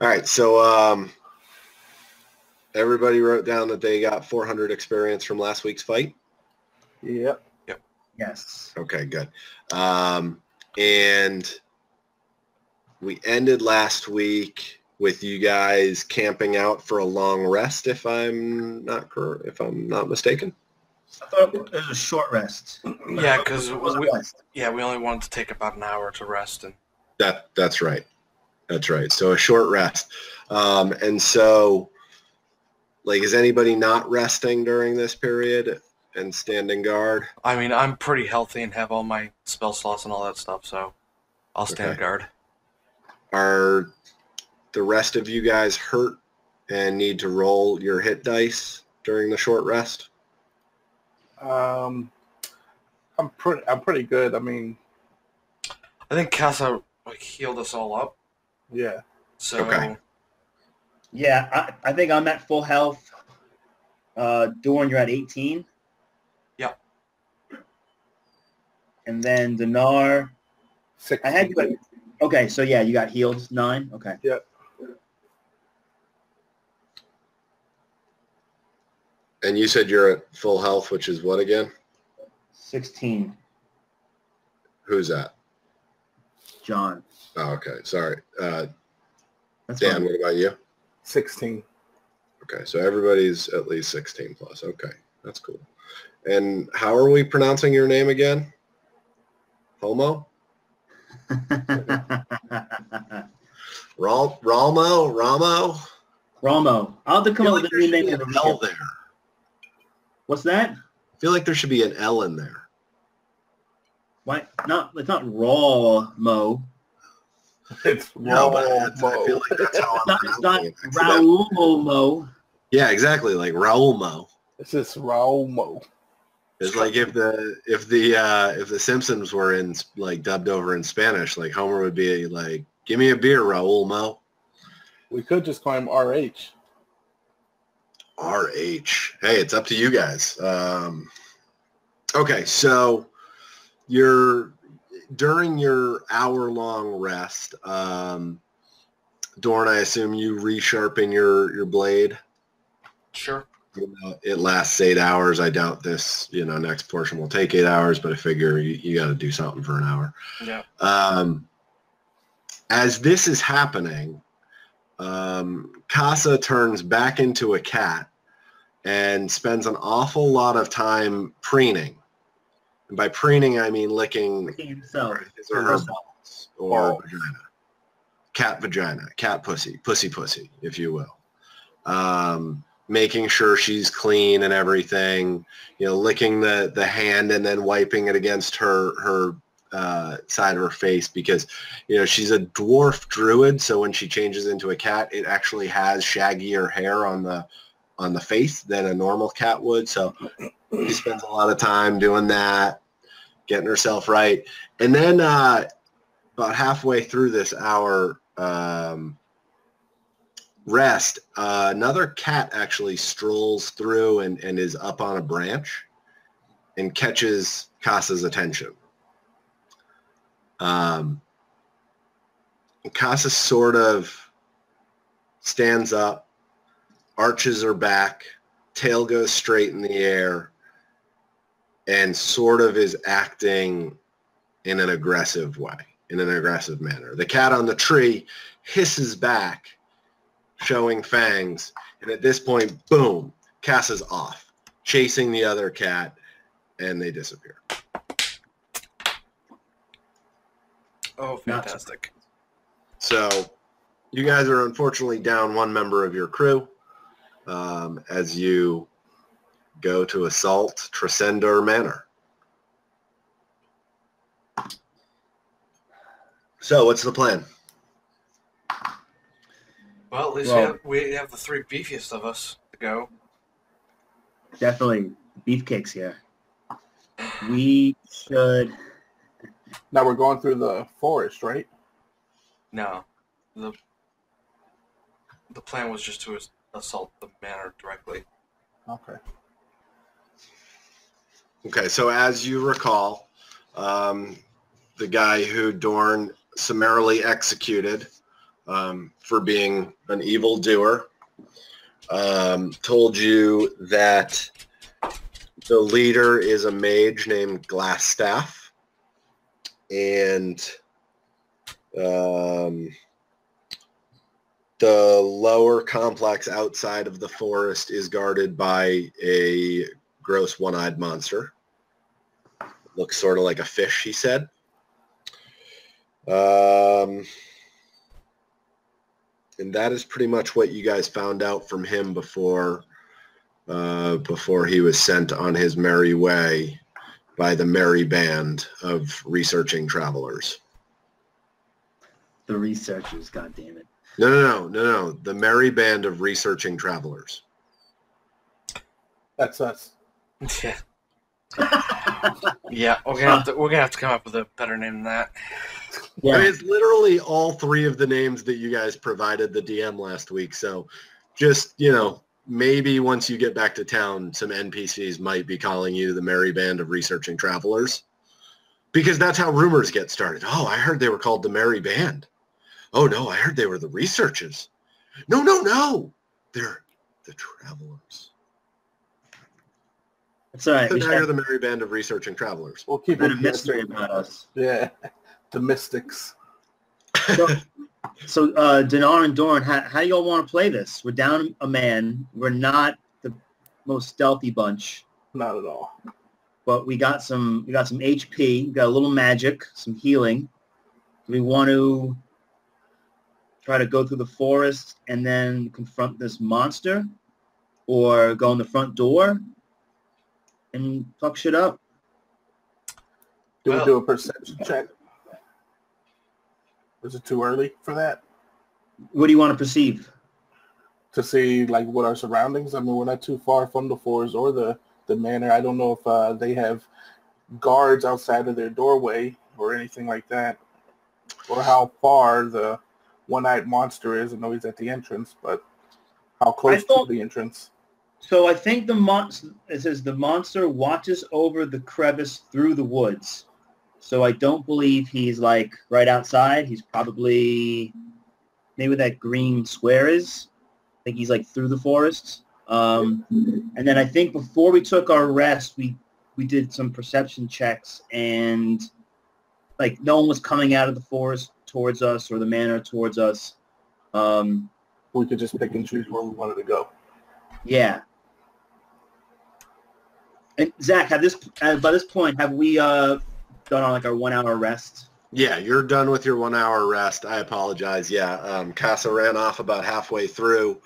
All right, so everybody wrote down that they got 400 experience from last week's fight. Yep. Yes. Okay, good. And we ended last week with you guys camping out for a long rest, if I'm not mistaken. I thought it was a short rest. Yeah, because we rest. only wanted to take about an hour to rest. And That's right. That's right. So a short rest. And so, like, is anybody not resting during this period and standing guard? I mean, I'm pretty healthy and have all my spell slots and all that stuff, so I'll stand guard. Are the rest of you guys hurt and need to roll your hit dice during the short rest? I'm pretty good. I mean, I think Casa healed us all up. Yeah. So. Okay. Yeah, I think I'm at full health. Dorn, you're at 18. Yep. And then Dinar, 16. I had you at, okay, so yeah, you got healed 9. Okay. Yep. And you said you're at full health, which is what again? 16. Who's that? John. Oh, okay. Sorry. That's Dan, fine. what about you? 16. Okay, so everybody's at least 16 plus. Okay, that's cool. And how are we pronouncing your name again? Homo? Ramo? Romo. I'll have to come up with a new name for the L show. there. What's that? I feel like there should be an L in there. Why not? It's not raw mo. It's No, but Mo. I feel like that's how I'm It's not pronouncing it. Raul Mo. Yeah, exactly, like Raul Mo. It's just Mo. It's like if the Simpsons were in like dubbed over in Spanish, like Homer would be like, "Give me a beer, Raul Mo." We could just call him RH. RH. Hey, it's up to you guys. Okay, so during your hour-long rest, Dorn, I assume you resharpen your blade. Sure. It lasts 8 hours. I doubt this, next portion will take 8 hours, but I figure you got to do something for an hour. Yeah. As this is happening, Casa turns back into a cat and spends an awful lot of time preening. And by preening, I mean licking himself. his or her balls or vagina, cat pussy, if you will. Making sure she's clean and everything, licking the hand and then wiping it against her side of her face because, she's a dwarf druid. So when she changes into a cat, it actually has shaggier hair on the face than a normal cat would. So she spends a lot of time doing that, getting herself right. And then about halfway through this hour rest, another cat actually strolls through and is up on a branch and catches Casa's attention. Casa sort of stands up, arches her back, tail goes straight in the air, and sort of is acting in an aggressive way, in an aggressive manner. The cat on the tree hisses back, showing fangs, and at this point, boom, Casa's off, chasing the other cat, and they disappear. Oh, fantastic. So you guys are unfortunately down one member of your crew as you go to assault Tresendor Manor. So what's the plan? Well, at least we have the 3 beefiest of us to go. Definitely beefcakes here. We should. Now we're going through the forest, right? No. The plan was just to assault the manor directly. Okay. Okay, so as you recall, the guy who Dorn summarily executed for being an evil doer. Told you that the leader is a mage named Glassstaff, and the lower complex outside of the forest is guarded by a gross one-eyed monster. Looks sort of like a fish, he said. And that is pretty much what you guys found out from him before he was sent on his merry way by the merry band of researching travelers. The researchers, God damn it. No. The merry band of researching travelers. That's us. Yeah. Yeah, we're gonna have to come up with a better name than that. Yeah. I mean, it's literally all three of the names that you guys provided the DM last week. So just, maybe once you get back to town, some NPCs might be calling you the merry band of researching travelers. Because that's how rumors get started. Oh, I heard they were called the merry band. Oh, no, I heard they were the researchers. No. They're the travelers. It's all right. So We now should you're have the merry band of researching travelers. We'll keep a it mystery about us. Yeah, the mystics. So Dinar and Doran, how y'all want to play this? We're down a man. We're not the most stealthy bunch, Not at all. but we got some HP. We got a little magic, some healing. Do we want to try to go through the forest and then confront this monster, or go in the front door and fuck shit up? Do we do a perception check? Is it too early for that? What do you want to perceive? To see what our surroundings? I mean, we're not too far from the forest or the manor. I don't know if they have guards outside of their doorway or anything like that, or how far the one-eyed monster is. I know he's at the entrance, but how close to the entrance? So I think it says the monster watches over the crevice through the woods. So I don't believe he's right outside. He's probably maybe where that green square is. I think he's through the forest. And then I think before we took our rest, we did some perception checks, and no one was coming out of the forest towards us or the manor towards us. We could just pick and choose where we wanted to go. Yeah. And Zach, by this point, have we done on our 1 hour rest? Yeah, you're done with your 1 hour rest. I apologize. Yeah, Casa ran off about halfway through,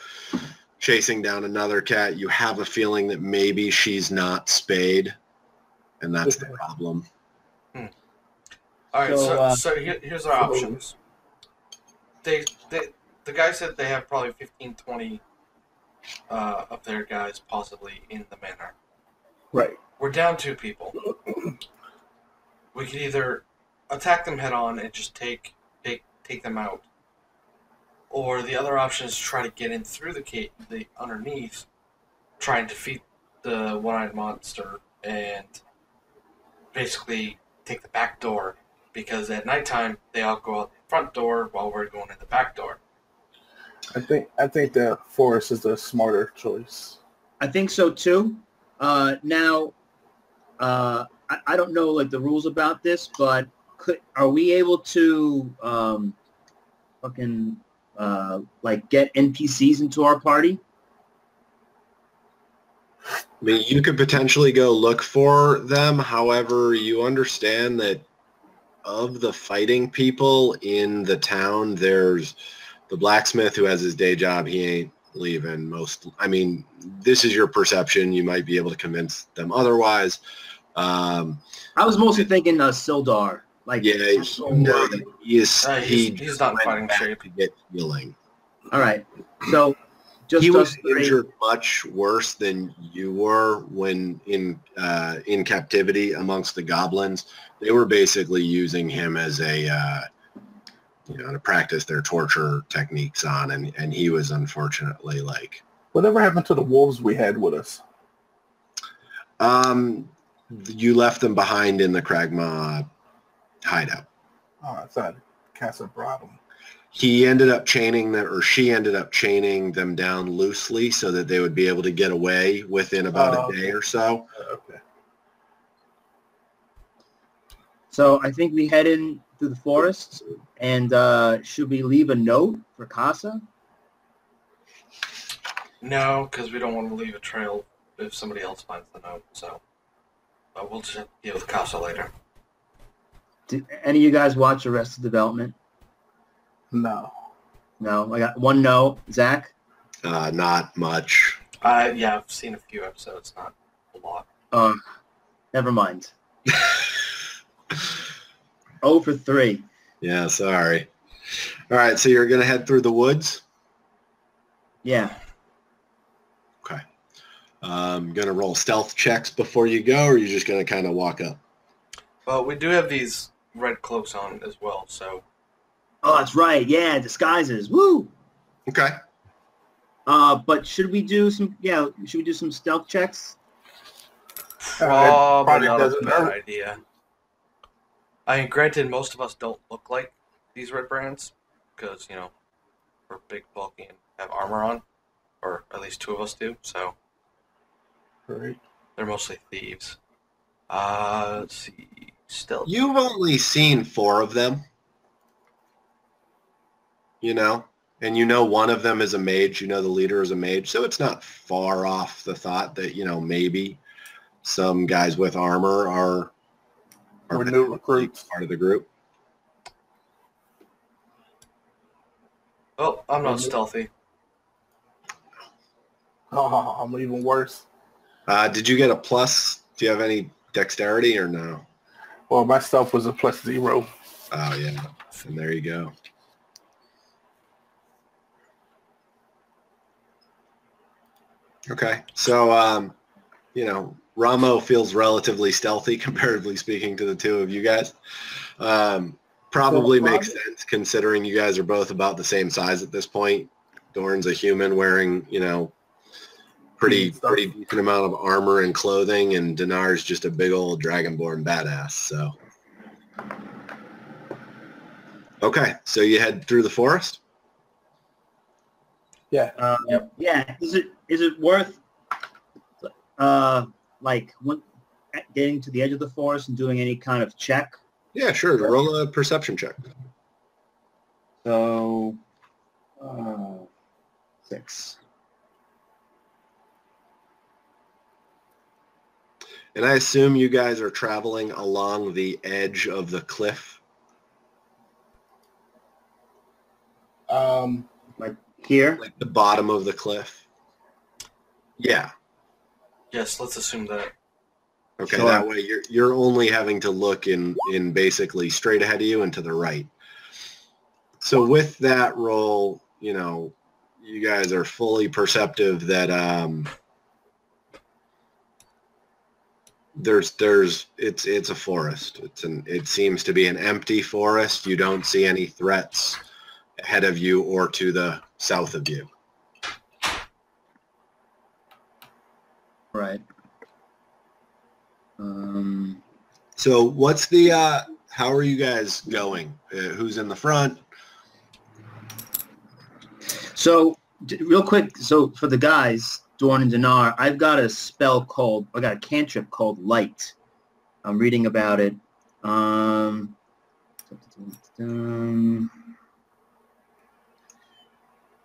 chasing down another cat. You have a feeling that maybe she's not spayed, and that's the problem. All right, so here's our options. The guy said they have probably 15, 20 of their guys possibly in the manor. Right. We're down 2 people. We could either attack them head on and just take them out, or the other option is to try to get in through the underneath, try and defeat the one-eyed monster and basically take the back door, because at nighttime they all go out the front door while we're going in the back door. I think the forest is the smarter choice. I think so too. Now, I don't know the rules about this, but are we able to get NPCs into our party? I mean, you could potentially go look for them. However, you understand that of the fighting people in the town, there's the blacksmith who has his day job. He ain't leaving. This is your perception. You might be able to convince them otherwise. I was mostly thinking Sildar. He's not fighting shape to get healing. All right, so he was injured much worse than you were when in captivity amongst the goblins. They were basically using him as to practice their torture techniques on, and he was unfortunately Whatever happened to the wolves we had with us? You left them behind in the Kragma hideout. Oh, I thought Casa brought them. He ended up chaining them, or she ended up chaining them down loosely so that they would be able to get away within about a day or so. Okay. So I think we head in through the forest, and should we leave a note for Casa? No, because we don't want to leave a trail if somebody else finds the note. So we'll just deal with Casa later. Did any of you guys watch Arrested Development? No. No, I got one no. Zach? Not much. Yeah, I've seen a few episodes, not a lot. Never mind. 0 for 3. Yeah, sorry. All right, so you're going to head through the woods? Yeah. Okay. Going to roll stealth checks before you go, or are you just going to kind of walk up? Well, we do have these red cloaks on as well, so... Oh, that's right. Yeah, disguises. Woo! Okay. But should we do some stealth checks? Probably not a bad idea. I mean, granted, most of us don't look like these Redbrands because, you know, we're big, bulky, and have armor on. Or at least 2 of us do, so... Right. They're mostly thieves. Let's see. Stealth. You've only seen 4 of them. You know? And you know one of them is a mage. You know the leader is a mage. So it's not far off the thought that, you know, maybe some guys with armor are new recruits. Part of the group. Oh, I'm not stealthy. Oh, I'm even worse. Did you get a plus? Do you have any dexterity or no? Well, my stealth was a +0. Oh, yeah. And there you go. Okay. So, you know, Ramo feels relatively stealthy, comparatively speaking to the 2 of you guys. Probably makes sense considering you guys are both about the same size at this point. Dorn's a human wearing, you know, pretty decent amount of armor and clothing, and Dinar's just a big old dragonborn badass. So, okay, so you head through the forest. Yeah. Yeah. Is it worth getting to the edge of the forest and doing any kind of check? Yeah, sure. Roll a perception check. So, 6. And I assume you guys are traveling along the edge of the cliff. Like here? Like the bottom of the cliff. Yeah. Yes, let's assume that. Okay, Sure. That way you're only having to look in basically straight ahead of you and to the right. So with that roll, you know, you guys are fully perceptive that it's a forest. It seems to be an empty forest. You don't see any threats ahead of you or to the south of you. Right. So what's the how are you guys going? Who's in the front? So real quick, so for the guys, Dorn and Dinar, I got a cantrip called Light. I'm reading about it.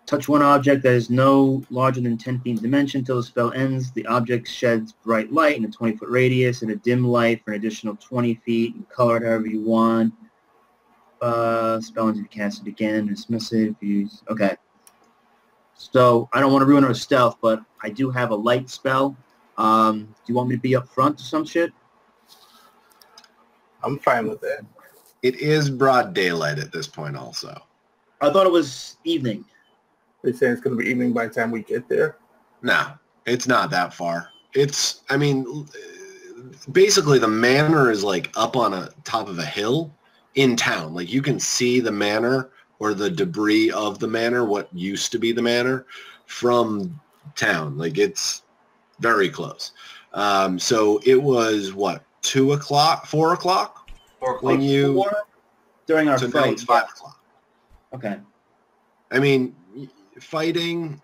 Touch one object that is no larger than 10 feet in dimension until the spell ends. The object sheds bright light in a 20-foot radius and a dim light for an additional 20 feet and color it however you want. Spell ends if you cast it again. Dismiss it if you use... Okay. So I don't want to ruin our stealth, but I do have a light spell. Do you want me to be up front or some shit? I'm fine with that. It is broad daylight at this point also. I thought it was evening. They say it's going to be evening by the time we get there. No, it's not that far. I mean, basically the manor is like up on a top of a hill in town. Like you can see the manor or the debris of the manor, what used to be the manor, from town. Like it's very close. So it was what, 2 o'clock, 4 o'clock? 4 o'clock. When you... During our So now fight. it's 5 o'clock. Okay. I mean, fighting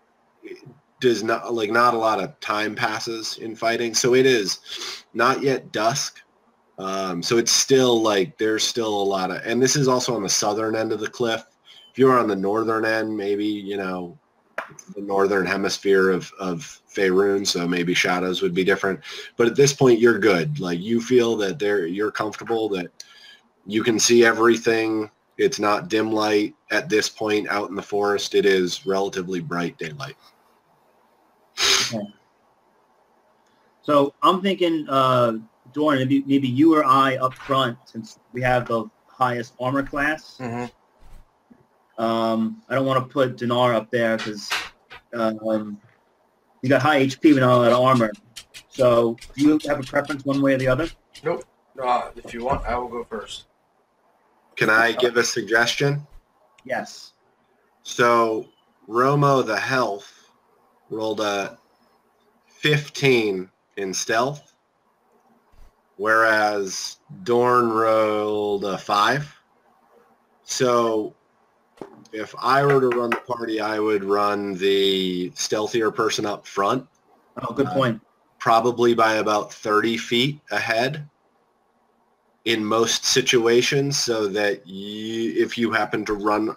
does not not a lot of time passes in fighting, so it is not yet dusk. So it's still there's still a lot of, and this is also on the southern end of the cliff. If you were on the northern end, maybe, the northern hemisphere of Faerun, so maybe shadows would be different. But at this point, you're good. You feel that you're comfortable, that you can see everything. It's not dim light at this point out in the forest. It is relatively bright daylight. Okay. So I'm thinking, Doran, maybe you or I up front, since we have the highest armor class. Mm-hmm. I don't want to put Dinar up there because you got high HP but not a lot of armor. So do you have a preference one way or the other? Nope. If you want, I will go first. Can I give a suggestion? Yes. So Romo the Health rolled a 15 in stealth, whereas Dorn rolled a 5. So if I were to run the party, I would run the stealthier person up front. Oh, good point. Probably by about 30 feet ahead in most situations, so that if you happen to run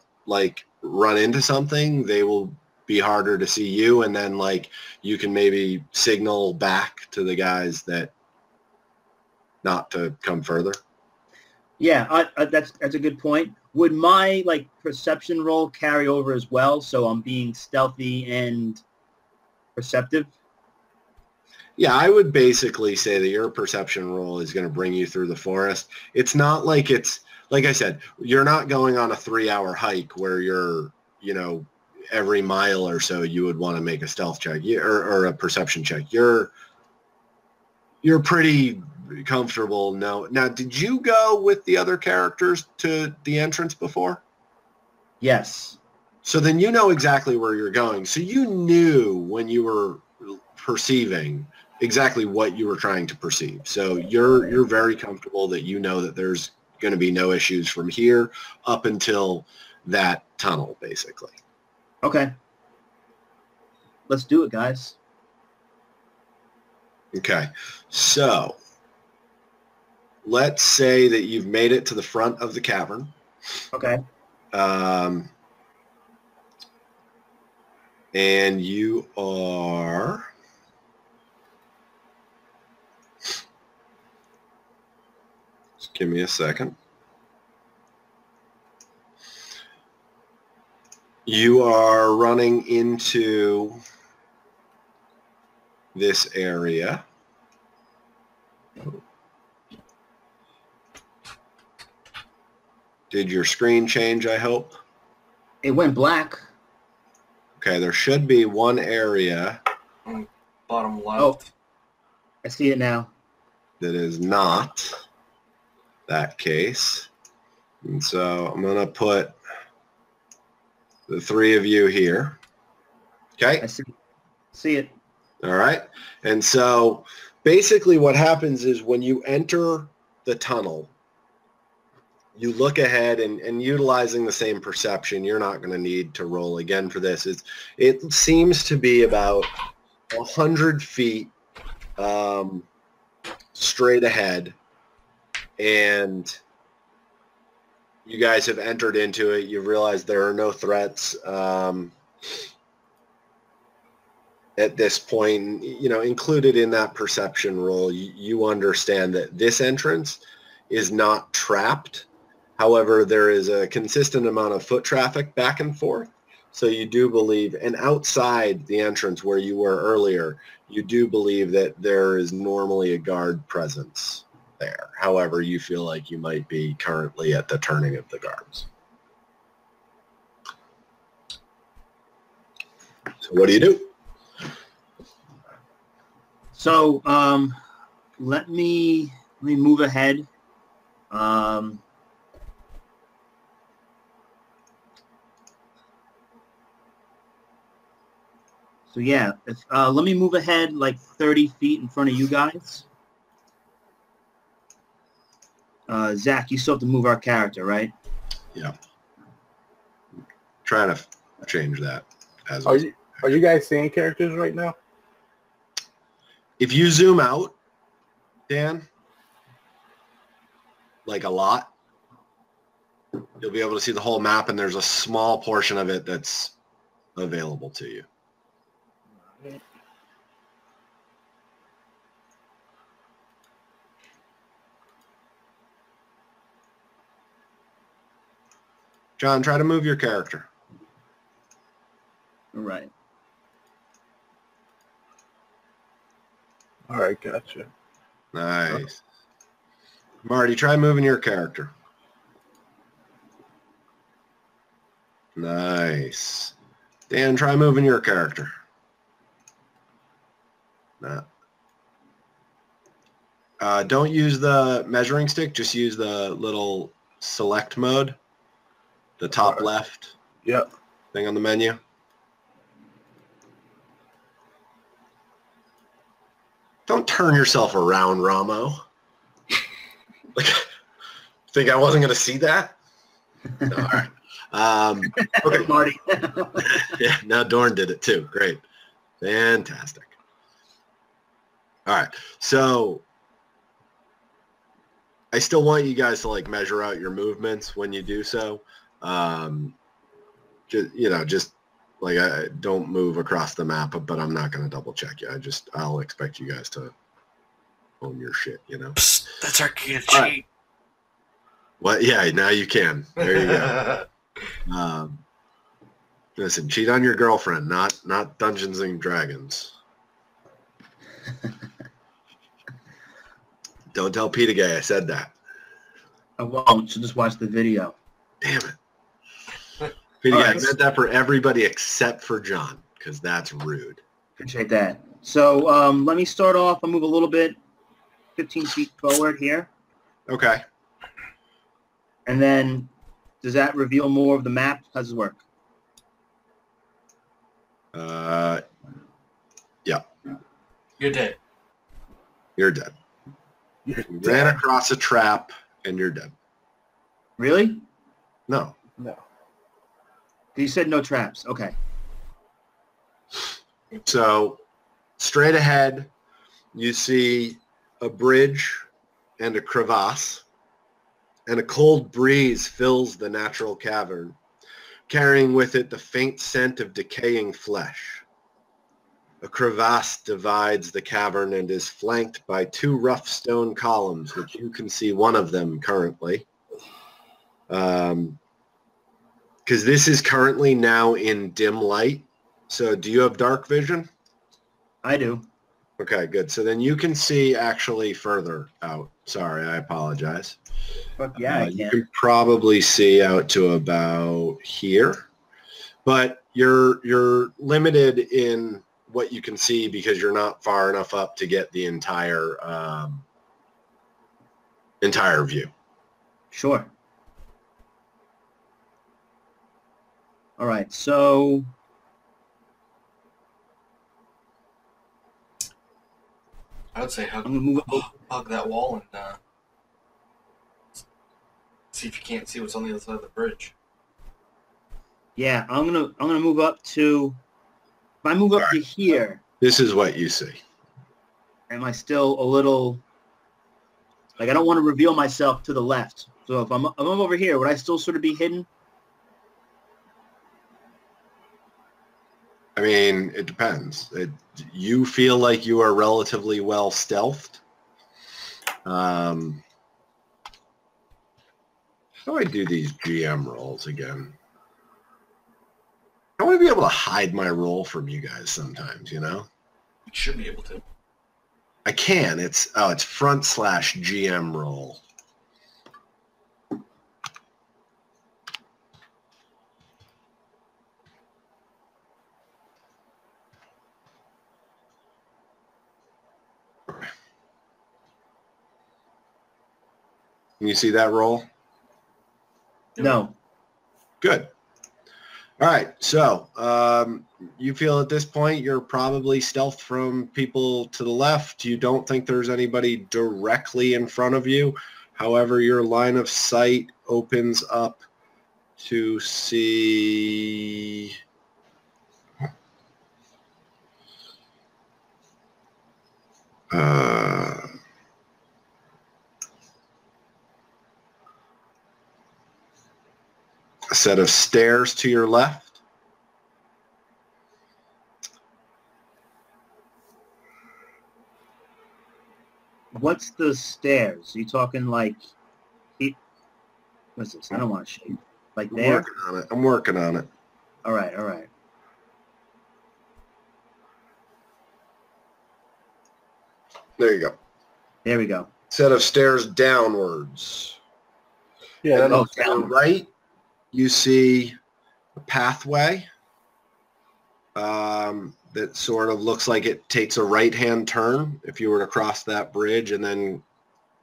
into something, they will be harder to see you, and then you can maybe signal back to the guys that not to come further. Yeah, that's a good point. Would my perception roll carry over as well? So I'm being stealthy and perceptive. Yeah, I would basically say that your perception roll is going to bring you through the forest. It's not like I said, you're not going on a 3-hour hike where you're, every mile or so you would want to make a stealth check or a perception check. You're pretty comfortable. Now, did you go with the other characters to the entrance before? Yes. So then you know exactly where you're going. So you knew when you were perceiving exactly what you were trying to perceive. So you're very comfortable that you know that there's going to be no issues from here up until that tunnel, basically. Okay. Let's do it, guys. Okay. So let's say that you've made it to the front of the cavern. Okay. And you are... Just give me a second. You are running into this area. Did your screen change, I hope? It went black. Okay, there should be one area Bottom left. Oh, I see it now. that is not that case. And so I'm going to put the 3 of you here. Okay? I see it. All right. And so basically what happens is when you enter the tunnel, you look ahead and utilizing the same perception, you're not going to need to roll again for this. It seems to be about 100 feet straight ahead, and you guys have entered into it. You've realized there are no threats at this point. Included in that perception roll, you understand that this entrance is not trapped. However, there is a consistent amount of foot traffic back and forth. So you do believe, and outside the entrance where you were earlier, you do believe that there is normally a guard presence there. However, you feel like you might be currently at the turning of the guards. So what do you do? So let me move ahead. So yeah, let me move ahead 30 feet in front of you guys. Zach, you still have to move our character, right? Yeah. trying to change that. As Are you guys seeing characters right now? If you zoom out, Dan, like a lot, you'll be able to see the whole map, and there's a small portion of it that's available to you. John, try to move your character. All right. All right, gotcha. Nice. Marty, try moving your character. Nice. Dan, try moving your character. Nah. Don't use the measuring stick. Just use the little select mode. The top left thing on the menu. Don't turn yourself around, Ramo. Like, think I wasn't going to see that? No, all right. Okay, Marty. Yeah, now Dorn did it too. Great. Fantastic. All right. So I still want you guys to like measure out your movements when you do so. Just like I don't move across the map, but I'm not going to double check you. I'll expect you guys to own your shit, you know. Psst, that's our key to cheat. Right. What? Yeah, now you can. There you go. Listen, cheat on your girlfriend, not Dungeons and Dragons. Don't tell Peter Gay I said that. I won't. So just watch the video. Damn it. Peter Gay, I meant that for everybody except for John, because that's rude. Appreciate that. So let me start off. I'll move a little bit, 15 feet forward here. Okay. And then does that reveal more of the map? How does it work? Yeah. You're dead. You're dead. You ran across a trap and you're dead. Really? No. No. You said no traps. Okay. So straight ahead, you see a bridge and a crevasse, and a cold breeze fills the natural cavern, carrying with it the faint scent of decaying flesh. A crevasse divides the cavern and is flanked by two rough stone columns, which you can see one of them currently. Because this is currently now in dim light. So do you have dark vision? I do. Okay, good. So then you can see actually further out. Sorry, I apologize. But yeah, I can. You can probably see out to about here. But you're limited in what you can see because you're not far enough up to get the entire view. Sure. All right, so I would say I'm gonna move hug that wall and see if you can't see what's on the other side of the bridge. Yeah, I'm gonna move up to. If I move up to here, this is what you see. Am I still a little? Like I don't want to reveal myself to the left. So if I'm over here, would I still sort of be hidden? I mean, it depends. You feel like you are relatively well stealthed. How do I do these GM rolls again? I want to be able to hide my roll from you guys sometimes, you know? You should be able to. I can. It's front/GM roll. Can you see that roll? No. Good. All right. So you feel at this point you're probably stealthed from people to the left. You don't think there's anybody directly in front of you. However, your line of sight opens up to see a set of stairs to your left. What's the stairs? Are you talking like, what's this? I don't want to shake. Like there? I'm working on it. All right, all right. There you go. There we go. Set of stairs downwards. Yeah. And to the right, you see a pathway that sort of looks like it takes a right-hand turn if you were to cross that bridge and then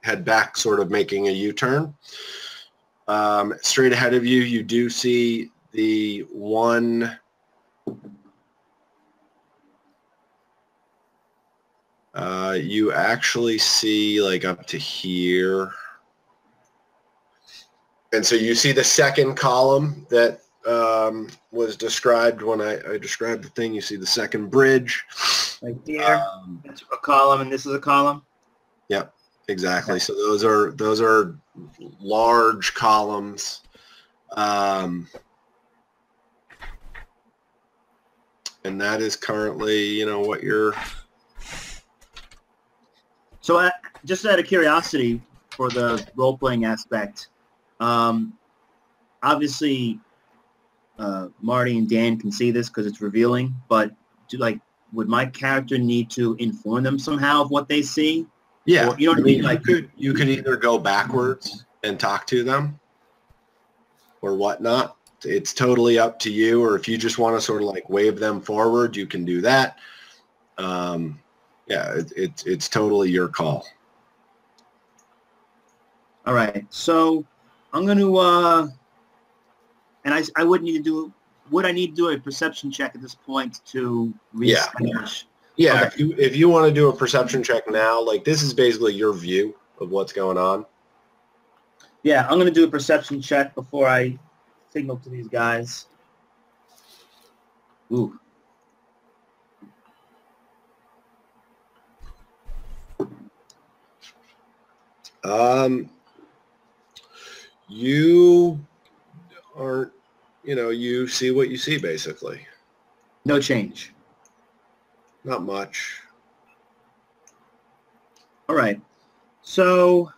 head back, sort of making a U-turn. Straight ahead of you, you do see the one you actually see like up to here. And so you see the second column that was described when I described the thing. You see the second bridge. Right there. That's a column, and this is a column? Yep, exactly. Okay. So those are large columns. And that is currently, what you're... So just out of curiosity for the role-playing aspect, obviously Marty and Dan can see this because it's revealing, but would my character need to inform them somehow of what they see? Yeah. Or, you know what I mean? Like, you could either go backwards and talk to them or whatnot. It's totally up to you. Or if you just want to sort of like wave them forward, you can do that. Yeah, it's totally your call. All right. So I'm going to, and I would need to do, would I need to do a perception check at this point to reestablish? Yeah. Okay. If you want to do a perception check now, like this is basically your view of what's going on. Yeah, I'm going to do a perception check before I signal to these guys. Ooh. You aren't, you see what you see, basically. No change. Not much. All right. So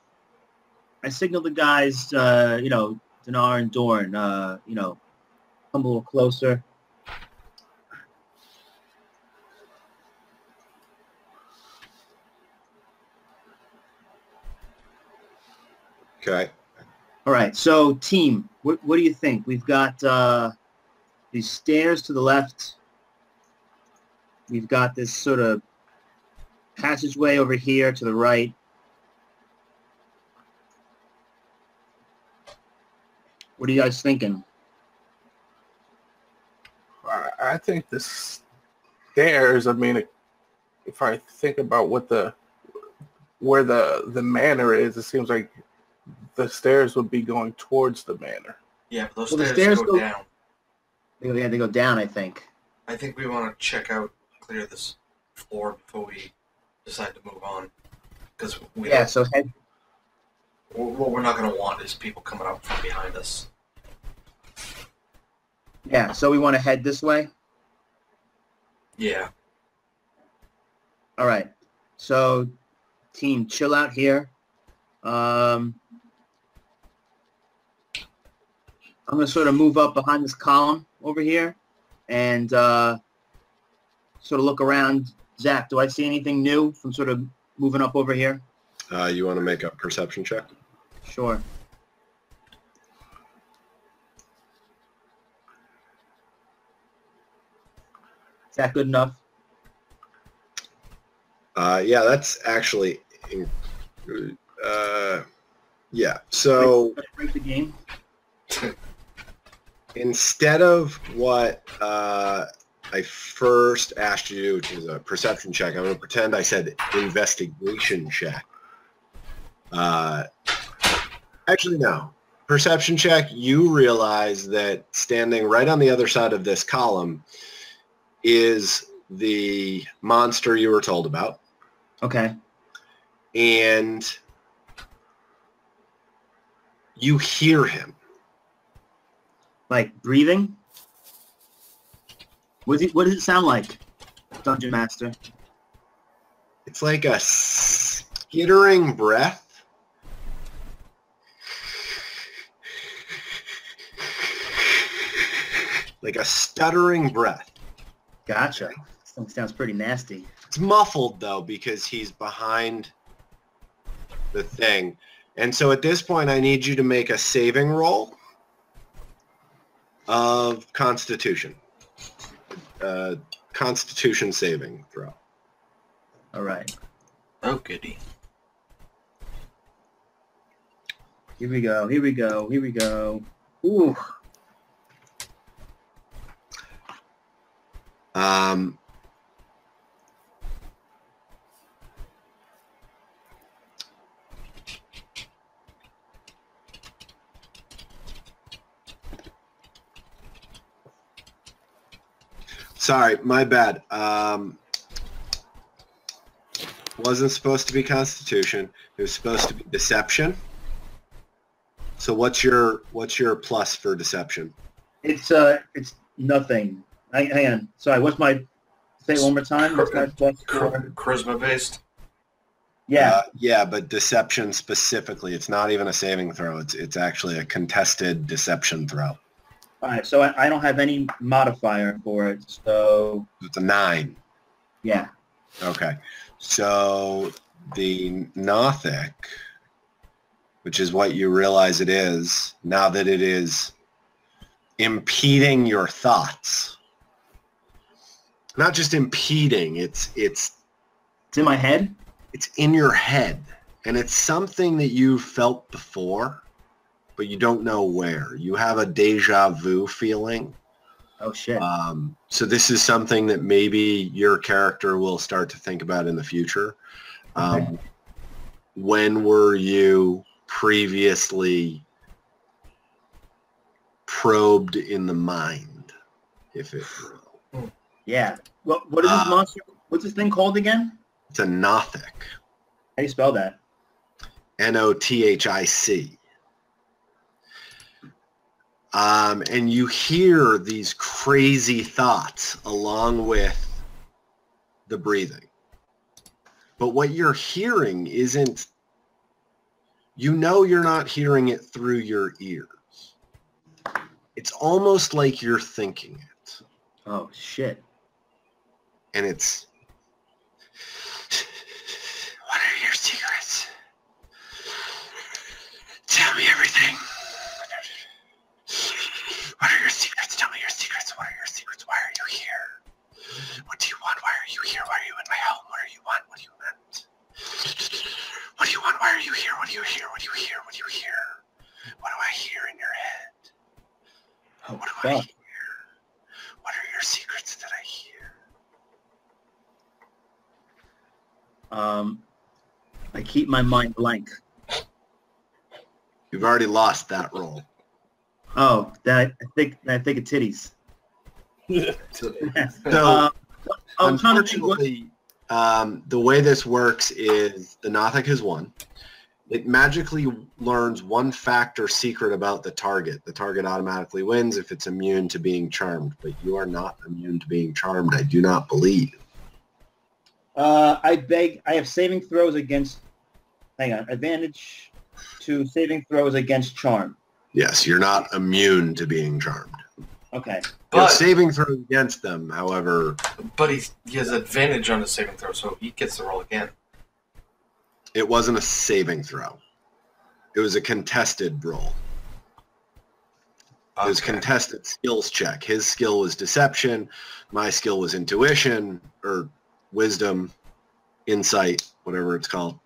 I signaled the guys, Dinar and Dorn, come a little closer. Okay. All right. So team, what do you think? We've got these stairs to the left. We've got this sort of passageway over here to the right. What are you guys thinking? I think the stairs, if I think about where the manor is, it seems like the stairs would be going towards the manor. Yeah, but those stairs go down. They go down, I think. I think we want to clear this floor before we decide to move on. Because what we're not going to want is people coming up from behind us. Yeah, so we want to head this way? Yeah. All right. So, team, chill out here. I'm going to sort of move up behind this column over here and sort of look around. Zach, do I see anything new from sort of moving up over here? You want to make a perception check? Sure. Is that good enough? Yeah, that's actually, yeah. So break the game. Instead of what I first asked you to do, which is a perception check, I'm going to pretend I said investigation check. Actually, no. Perception check, you realize that standing right on the other side of this column is the monster you were told about. Okay. And you hear him. Like breathing? What does it sound like, Dungeon Master? It's like a skittering breath. Like a stuttering breath. Gotcha. Sounds pretty nasty. It's muffled, though, because he's behind the thing. And so at this point, I need you to make a saving roll of Constitution. Constitution saving throw. All right. Oh, goody. Here we go. Here we go. Here we go. Ooh. Sorry, my bad. Wasn't supposed to be Constitution. It was supposed to be Deception. So what's your plus for Deception? It's nothing. Hang on. Sorry, what's my... Say it one more time. What's my plus for... Charisma based? Yeah. Yeah, but Deception specifically, it's not even a saving throw. It's actually a contested Deception throw. All right, so I don't have any modifier for it, so... It's a 9. Yeah. Okay. So the Nothic, which is what you realize it is, now that it is impeding your thoughts. Not just impeding, it's in my head? It's in your head. And it's something that you've felt before, but you don't know where. You have a deja vu feeling. Oh, shit. So this is something that maybe your character will start to think about in the future. Okay. When were you previously probed in the mind, if it will? Yeah. What is this monster? What's this thing called again? It's a Nothic. How do you spell that? Nothic. And you hear these crazy thoughts along with the breathing. But what you're hearing isn't, you know you're not hearing it through your ears. It's almost like you're thinking it. Oh, shit. And it's, what are your secrets? Tell me everything. What are your secrets? Tell me your secrets. What are your secrets? Why are you here? What do you want? Why are you here? Why are you in my home? What do you want? What do you want? What do you want? Why are you here? What do you hear? What do you hear? What do you hear? What do I hear in your head? Oh, what do I hear? What are your secrets that I hear? I keep my mind blank. You've already lost that roll. Oh, I think of titties. So, I'm trying to think what... unfortunately, the way this works is the Nothic has won. It magically learns one fact or secret about the target. The target automatically wins if it's immune to being charmed, but you are not immune to being charmed, I do not believe. I have saving throws against... Hang on. Advantage to saving throws against charm. Yes, you're not immune to being charmed. Okay. But saving throws against them, however... But he has advantage on his saving throw, so he gets to roll again. It wasn't a saving throw. It was a contested roll. It was a contested skills check. His skill was deception. My skill was intuition, or wisdom, insight, whatever it's called.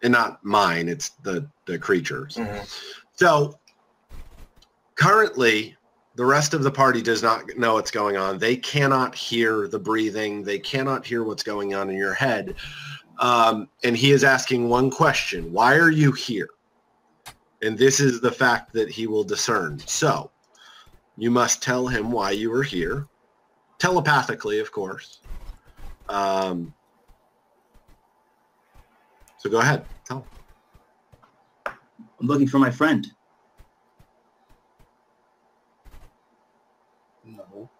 And not mine, it's the creatures. Mm-hmm. So... currently, the rest of the party does not know what's going on. They cannot hear the breathing. They cannot hear what's going on in your head. And he is asking one question. Why are you here? And this is the fact that he will discern. So you must tell him why you are here. Telepathically, of course. So go ahead. Tell him. I'm looking for my friend. No.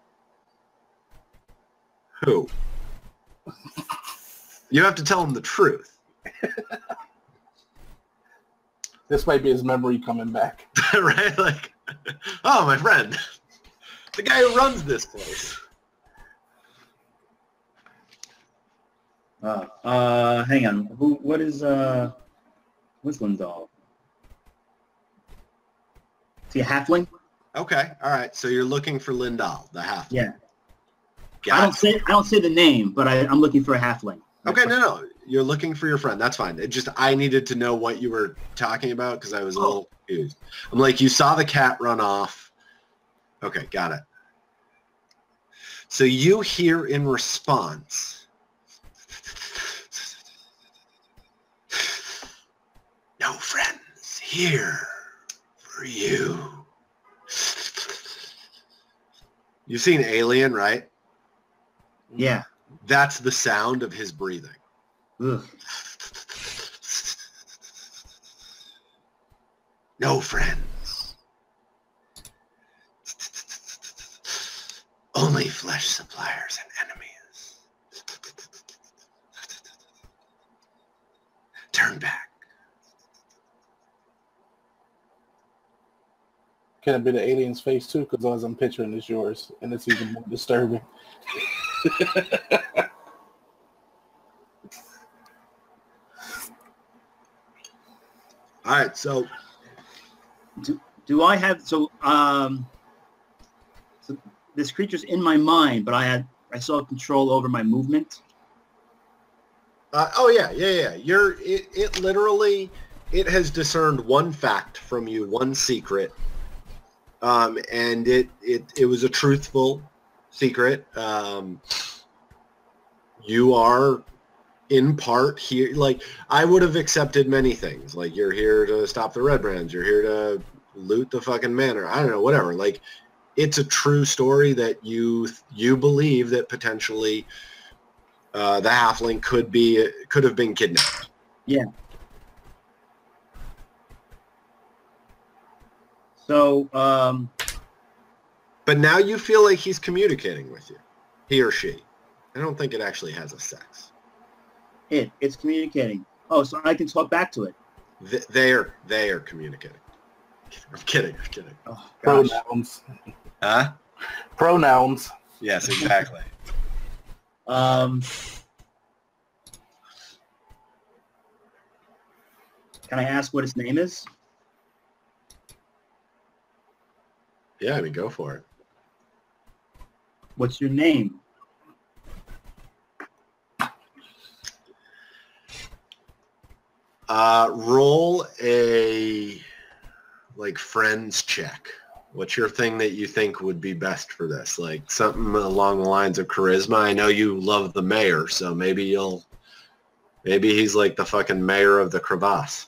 Who? You have to tell him the truth. This might be his memory coming back. Right? Like, oh, my friend. The guy who runs this place. Hang on. What is, what's Lindall? Is he a halfling? Okay. All right. So you're looking for Lindal, the halfling. Yeah. Gotcha. I don't say the name, but I'm looking for a halfling. Okay, no. You're looking for your friend. That's fine. It just, I needed to know what you were talking about because I was a little confused. I'm like, you saw the cat run off. Okay, got it. So you hear in response, no friends here for you. You've seen Alien, right? Yeah. That's the sound of his breathing. Ugh. No friends. Only flesh suppliers and enemies. Turn back. Can it be the alien's face too? Because all I'm picturing is yours, and it's even more disturbing. All right, so do I have so this creature's in my mind, but I still have control over my movement. oh yeah. It literally, it has discerned one fact from you, one secret, and it was a truthful secret. You are in part here, like, I would have accepted many things, like, you're here to stop the Redbrands, you're here to loot the fucking manor, I don't know, whatever. Like, it's a true story that you believe that potentially the halfling could have been kidnapped. Yeah. So but now you feel like he's communicating with you, he or she. I don't think it actually has a sex. It's communicating. Oh, so I can talk back to it. They are communicating. I'm kidding. Oh, gosh. Pronouns. Huh? Pronouns. Yes, exactly. Can I ask what its name is? Yeah, I mean, go for it. What's your name? Roll a friends check. What's your thing that you think would be best for this? Like something along the lines of charisma. I know you love the mayor, so maybe he's like the fucking mayor of the crevasse.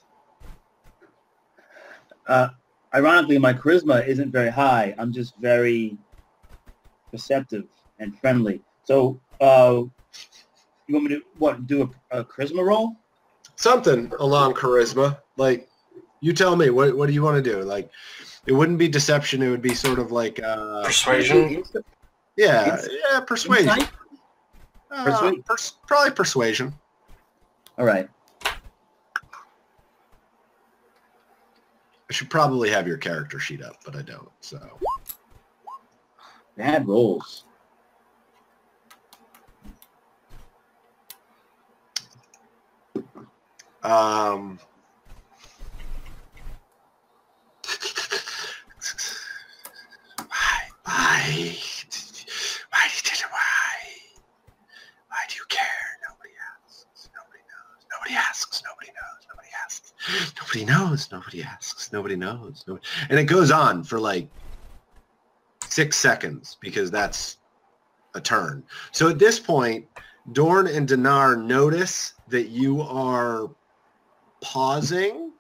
Ironically, my charisma isn't very high. I'm just very perceptive and friendly. So, you want me to do a charisma roll? Something along charisma. Like, you tell me, what do you want to do? Like, it wouldn't be deception. It would be sort of like persuasion. Yeah, persuasion. Probably persuasion. All right. I should probably have your character sheet up, but I don't. So bad rolls. Why do you care? Nobody asks. Nobody knows. Nobody asks. Nobody knows. Nobody asks. Nobody knows. Nobody asks. Nobody knows. Nobody... And it goes on for like 6 seconds because that's a turn. So at this point, Dorn and Dinar notice that you are pausing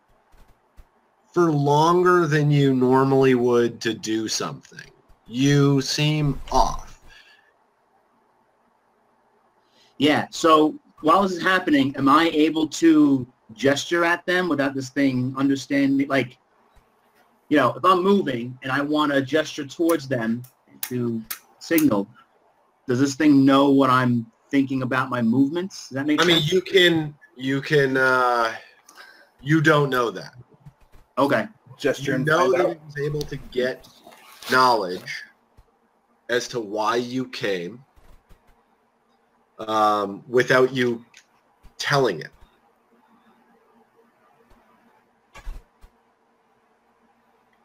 for longer than you normally would to do something. You seem off. Yeah, so while this is happening, am I able to gesture at them without this thing understanding me? Like, you know, if I'm moving and I want to gesture towards them to signal, does this thing know what I'm thinking about my movements? Does that make sense? You don't know that. Okay. Gesture You and know find that out. it was able to get knowledge as to why you came without you telling it.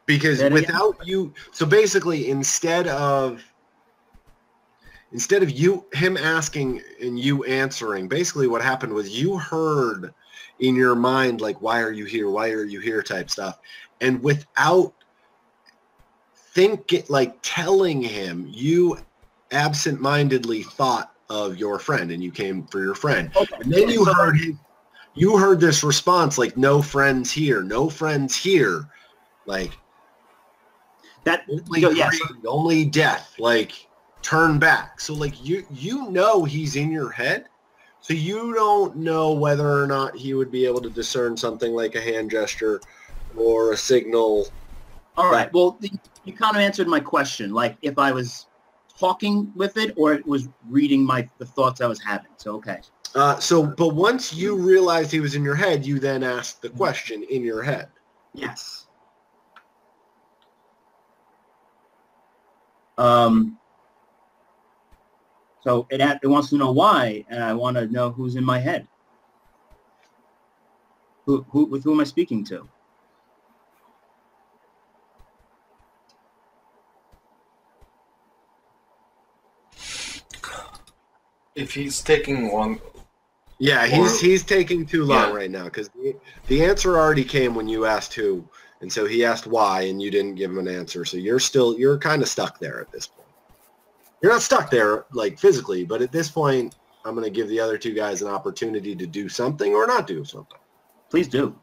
Because without you, so basically instead of him asking and you answering, basically what happened was you heard in your mind, like, why are you here? Why are you here type stuff. And without telling him, you absent-mindedly thought of your friend and you came for your friend. Okay. And then you heard this response, like, no friends here, no friends here. Like, that, only death, like, turn back. So, like, you know he's in your head, so you don't know whether or not he would be able to discern something like a hand gesture or a signal. All right. Well, you kind of answered my question, like if I was talking with it or it was reading the thoughts I was having. So, okay. But once you realized he was in your head, you then asked the question in your head. Yes. So it wants to know why, and I want to know who's in my head. With who am I speaking to? If he's taking long. Yeah, he's taking too long right now because the answer already came when you asked who, and so he asked why, and you didn't give him an answer. So you're kind of stuck there at this point. You're not stuck there, like, physically, but at this point, I'm going to give the other two guys an opportunity to do something or not do something. Please do.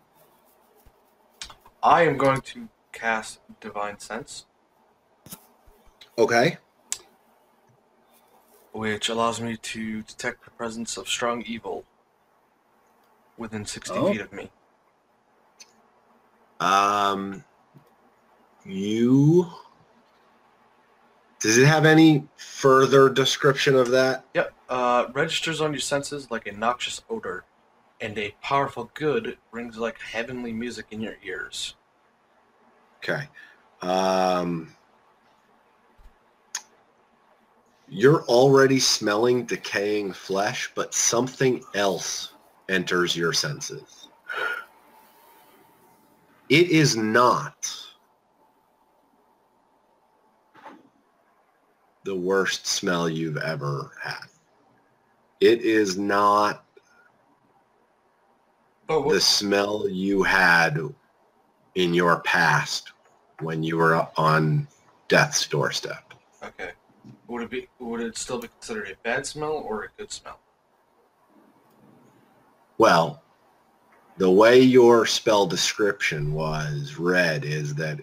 I am going to cast Divine Sense. Okay. Which allows me to detect the presence of strong evil within 60 feet of me. Does it have any further description of that? Yep. Registers on your senses like a noxious odor, and a powerful good rings like heavenly music in your ears. Okay. You're already smelling decaying flesh, but something else enters your senses. It is not the worst smell you've ever had. It is not the smell you had in your past when you were on death's doorstep. Okay. Would it still be considered a bad smell or a good smell? Well, the way your spell description was read is that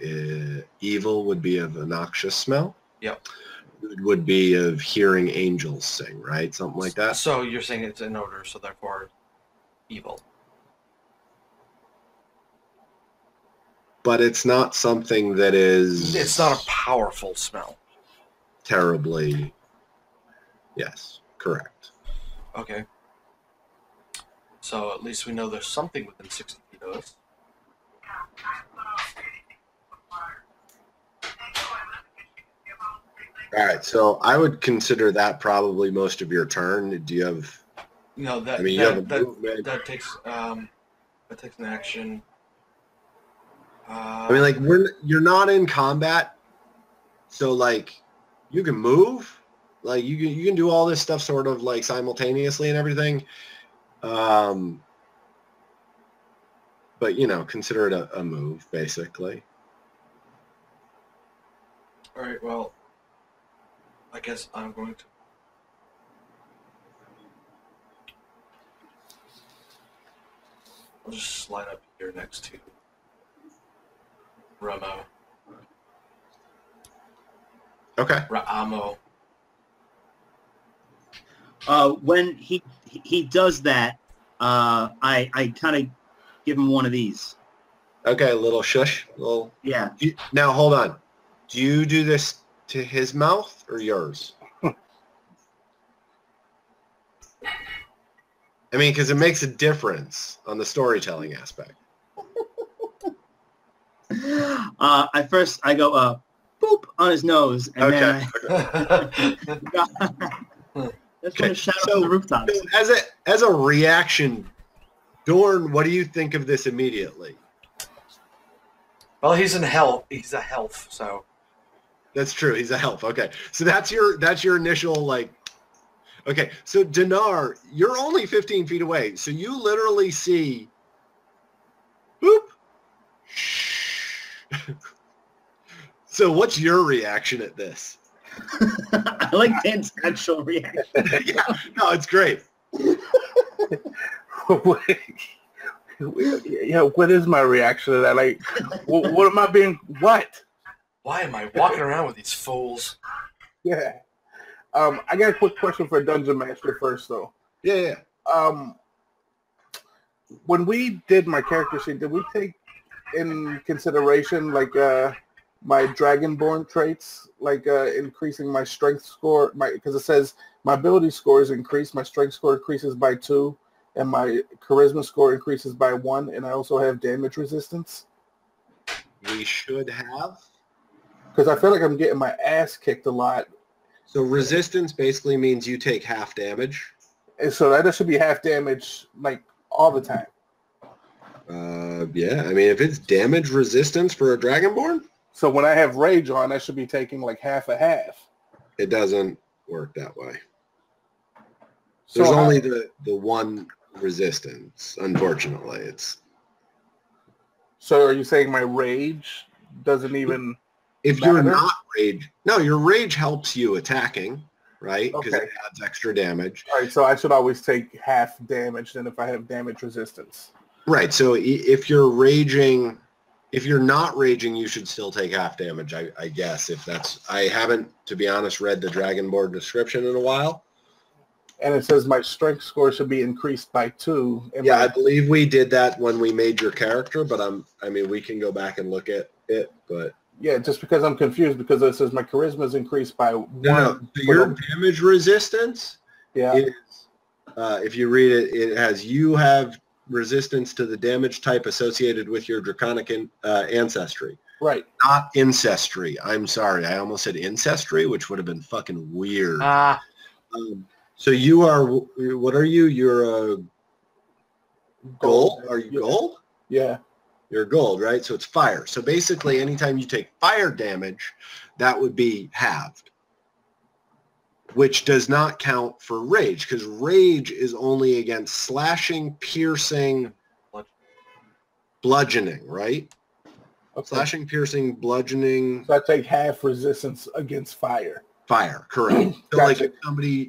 evil would be of a noxious smell. Yep. It would be of hearing angels sing, right? Something like that. So you're saying it's an odor, so therefore evil. But it's not something that is... It's not a powerful smell. Terribly... Yes, correct. Okay. So at least we know there's something within 60 feet of us. All right, so I would consider that probably most of your turn. Do you have... No, that that takes an action. I mean, like, you're not in combat, so, like, you can move. Like, you can do all this stuff sort of, like, simultaneously and everything. But, you know, consider it a move, basically. All right, well, I guess I'm going to... I'll just slide up here next to Ramo. Okay. Ramo. When he does that, I kind of give him one of these. Okay, a little shush. Yeah. Now, hold on. Do you do this to his mouth or yours? I mean, because it makes a difference on the storytelling aspect. I go boop on his nose, and then that's when a shout out from the rooftops. So as a reaction, Dorn, what do you think of this immediately? Well, he's a health, so That's true. He's a health. Okay, so that's your initial like. Okay, so Dinar, you're only 15 feet away, so you literally see. Boop. So what's your reaction at this? I like Dan's actual reaction. Yeah, no, it's great. Yeah, what is my reaction to that? Like, what am I being? What? Why am I walking around with these fools? Yeah. I got a quick question for Dungeon Master first, though. Yeah. When we did my character sheet, did we take in consideration like my Dragonborn traits, like increasing my strength score? Because it says my ability score is increased, my strength score increases by 2, and my charisma score increases by 1, and I also have damage resistance. We should have. Because I feel like I'm getting my ass kicked a lot. So resistance basically means you take half damage. And so that should be half damage, like, all the time. Yeah, I mean, if it's damage resistance for a Dragonborn? So when I have Rage on, I should be taking, like, half a half. It doesn't work that way. So There's only the one resistance, unfortunately. So are you saying my Rage doesn't even... If you're not rage, no, your rage helps you attacking, right? Because Okay. it adds extra damage. All right, so I should always take half damage than if I have damage resistance. Right. So if you're not raging, you should still take half damage, I guess. I haven't, to be honest, read the Dragonborn description in a while. And it says my strength score should be increased by 2. Yeah, I believe we did that when we made your character, but we can go back and look at it, but. Yeah, just because I'm confused because it says my charisma is increased by 1. No. So your damage resistance is, if you read it, it has you have resistance to the damage type associated with your draconic ancestry. Right. Not ancestry. I'm sorry. I almost said ancestry, which would have been fucking weird. So you are, what are you? You're a gold? Are you gold? Yeah. You're gold, right? So it's fire. So basically, anytime you take fire damage, that would be halved, which does not count for rage because rage is only against slashing, piercing, bludgeoning, right? Okay. Slashing, piercing, bludgeoning. So I take half resistance against fire. Fire, correct. So Gotcha. like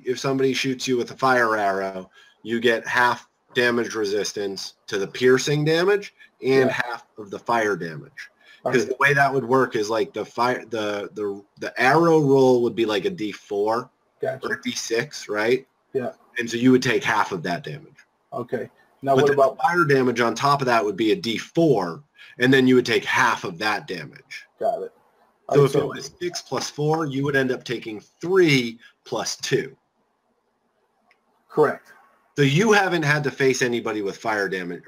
if somebody shoots you with a fire arrow, you get half damage resistance to the piercing damage and half of the fire damage. Because the way that would work is like the arrow roll would be like a D4 or a D6, right? Yeah. And so you would take half of that damage. Okay. Now But what about fire damage on top of that would be a D4, and then you would take half of that damage. Got it. So if it was 6 plus 4, you would end up taking 3 plus 2. Correct. So you haven't had to face anybody with fire damage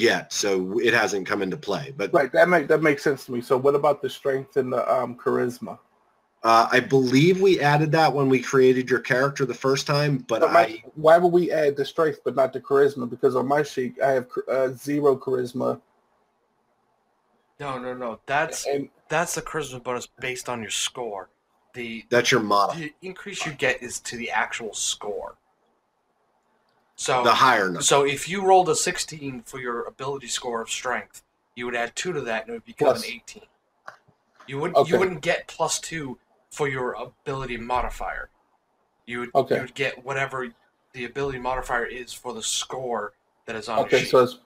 yet, so it hasn't come into play. But right, that makes sense to me. So what about the strength and the charisma? I believe we added that when we created your character the first time, but why would we add the strength but not the charisma? Because on my sheet I have 0 charisma. No. That's the charisma bonus based on your score. That's your model. The increase you get is to the actual score. So the higher number. So if you rolled a 16 for your ability score of strength, you would add 2 to that, and it would become an 18. You wouldn't get plus 2 for your ability modifier. You would get whatever the ability modifier is for the score that is on your sheet.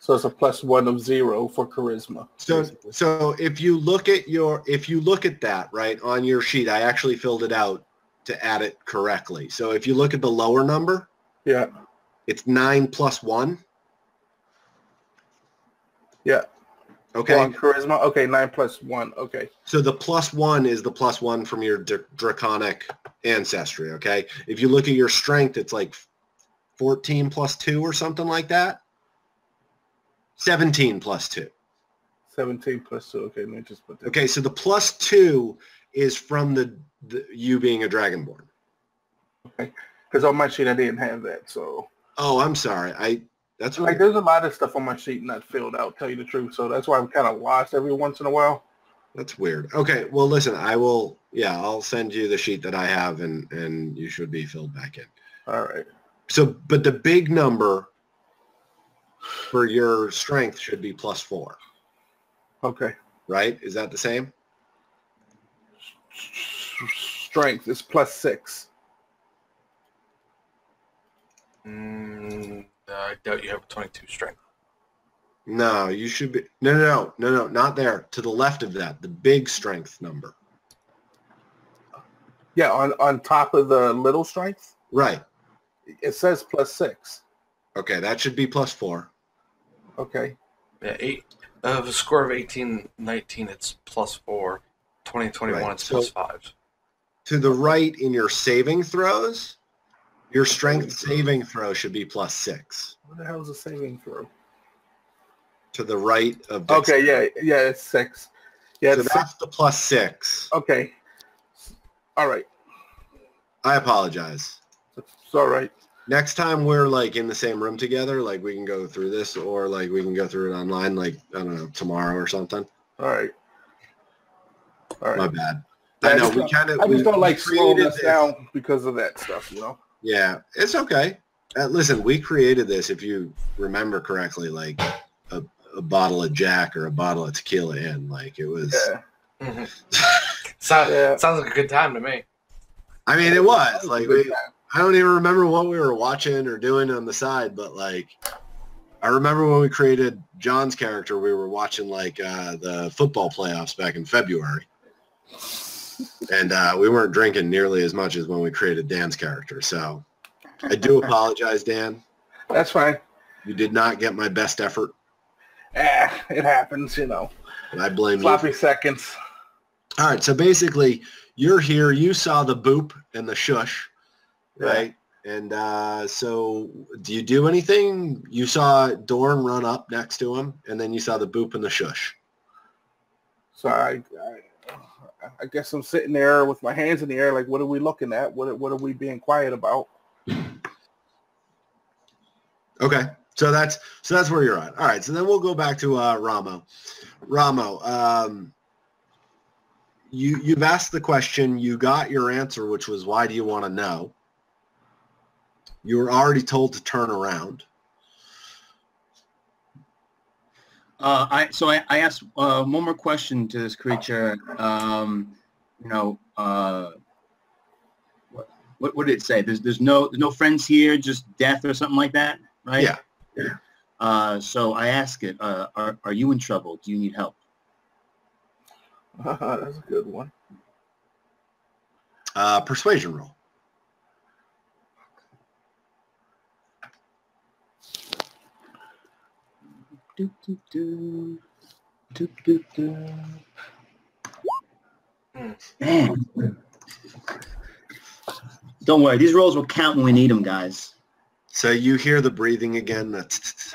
So it's a +1 of 0 for charisma. So if you look at that right on your sheet, I actually filled it out to add it correctly. So if you look at the lower number, yeah, it's 9 + 1. Yeah. Okay. Well, charisma. Okay, 9 + 1. Okay. So the +1 is the +1 from your draconic ancestry. Okay. If you look at your strength, it's like 14 + 2 or something like that. 17 + 2. 17 + 2. Okay, let me just put that. Okay, so the +2 is from the you being a dragonborn. Okay, because on my sheet I didn't have that. So. Oh, I'm sorry. That's like there's a lot of stuff on my sheet not filled out. Tell you the truth, so that's why I'm kind of lost every once in a while. That's weird. Okay, well, listen, I will. Yeah, I'll send you the sheet that I have, and you should be filled back in. All right. So, but the big number for your strength should be +4. Okay. Right? Is that the same? Strength is +6. I doubt you have 22 strength. No, you should be. No, not there. To the left of that, the big strength number. Yeah, on top of the little strength. Right. It says +6. Okay, that should be +4. Okay. Yeah, a score of 18, 19, it's +4. 20, 21, Right. it's So, +5. To the right in your saving throws, your strength saving throw should be +6. What the hell is a saving throw? To the right of Okay, yeah, it's 6. Yeah, so that's the +6. Okay. All right. I apologize. It's all right. Next time we're like in the same room together, like we can go through this, or like we can go through it online, like I don't know, tomorrow or something. All right. My bad. Yeah, I know we I just don't like slowing us down because of that stuff, you know. Yeah, it's okay. Listen, we created this, if you remember correctly, like a bottle of Jack or a bottle of tequila in. Like it was. Yeah. Mm-hmm. Sounds like a good time to me. I mean, it was like I don't even remember what we were watching or doing on the side, but like I remember when we created John's character, we were watching like the football playoffs back in February, and we weren't drinking nearly as much as when we created Dan's character. So I do apologize, Dan. That's fine. You did not get my best effort. It happens, you know. And I blame you. Sloppy seconds. All right, so basically, you're here. You saw the boop and the shush, right? Yeah. And so do you do anything? You saw Dorn run up next to him, and then you saw the boop and the shush. So I guess I'm sitting there with my hands in the air, like, what are we looking at? What are we being quiet about? Okay. So that's where you're at. All right. So then we'll go back to Ramo. Ramo, you've asked the question. You got your answer, which was, why do you want to know? You were already told to turn around. I asked one more question to this creature. What did it say? There's no friends here, just death or something like that, right? Yeah. So I ask it, are you in trouble? Do you need help? That's a good one. Persuasion roll. Man. Don't worry, these rolls will count when we need them, guys. So you hear the breathing again. That's.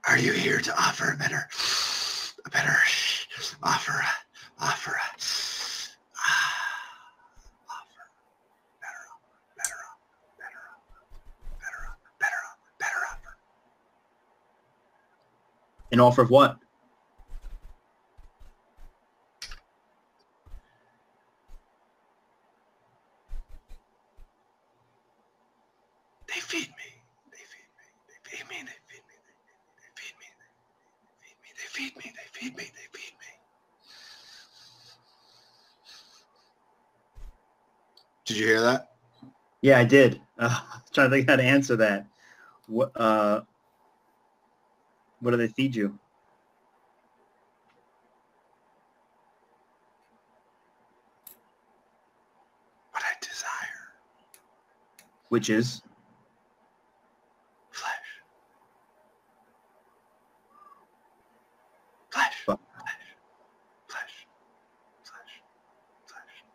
Are you here to offer a better offer? An offer of what? They feed me. Did you hear that? Yeah, I did. trying to think how to answer that. What do they feed you? What I desire. Which is? Flesh. Flesh. Fuck. Flesh. Flesh. Flesh. Flesh.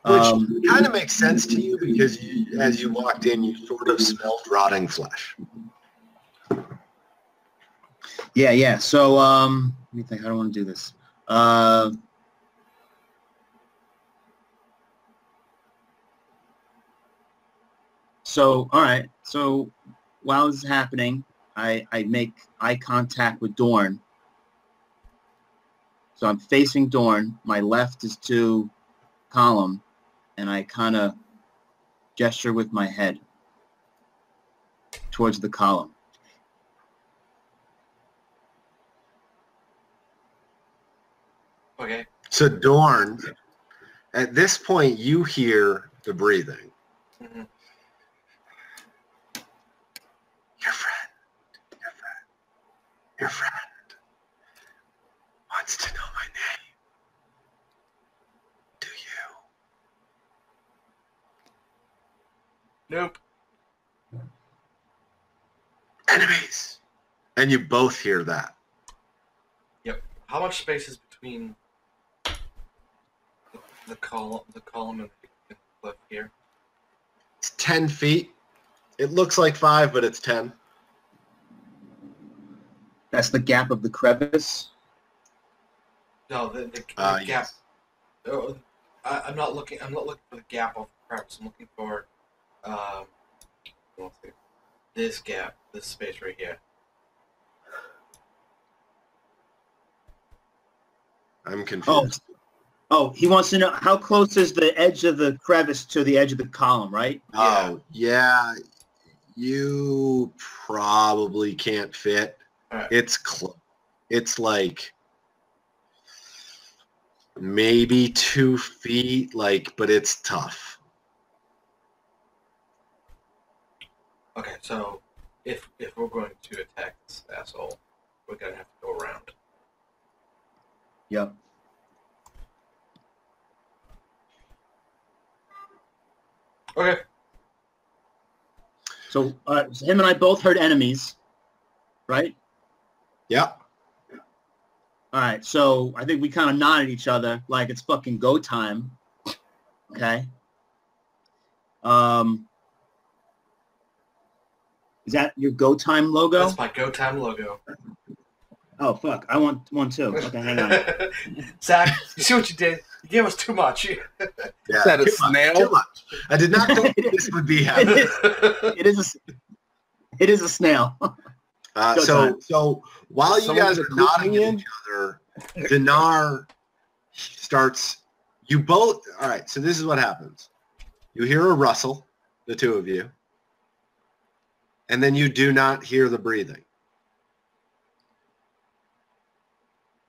Which kind of makes sense to you because as you walked in, you sort of smelled rotting flesh. Yeah. So, let me think. I don't want to do this. So, all right. So, while this is happening, I make eye contact with Dorn. So I'm facing Dorn. My left is to Column, and I kind of gesture with my head towards the column. Okay. So Dorn, at this point, you hear the breathing. Mm-hmm. Your friend wants to know my name. Do you? Nope. Enemies. And you both hear that. Yep. How much space is between the column and the cliff here? It's 10 feet. It looks like 5, but it's 10. That's the gap of the crevice. No, the gap. Yes. Oh, I'm not looking for the gap of the crevice. I'm looking for this gap, this space right here. I'm confused. Oh, he wants to know how close is the edge of the crevice to the edge of the column, right? Oh, yeah. You probably can't fit. All right. It's close. It's like maybe 2 feet, but it's tough. Okay, so if we're going to attack this asshole, we're gonna have to go around. Yep. Okay. So him and I both heard enemies, right? Yep. All right. So I think we kind of nodded at each other like it's fucking go time. Okay. Is that your go time logo? That's my go time logo. Oh fuck! I want one too. Okay, hang on. Zach, you see what you did? You gave us too much. Yeah, Is that a too snail? Much, too much. I did not think this would be happening. It is a snail. So while you guys are nodding at each other, Dinar starts. You both. All right. So this is what happens. You hear a rustle, the two of you, and then you do not hear the breathing.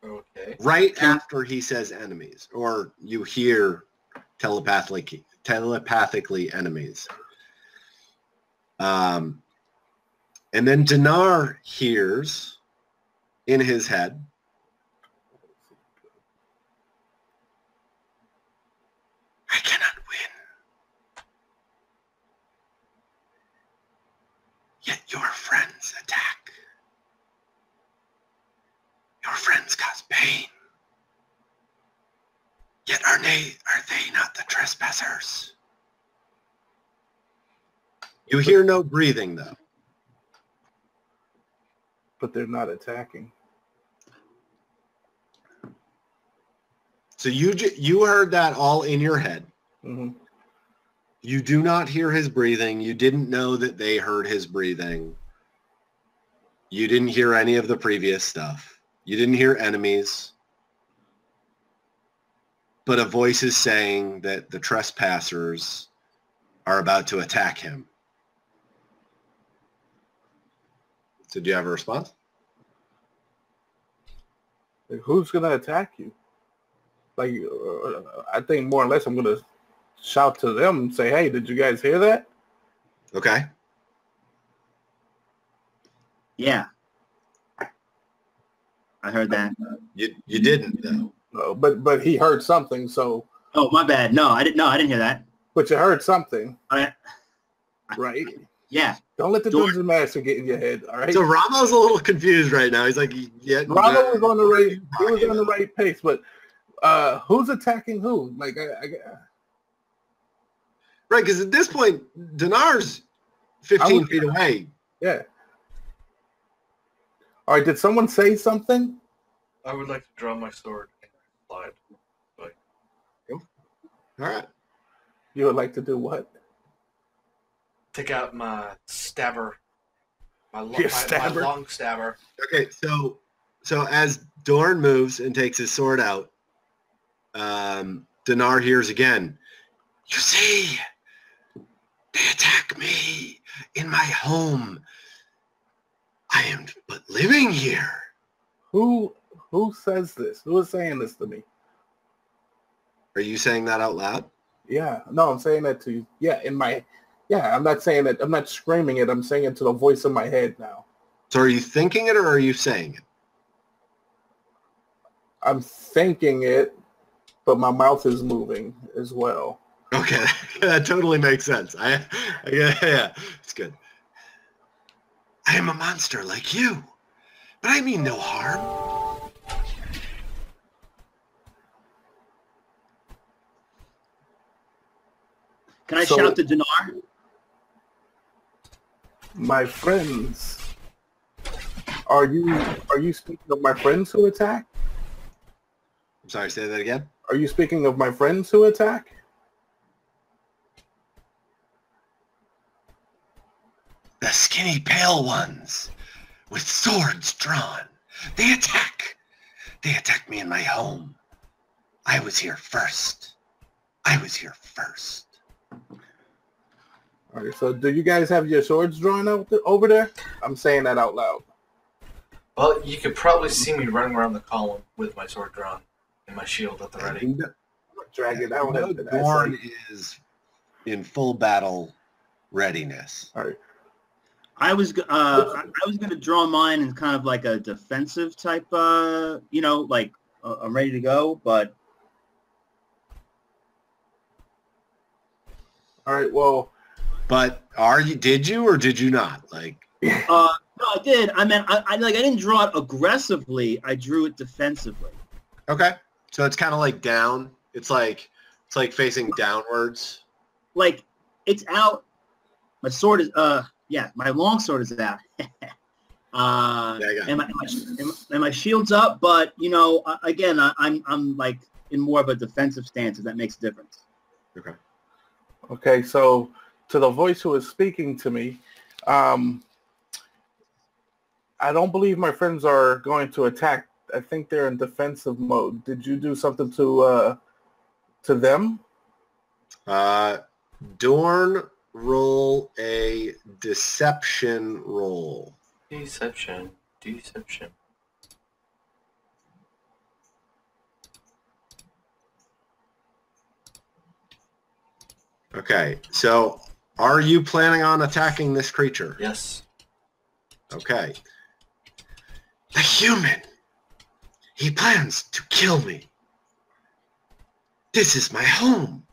Okay. Right after he says enemies, or you hear telepathically enemies. And then Dinar hears in his head, I cannot win. Yet your friends attack. Your friends cause pain. Yet are they not the trespassers? You hear no breathing, though. But they're not attacking. So you heard that all in your head. Mm-hmm. You do not hear his breathing. You didn't know that they heard his breathing. You didn't hear any of the previous stuff. You didn't hear enemies. But a voice is saying that the trespassers are about to attack him. So do you have a response? Like, who's gonna attack you? Like, I think more or less I'm gonna shout to them and say, "Hey, did you guys hear that?" Okay. Yeah. I heard that. You didn't though. No, but he heard something. So. Oh, my bad. No, I didn't. No, I didn't hear that. But you heard something, right? Yeah. Don't let the Dungeon Master get in your head. All right. So Ramo's a little confused right now. He's like, yeah. Ramo was on the right. He was on the right pace, but who's attacking who? Like, right? Because at this point, Dinar's 15 feet away. Yeah. All right. Did someone say something? I would like to draw my sword and slide. Like, all right. You would like to do what? Take out my stabber. My stabber? long stabber. Okay, so as Dorn moves and takes his sword out, Dinar hears again, "You see, they attack me in my home. I am but living here." Who says this? Who is saying this to me? Are you saying that out loud? Yeah. No, I'm saying that to you. Yeah, I'm not saying that. I'm not screaming it. I'm saying it to the voice in my head now. So are you thinking it or are you saying it? I'm thinking it, but my mouth is moving as well. Okay, that totally makes sense. Yeah, it's good. I am a monster like you, but I mean no harm. Can I shout to Dinar? My friends, are you speaking of my friends who attack? I'm sorry, say that again. Are you speaking of my friends who attack? The skinny pale ones with swords drawn. They attack. They attacked me in my home. I was here first. All right, so do you guys have your swords drawn over there? I'm saying that out loud. Well, you could probably see me running around the column with my sword drawn and my shield at the ready. Drag it out. Dorn is in full battle readiness. All right. I was going to draw mine in kind of like a defensive type, like I'm ready to go, but. All right, well. But did you or did you not? Like. No, I did. I mean, I didn't draw it aggressively. I drew it defensively. Okay. So it's kind of like down. It's like facing downwards. Like it's out. My sword is my long sword is out. And my shield's up, but again, I'm like in more of a defensive stance. If that makes a difference. Okay. Okay, so to the voice who is speaking to me, I don't believe my friends are going to attack. I think they're in defensive mode. Did you do something to them? Dorn, roll a deception roll. Deception. Okay, so are you planning on attacking this creature? Yes. Okay. The human. He plans to kill me. This is my home.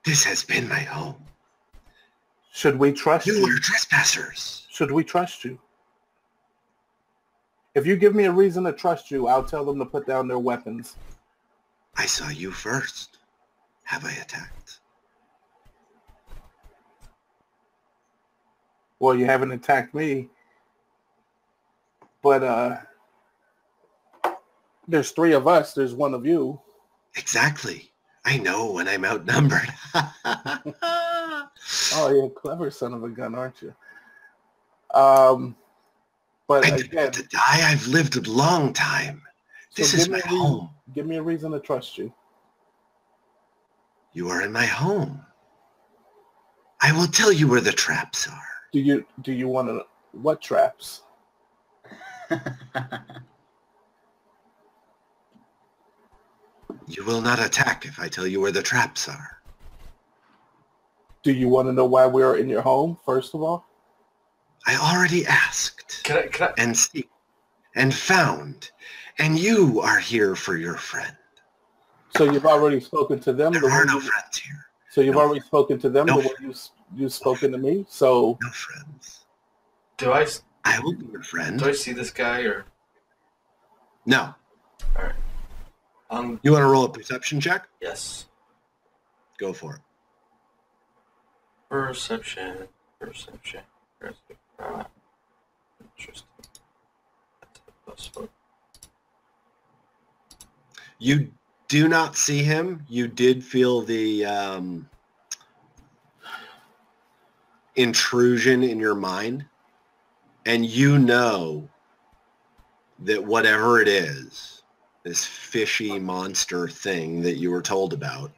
This has been my home. Should we trust you? You are trespassers. Should we trust you? If you give me a reason to trust you, I'll tell them to put down their weapons. I saw you first. Have I attacked? Well, you haven't attacked me. But there's three of us. There's one of you. Exactly. I know when I'm outnumbered. Oh, you're a clever son of a gun, aren't you? But I didn't want to die. I've lived a long time. This is my home. Give me a reason to trust you. You are in my home. I will tell you where the traps are. Do you want to? What traps? You will not attack if I tell you where the traps are. Do you want to know why we are in your home, first of all? I already asked. Can I? And see, and found, and you are here for your friend. So you've already spoken to them. There are no friends here. So you've already spoken to them the way you've spoken to me. So no friends. I will be your friend. Do I see this guy or? No. All right. You want to roll a perception check? Yes. Go for it. Perception. Interesting. You do not see him. You did feel the intrusion in your mind, and you know that whatever it is, this fishy monster thing that you were told about,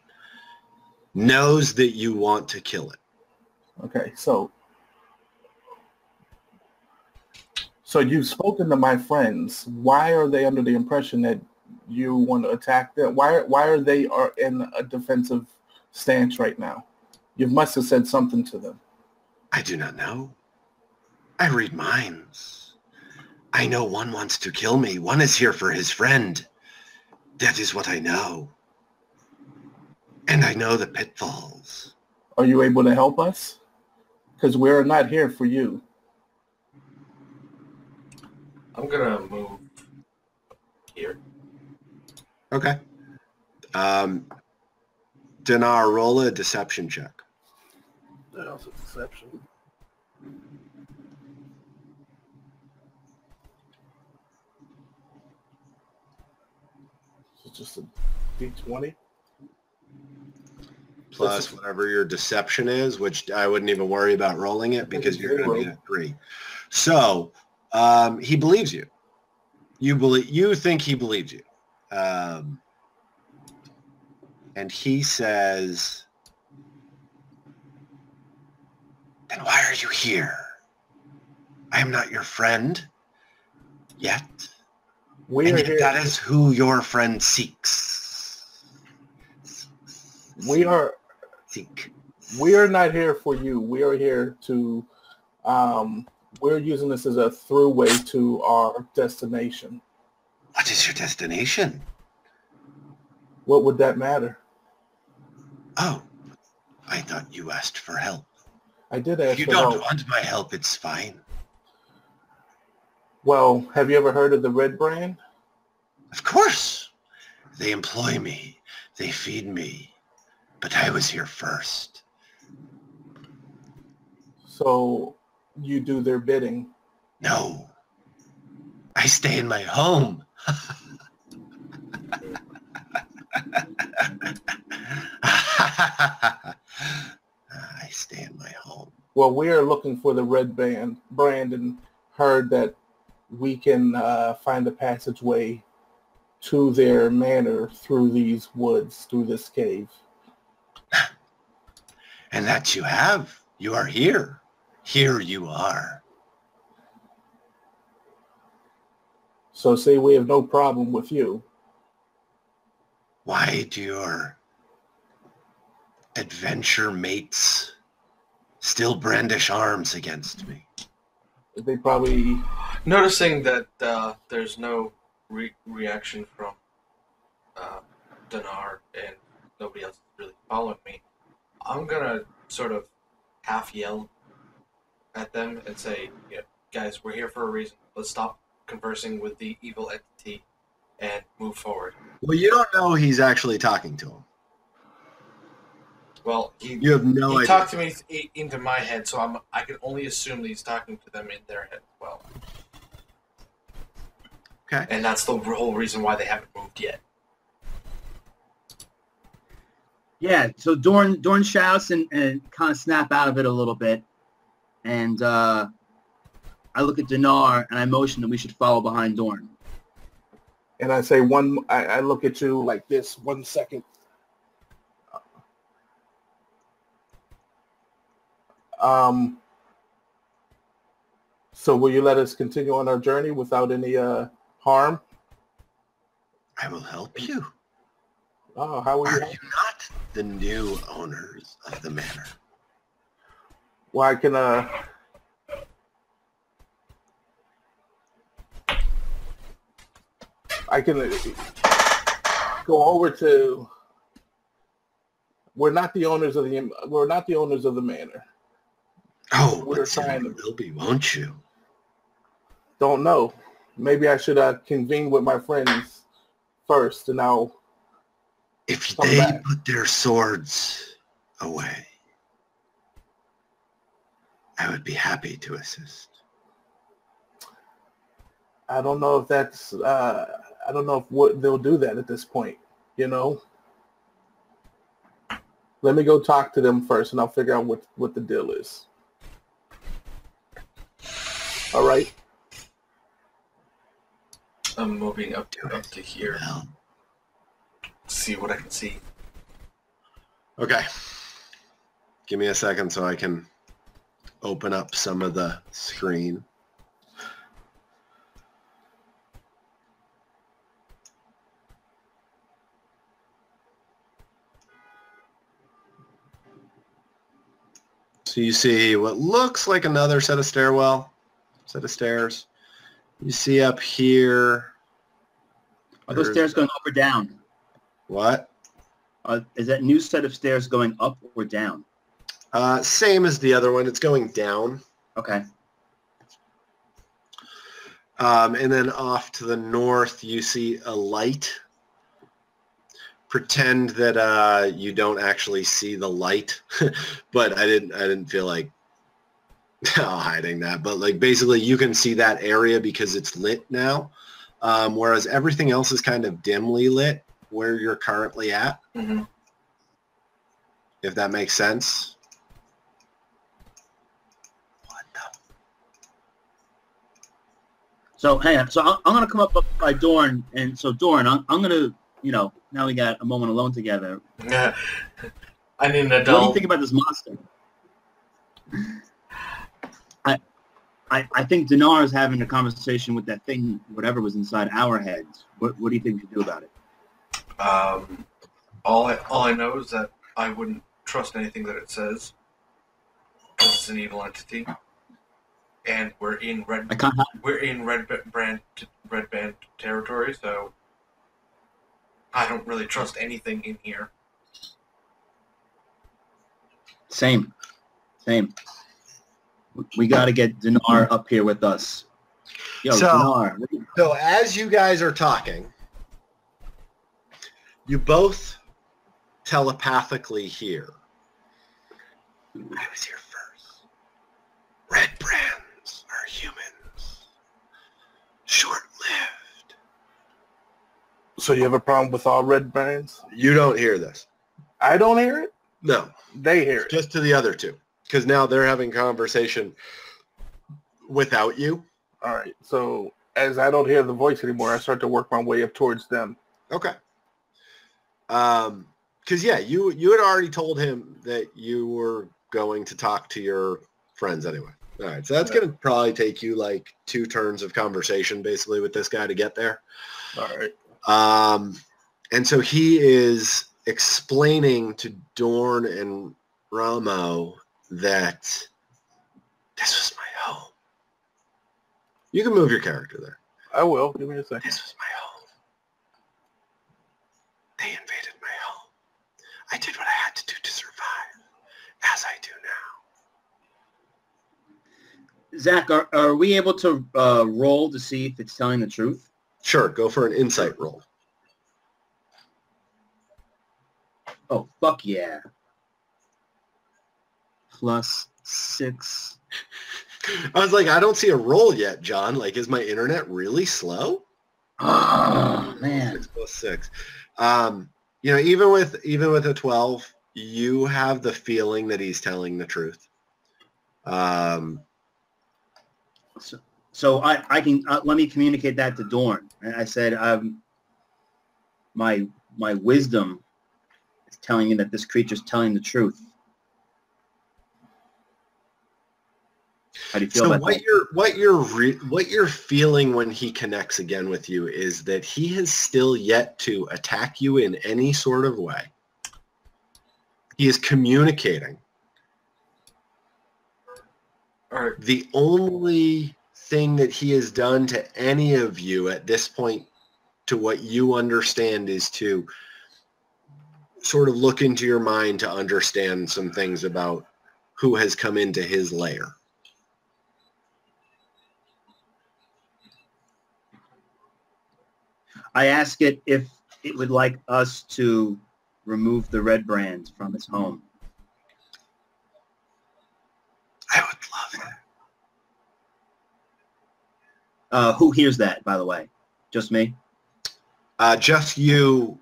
knows that you want to kill it. Okay, so you've spoken to my friends. Why are they under the impression that you want to attack them? Why are they in a defensive stance right now? You must have said something to them. I do not know. I read minds. I know one wants to kill me. One is here for his friend. That is what I know. And I know the pitfalls. Are you able to help us? Because we're not here for you. I'm going to move here. Okay. Dinar, roll a deception check. That's a deception. It's just a D20. Plus whatever your deception is, which I wouldn't even worry about rolling it because you're going to be at 3. So he believes you. You think he believes you. And he says, then why are you here? I am not your friend yet. And yet that is who your friend seeks. We are not here for you. We are here to, we're using this as a throughway to our destination. What is your destination? What would that matter? Oh, I thought you asked for help. I did ask for help. If you don't want my help, it's fine. Well, have you ever heard of the Redbrand? Of course. They employ me. They feed me. But I was here first. So you do their bidding? No. I stay in my home. I stay in my home. Well, we are looking for the Redbrand and heard that we can find a passageway to their manor through these woods, through this cave. And that you have. You are here. Here you are. So say we have no problem with you. Why do your adventure mates still brandish arms against me? They probably... Noticing that there's no reaction from Dinar and nobody else is really following me, I'm going to sort of half yell at them and say, yeah, guys, we're here for a reason. Let's stop conversing with the evil entity and move forward. Well, you don't know he's actually talking to him. Well, you have no idea. He talked to me into my head, so I can only assume that he's talking to them in their head as well. Okay. And that's the whole reason why they haven't moved yet. Yeah, so Dorn shouts and kind of snap out of it a little bit. And I look at Dinar and I motion that we should follow behind Dorn. And I say I look at you like this, 1 second. So will you let us continue on our journey without any harm? I will help you. Oh, how are you? Are you not the new owners of the manor? Well, I can go over to. We're not the owners of the manor. Oh, We're but soon trying you to. will be, won't you? Don't know. Maybe I should convene with my friends first, and I'll. If come they back. put their swords away, I would be happy to assist. I don't know if that's. I don't know if what they'll do that at this point. You know. Let me go talk to them first, and I'll figure out what the deal is. All right. I'm moving up to here. Well, See what I can see. okay. Give me a second so I can open up some of the screen. So you see what looks like another set of stairs. You see up here. Are those stairs going up or down? What? Is that new set of stairs going up or down? Same as the other one. It's going down. Okay. And then off to the north, you see a light. Pretend that you don't actually see the light, but I didn't feel like hiding that. But like basically, you can see that area because it's lit now, whereas everything else is kind of dimly lit where you're currently at. Mm-hmm. If that makes sense. So hang on. So I'm going to come up by Dorn, and so Dorn, I'm going to, now we got a moment alone together. Yeah. I need an What do adult. you think about this monster? I think Dinar is having a conversation with that thing, whatever was inside our heads. What do you think we should do about it? All I know is that I wouldn't trust anything that it says. Because it's an evil entity. And we're in Redbrand territory, so I don't really trust anything in here. Same. We got to get Dinar up here with us. Yo, Dinar. So as you guys are talking, you both telepathically hear. I was here first. Redbrands are humans. Short-lived. So you have a problem with all red brands? You don't hear this. I don't hear it? No. They hear it. Just to the other two. Because now they're having conversation without you. All right. So as I don't hear the voice anymore, I start to work my way up towards them. Okay. Because, yeah, you had already told him that you were going to talk to your friends anyway. All right. So that's going to probably take you like 2 turns of conversation basically with this guy to get there. All right. And so he is explaining to Dorn and Ramo that this was my home. You can move your character there. I will. Give me a second. This was my home. They invaded my home. I did what I had to do to survive, as I do now. Zach, are we able to roll to see if it's telling the truth? Sure, go for an insight roll. Oh, fuck yeah. +6. I was like, I don't see a roll yet, John. Like, is my internet really slow? Oh, man. 6 + 6. Even with a 12, you have the feeling that he's telling the truth. So I can let me communicate that to Dorn. And I said, my wisdom is telling me that this creature's telling the truth. How do you feel So about that? what you're feeling when he connects again with you is that he has still yet to attack you in any sort of way. He is communicating. All right. The only thing that he has done to any of you at this point, to what you understand, is to sort of look into your mind to understand some things about who has come into his lair. I ask it if it would like us to remove the Redbrand from its home. I would love that. Who hears that, by the way? Just me? Just you.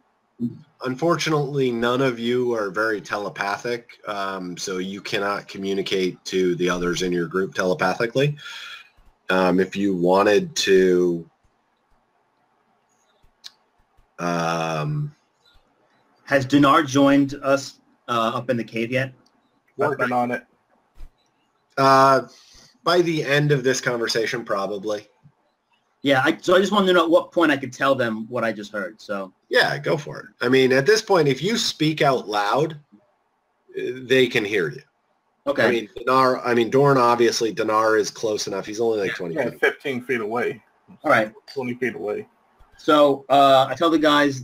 Unfortunately, none of you are very telepathic, so you cannot communicate to the others in your group telepathically. If you wanted to... Has Dinar joined us up in the cave yet? Working on it. By the end of this conversation, probably. Yeah, so I just wanted to know at what point I could tell them what I just heard. So yeah, go for it. I mean, at this point, if you speak out loud, they can hear you. Okay. I mean, Dorn, obviously, Dinar is close enough. He's only like 20 feet. 15 feet away. All right. 20 feet away. So I tell the guys,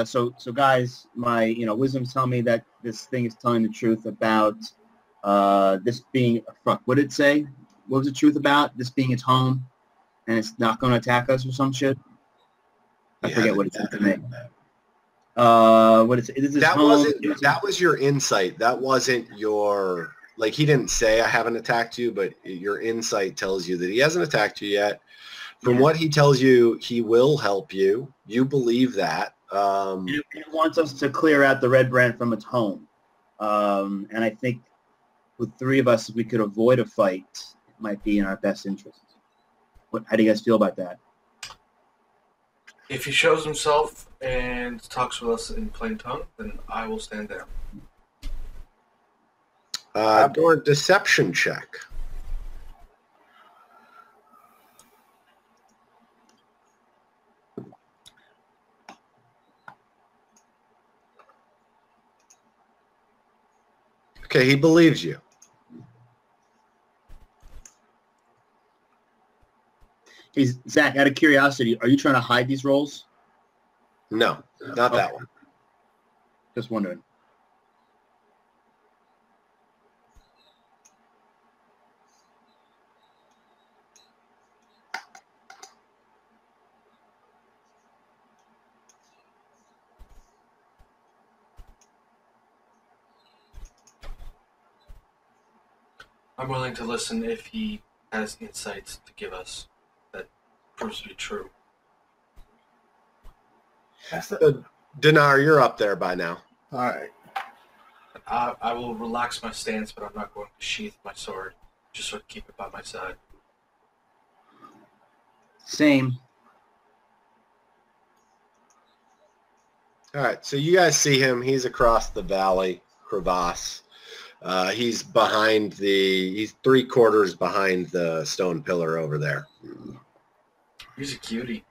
so guys, my wisdom's telling me that this thing is telling the truth about this being fuck. What did it say? What was the truth about this being its home, and it's not going to attack us or some shit? I forget what it said to me. What is it? That was your insight. That wasn't your, like, he didn't say I haven't attacked you, but your insight tells you that he hasn't attacked you yet. From what he tells you, he will help you. You believe that. He wants us to clear out the Redbrand from its home. And I think with three of us, if we could avoid a fight, it might be in our best interest. How do you guys feel about that? If he shows himself and talks with us in plain tongue, then I will stand down. Do a deception check. Okay, he believes you. Hey, Zach, out of curiosity, are you trying to hide these rolls? No, not that one. Just wondering. I'm willing to listen if he has insights to give us that proves to be true. Dinar, you're up there by now. All right. I will relax my stance, but I'm not going to sheath my sword. Just sort of keep it by my side. Same. All right, so you guys see him. He's across the valley, crevasse. He's behind he's 3/4 behind the stone pillar over there. He's a cutie.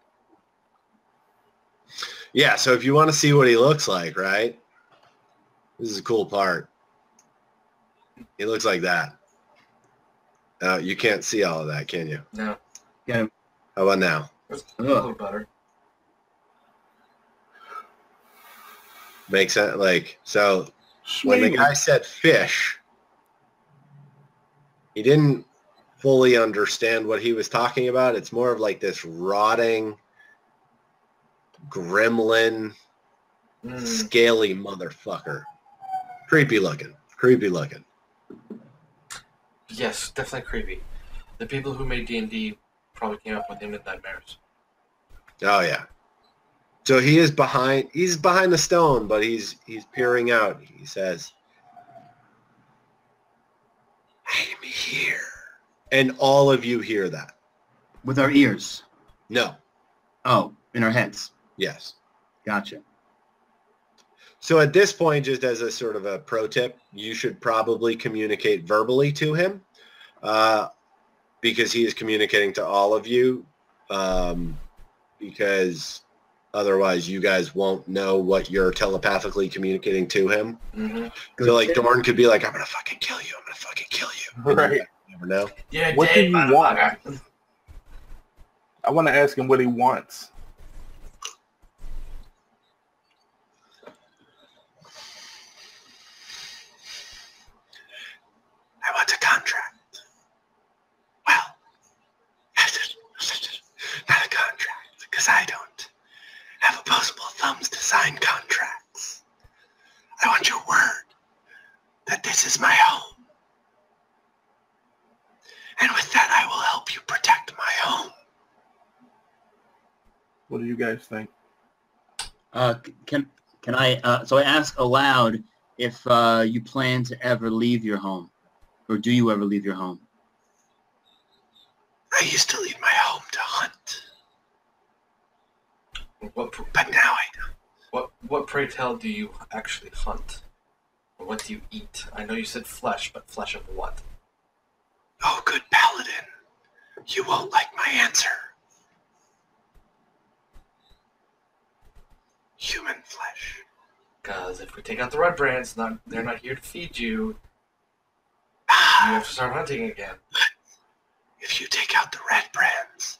Yeah, so if you want to see what he looks like, right? This is a cool part. He looks like that. You can't see all of that, can you? No. Yeah. How about now? That's a little better. Makes sense? Like, so when the guy said fish, he didn't fully understand what he was talking about. It's more of like this rotting, gremlin, scaly motherfucker. Creepy looking. Creepy looking. Yes, definitely creepy. The people who made D&D probably came up with him in nightmares. Oh, yeah. So he's behind the stone, but he's peering out. He says, I'm here. And all of you hear that. With our ears? No. Oh, in our heads. Yes. Gotcha. So at this point, just as a sort of a pro tip, you should probably communicate verbally to him. because he is communicating to all of you, because otherwise you guys won't know what you're telepathically communicating to him. Mm-hmm. So like Dorn could be like, I'm gonna fucking kill you. I'm gonna fucking kill you. Right. You never know. Yeah, What do you want? I want to ask him what he wants. I want a contract. Well, not a contract, because I don't have opposable thumbs to sign contracts. I want your word that this is my home. And with that, I will help you protect my home. What do you guys think? Can I? So I ask aloud if you plan to ever leave your home, or do you ever leave your home? I used to leave my home to hunt, What, but now I don't. what pray tell do you actually hunt? Or what do you eat? I know you said flesh, but flesh of what? Oh, good paladin, you won't like my answer. Human flesh. Because if we take out the Redbrands, they're not here to feed you. You have to start hunting again. If you take out the Redbrands,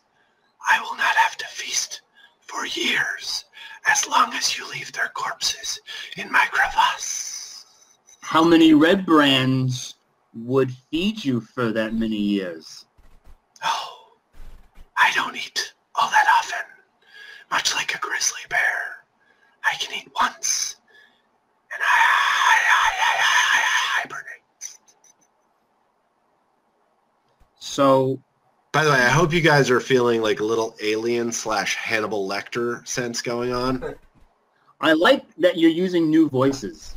I will not have to feast for years, as long as you leave their corpses in my crevasse. How many Redbrands would feed you for that many years? Oh, I don't eat all that often. Much like a grizzly bear, I can eat once, and I hibernate. So, by the way, I hope you guys are feeling like a little alien / Hannibal Lecter sense going on. I like that you're using new voices.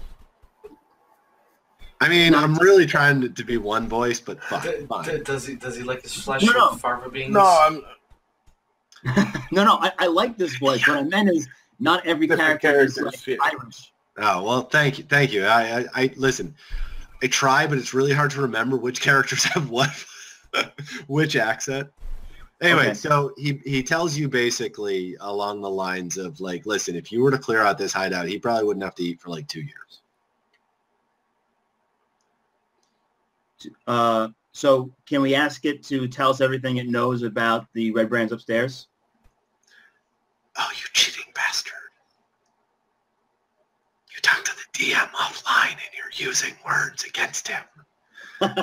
I mean, I'm really trying to be one voice, but fine. Does he like his flesh No. with farva beans? No, I'm No, I like this voice. What I meant is not every Different character is characters, like yeah. Irish. Oh, well, thank you. I listen, I try, but it's really hard to remember which characters have what, which accent. Anyway, Okay. so he tells you basically along the lines of like, listen, if you were to clear out this hideout, he probably wouldn't have to eat for like 2 years. So can we ask it to tell us everything it knows about the Redbrands upstairs? Oh, you cheating bastard. You talked to the DM offline and you're using words against him. Because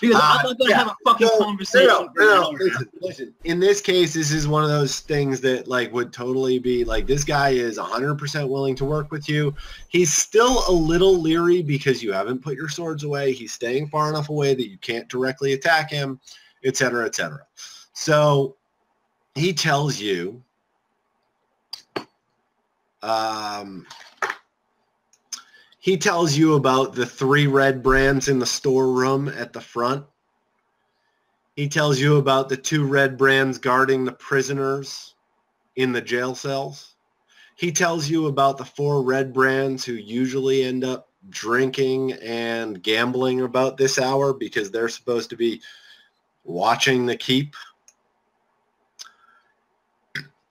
I'm not going to have a fucking conversation. No, listen. In this case, this is one of those things that like would totally be like, this guy is 100% willing to work with you. He's still a little leery because you haven't put your swords away. He's staying far enough away that you can't directly attack him, etc., etc. So he tells you, he tells you about the 3 Redbrands in the storeroom at the front. He tells you about the 2 Redbrands guarding the prisoners in the jail cells. He tells you about the 4 Redbrands who usually end up drinking and gambling about this hour because they're supposed to be watching the keep.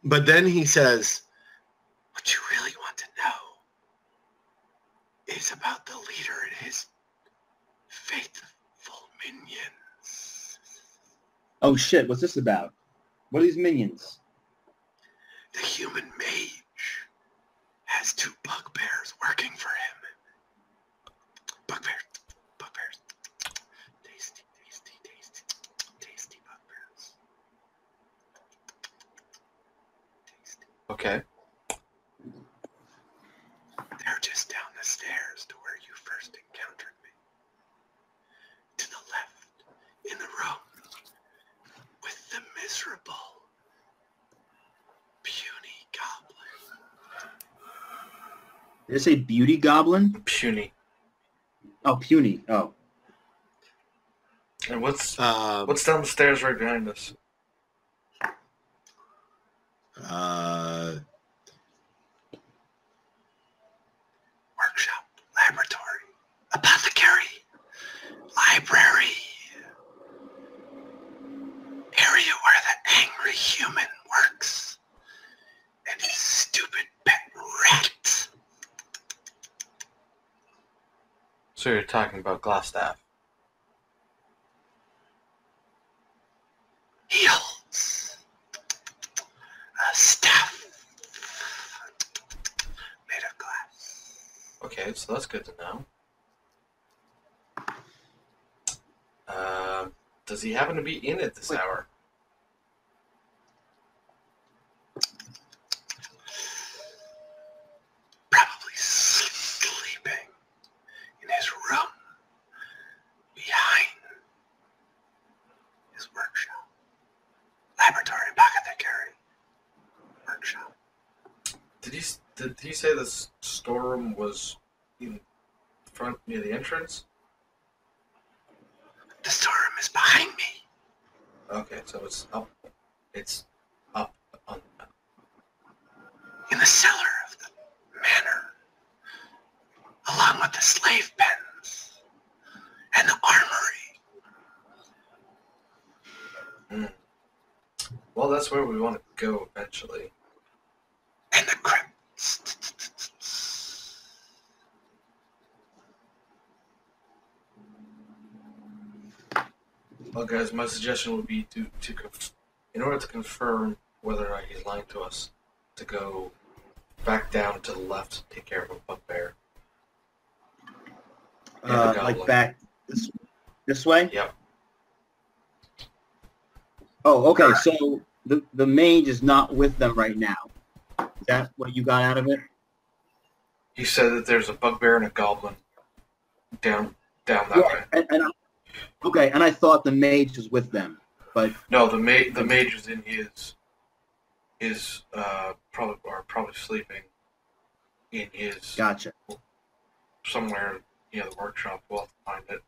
But then he says, what you really want to know is about the leader and his faithful minions. Oh shit, what's this about? What are these minions? The human mage has 2 bugbears working for him. Bugbears. Tasty bugbears. Okay. They're just down the stairs to where you first encountered me. To the left, in the room, with the miserable, puny goblin. Did it say beauty goblin? Puny. Oh, puny. Oh. And what's down the stairs right behind us? Workshop, laboratory, apothecary, library, human works. And his stupid pet rat. So you're talking about Glassstaff. He holds a staff made of glass. Okay, so that's good to know. Does he happen to be in at this hour? Probably sleeping in his room behind his workshop. Laboratory, apothecary, workshop. Did he say the storeroom was in front near the entrance? The storeroom is behind me. Okay, so it's up. It's up on In the cellar of the manor. Along with the slave pens. And the armory. Well, that's where we want to go eventually. And the crypts. Well, guys, my suggestion would be in order to confirm whether or not he's lying to us, to go back down to the left, take care of a bugbear. Like back this way? Yep. Oh, okay. So the mage is not with them right now. Is that what you got out of it? He said that there's a bugbear and a goblin down that way. Okay, and I thought the mage was with them, but No, the mage is in his probably sleeping in his gotcha. somewhere near the workshop. We'll have to find it.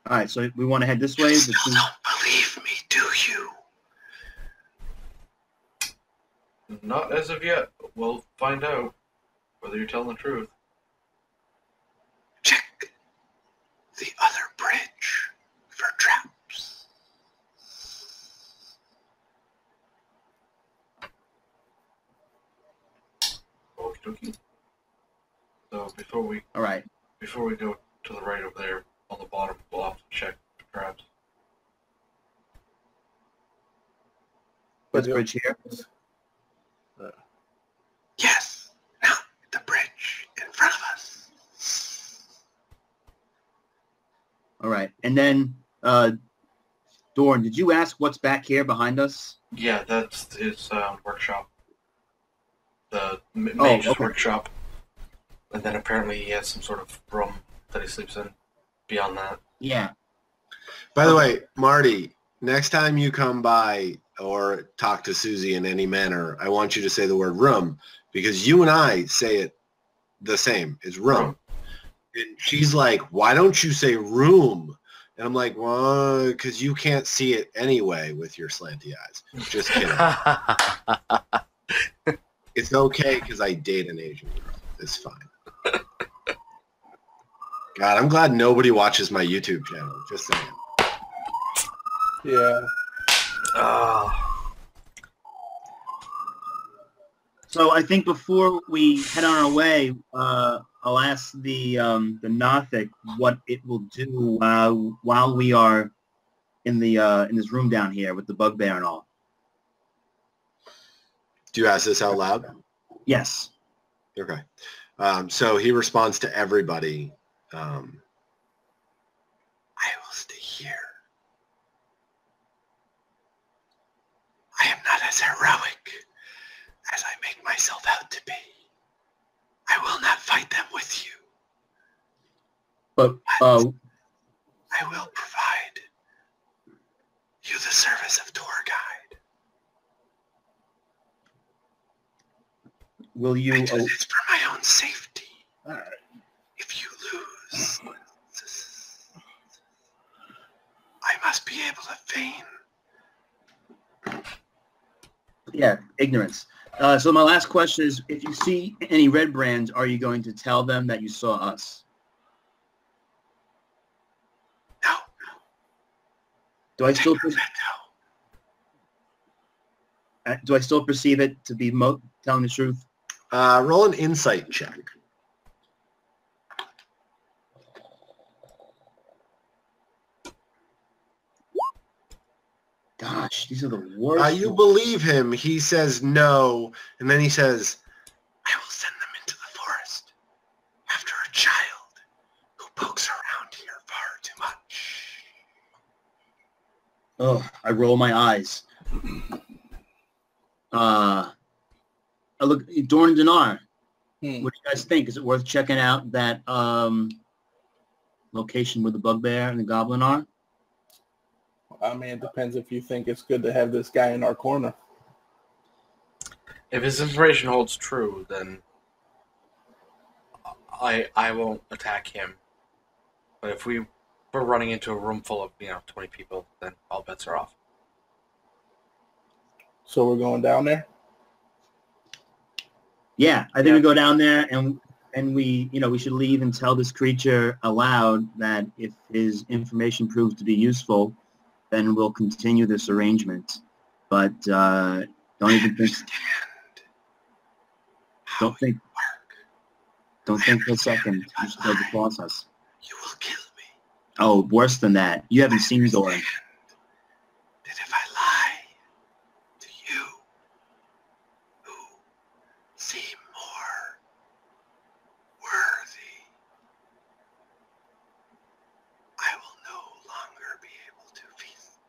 All right, so we want to head this way. You still don't believe me, do you? Not as of yet. We'll find out whether you're telling the truth. Check the other bridge for traps. Okie dokie. So before we go to the right over there on the bottom, we'll have to check the traps. What's bridge here? Yes, now the bridge in front of us. All right, and then Dorn, did you ask what's back here behind us? Yeah, that's his workshop. The mage's workshop. And then apparently he has some sort of room that he sleeps in beyond that. Yeah. By the way, Marty, next time you come by or talk to Susie in any manner, I want you to say the word room, because you and I say it the same. It's room. And she's like, why don't you say room? And I'm like, well, because you can't see it anyway with your slanty eyes. Just kidding. It's okay because I date an Asian girl. It's fine. God, I'm glad nobody watches my YouTube channel. Just saying. Yeah. So I think before we head on our way, I'll ask the Nothic what it will do while we are in this room down here with the bugbear and all. Do you ask this out loud? Yes. Okay. So he responds to everybody. I will stay here. I am not as heroic as I make myself out to be. I will not fight them with you. But I will provide you the service of tour guide. Will you? I do this for my own safety. All right. If you lose, I must be able to feign. Yeah, ignorance. So my last question is, if you see any Redbrands, are you going to tell them that you saw us? No. Do I still perceive it to be telling the truth? Roll an insight check. Gosh, these are the worst. You believe him. He says no, and then he says, I will send them into the forest after a child who pokes around here far too much. Oh, I roll my eyes. I look, Dorn and Dinar. What do you guys think? Is it worth checking out that location where the bugbear and the goblin are? I mean, it depends if you think it's good to have this guy in our corner. If his information holds true, then I won't attack him. But if we're running into a room full of 20 people, then all bets are off. So we're going down there? Yeah, I think we go down there and we should leave and tell this creature aloud that if his information proves to be useful, then we'll continue this arrangement. But don't even think. Don't think for a second you should go across us. You will kill me. Oh, worse than that. You haven't seen Dorn. That if I lie to you, who seem more worthy, I will no longer be able to feast.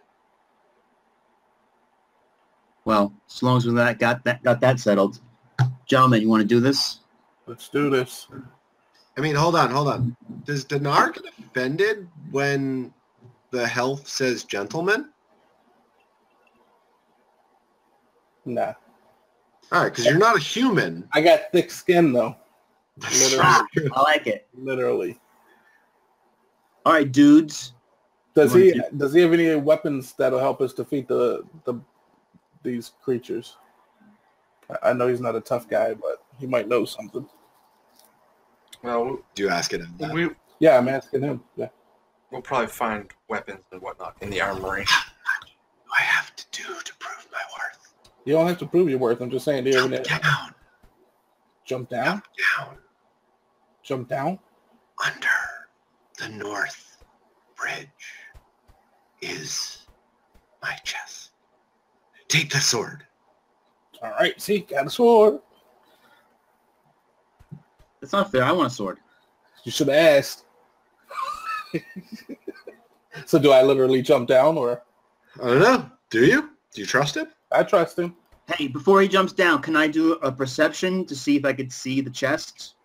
Well, as long as we got that settled. Gentlemen, you want to do this? Let's do this. I mean, hold on. Does Dinar get offended when the health says gentleman? Nah. All right, because you're not a human. I got thick skin, though. Literally. I like it. Literally. All right, dudes. Does he have any weapons that'll help us defeat these creatures? I know he's not a tough guy, but he might know something. Well, do you ask it? Yeah, I'm asking him. Yeah. We'll probably find weapons and whatnot in the armory. What do I have to do to prove my worth? You don't have to prove your worth. I'm just saying. Do you Jump down. Jump down? Down. Jump down? Under the north bridge is my chest. Take the sword. All right, see, got a sword. That's not fair. I want a sword. You should have asked. So do I literally jump down or? I don't know. Do you? Do you trust him? I trust him. Hey, before he jumps down, can I do a perception to see if I could see the chest?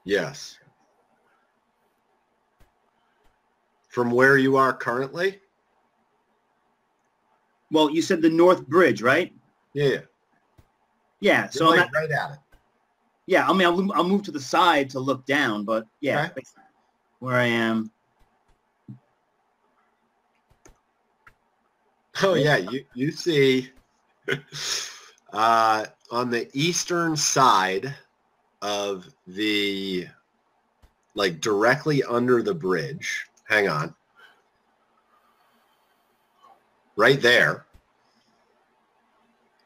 Yes. From where you are currently? Well, you said the North Bridge, right? Yeah. Yeah. So right at it. Yeah, I mean, I'll move to the side to look down, but yeah, okay. Where I am. Oh yeah, you see on the eastern side of the, like directly under the bridge. Hang on. Right there.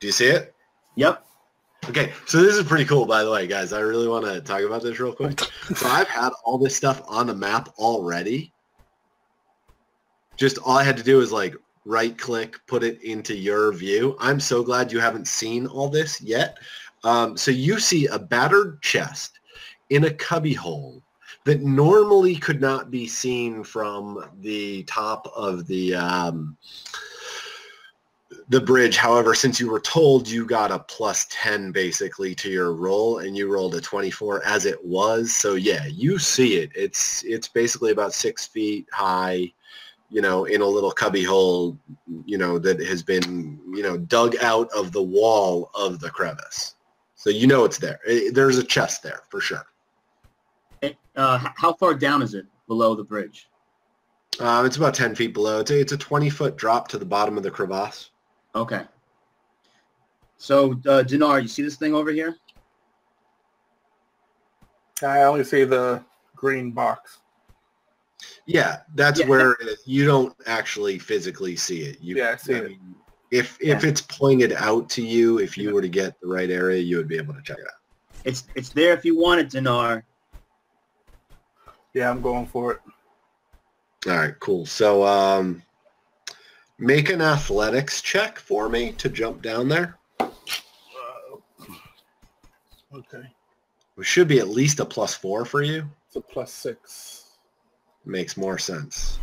Do you see it? Yep. Okay, so this is pretty cool, by the way, guys. I really want to talk about this real quick. So I've had all this stuff on the map already. Just all I had to do is like right-click, put it into your view. I'm so glad you haven't seen all this yet. So you see a battered chest in a cubbyhole that normally could not be seen from the top of the bridge. However, since you were told, you got a +10 basically to your roll, and you rolled a 24 as it was. So yeah, you see it. It's basically about 6 feet high, in a little cubby hole, that has been, dug out of the wall of the crevice. So it's there. There's a chest there for sure. How far down is it below the bridge? It's about 10 feet below. It's a 20-foot drop to the bottom of the crevasse. Okay. So, Dinar, you see this thing over here? I only see the green box. Yeah, that's where you don't actually physically see it. I see it. If it's pointed out to you, if you were to get the right area, you would be able to check it out. It's there if you want it, Dinar. Yeah, I'm going for it. All right, cool. So make an athletics check for me to jump down there. Okay. It should be at least a +4 for you. It's a +6. Makes more sense.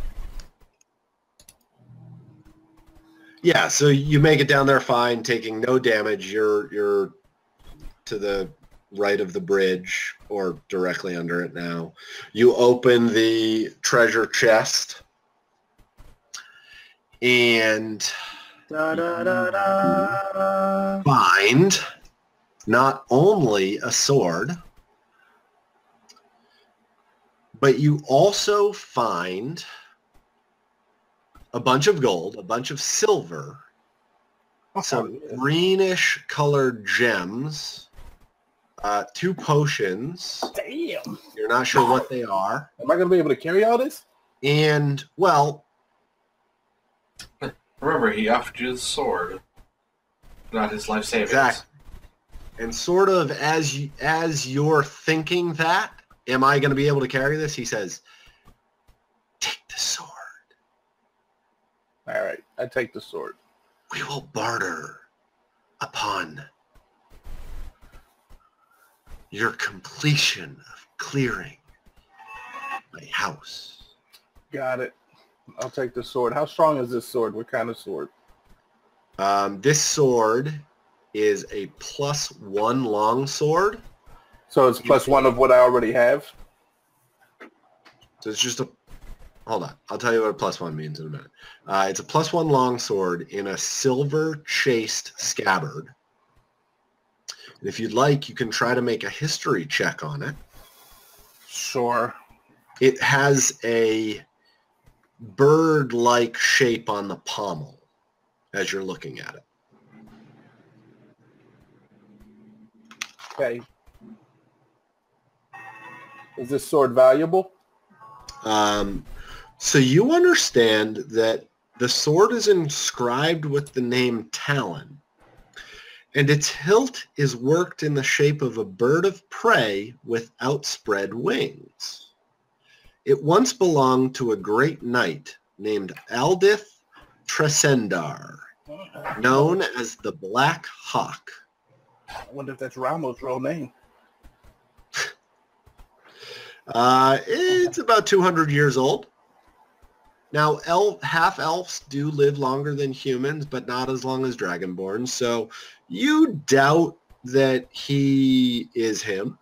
Yeah, so you make it down there fine, taking no damage. You're to the right of the bridge or directly under it now. You open the treasure chest and find not only a sword, but you also find a bunch of gold, a bunch of silver, some greenish colored gems, 2 potions. Damn. You're not sure what they are. Am I going to be able to carry all this? And, well... Remember, he offered you the sword, not his life savings. Exactly. And sort of as you're thinking that, am I going to be able to carry this? He says, take the sword. All right, I take the sword. We will barter upon your completion of clearing my house. Got it. I'll take the sword. How strong is this sword? What kind of sword? This sword is a +1 long sword. So it's +1 of what I already have? So it's just a... Hold on. I'll tell you what a +1 means in a minute. It's a +1 long sword in a silver chased scabbard. And if you'd like, you can try to make a history check on it. Sure. It has a bird-like shape on the pommel as you're looking at it. Okay. Is this sword valuable? So you understand that the sword is inscribed with the name Talon, and its hilt is worked in the shape of a bird of prey with outspread wings. It once belonged to a great knight named Aldith Tresendar, known as the Black Hawk. I wonder if that's Ramo's real name. It's about 200 years old. Now, half-elves do live longer than humans, but not as long as Dragonborn. So you doubt that he is him.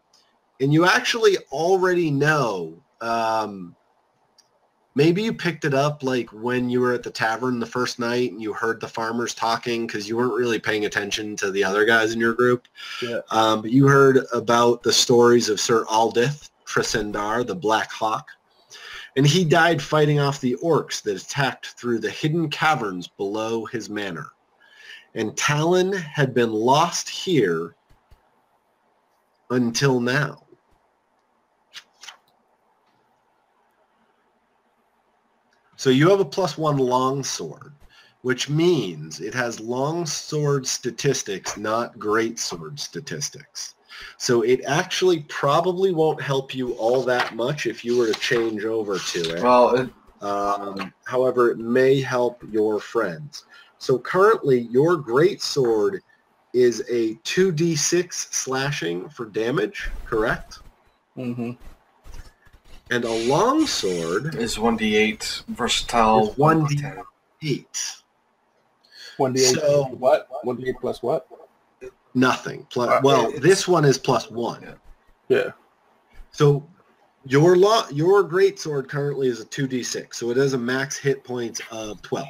And you actually already know, maybe you picked it up like when you were at the tavern the first night and you heard the farmers talking because you weren't really paying attention to the other guys in your group. Yeah. But you heard about the stories of Sir Aldith Tresendar, the Black Hawk. And he died fighting off the orcs that attacked through the hidden caverns below his manor. And Talon had been lost here until now. So you have a +1 longsword, which means it has longsword statistics, not greatsword statistics. So it actually probably won't help you all that much if you were to change over to it. Well, however, it may help your friends. So currently, your greatsword is a 2d6 slashing for damage, correct? Mm-hmm. And a longsword is 1d8 versatile. 1d8. 1d8 So, what? 1d8 plus what? Nothing. Well, this one is +1. Yeah. So your greatsword currently is a 2d6, so it has a max hit points of 12.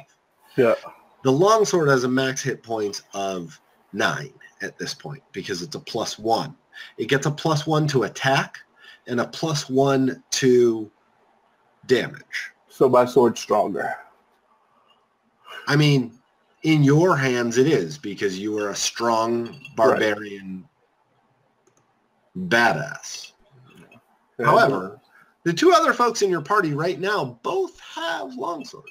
Yeah. The longsword has a max hit points of 9 at this point because it's a +1. It gets a +1 to attack and a +1 to damage. So my sword's stronger. I mean, in your hands it is, because you are a strong barbarian badass. However, the two other folks in your party right now both have longswords.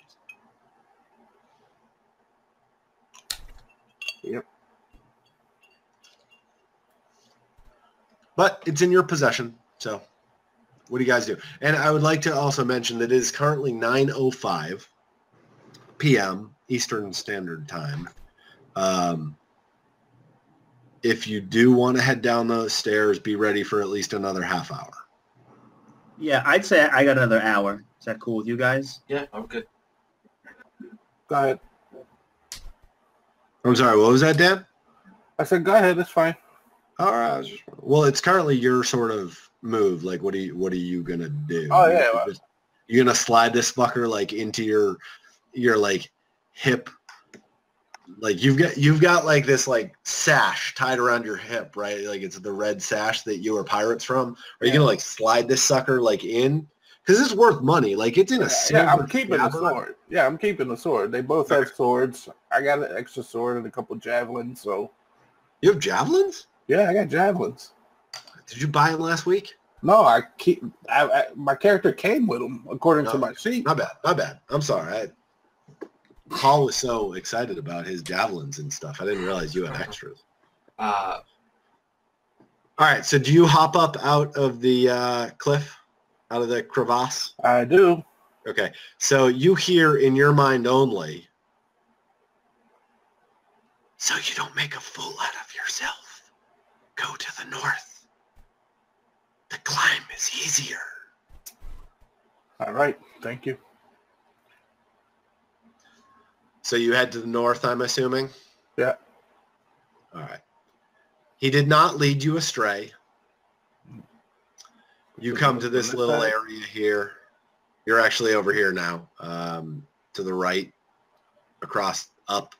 Yep. But it's in your possession, so what do you guys do? And I would like to also mention that it is currently 9:05 p.m. Eastern Standard Time. If you do want to head down those stairs, be ready for at least another half hour. Yeah, I'd say I got another hour. Is that cool with you guys? Yeah, I'm good. Go ahead. I'm sorry, what was that, Dan? I said, go ahead. It's fine. All right. Well, it's currently your sort of move. Like, what are you gonna do? Oh yeah. You're gonna slide this fucker like into your like hip. Like you've got like this like sash tied around your hip, right? Like it's the red sash that you were pirates from. Are you gonna like slide this sucker like in? Because it's worth money. Like it's in a silver. Yeah, I'm keeping the sword. Yeah, I'm keeping the sword. They both have swords. I got an extra sword and a couple javelins. So you have javelins? Yeah, I got javelins. Did you buy them last week? No, my character came with them according to my sheet. My bad. I'm sorry. Paul was so excited about his javelins and stuff. I didn't realize you had extras. All right. So do you hop up out of the cliff, out of the crevasse? I do. Okay. So you hear in your mind only, so you don't make a fool out of yourself, go to the north. The climb is easier. All right. Thank you. So you head to the north, I'm assuming? Yeah. All right. He did not lead you astray. You come to this little area here. You're actually over here now, to the right, across, up.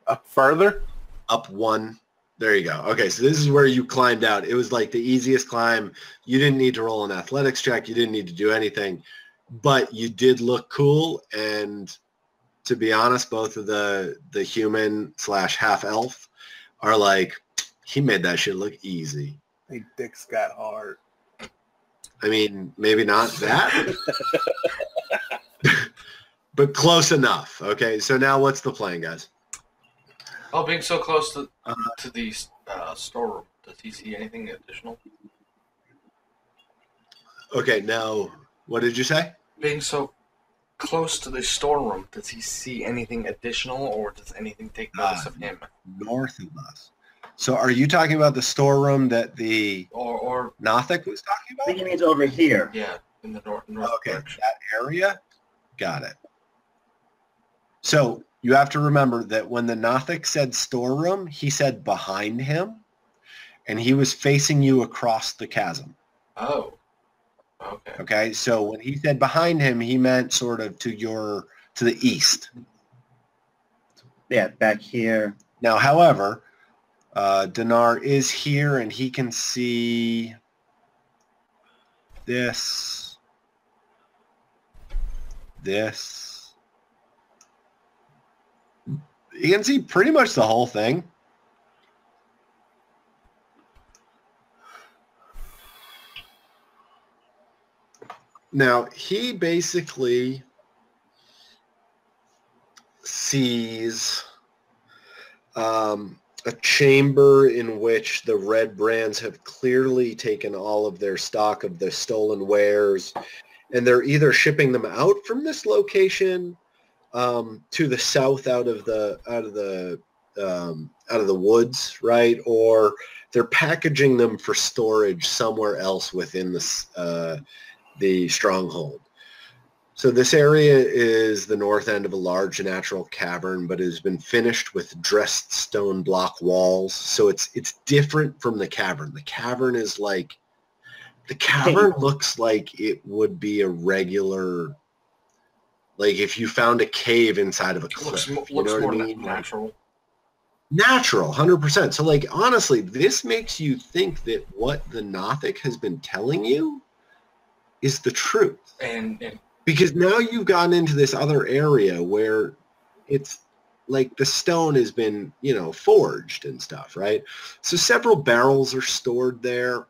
Up further? Up one. There you go. Okay, so this is where you climbed out. It was like the easiest climb. You didn't need to roll an athletics check. You didn't need to do anything. But you did look cool, and to be honest, both of the human / half elf are like, he made that shit look easy. Hey, dicks got hard. I mean, maybe not that, but close enough. Okay, so now what's the plan, guys? Oh, being so close to the storeroom, does he see anything additional? Okay, now, what did you say? Being so close to the storeroom, does he see anything additional, or does anything take notice of him? North of us. So are you talking about the storeroom that the or Nothic was talking about? I think he means over here. Yeah, in the north okay, direction. That area? Got it. So you have to remember that when the Nothic said storeroom, he said behind him, and he was facing you across the chasm. Oh. Okay. Okay, so when he said behind him, he meant sort of to the east. Yeah, back here. Now, however, Dinar is here, and he can see this. He can see pretty much the whole thing. Now, he basically sees a chamber in which the Redbrands have clearly taken all of their stock of the stolen wares, and they're either shipping them out from this location to the south out of the woods, right? Or they're packaging them for storage somewhere else within the stronghold. So this area is the north end of a large natural cavern, but it has been finished with dressed stone block walls. So it's different from the cavern. The cavern is like, the cavern looks like it would be a regular, like if you found a cave inside of a cliff. Looks you know more what I mean? natural. Natural, 100%. So like, honestly, this makes you think that what the Nothic has been telling you is the truth. And because now you've gotten into this other area where it's like the stone has been, you know, forged and stuff, right? So several barrels are stored there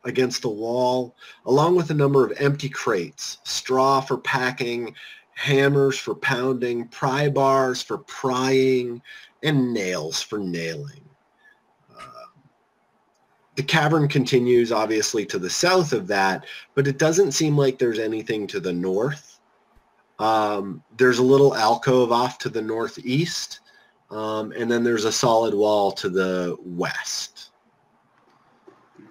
against the wall, along with a number of empty crates, straw for packing, hammers for pounding, pry bars for prying, and nails for nailing. The cavern continues, obviously, to the south of that, but it doesn't seem like there's anything to the north. There's a little alcove off to the northeast, and then there's a solid wall to the west.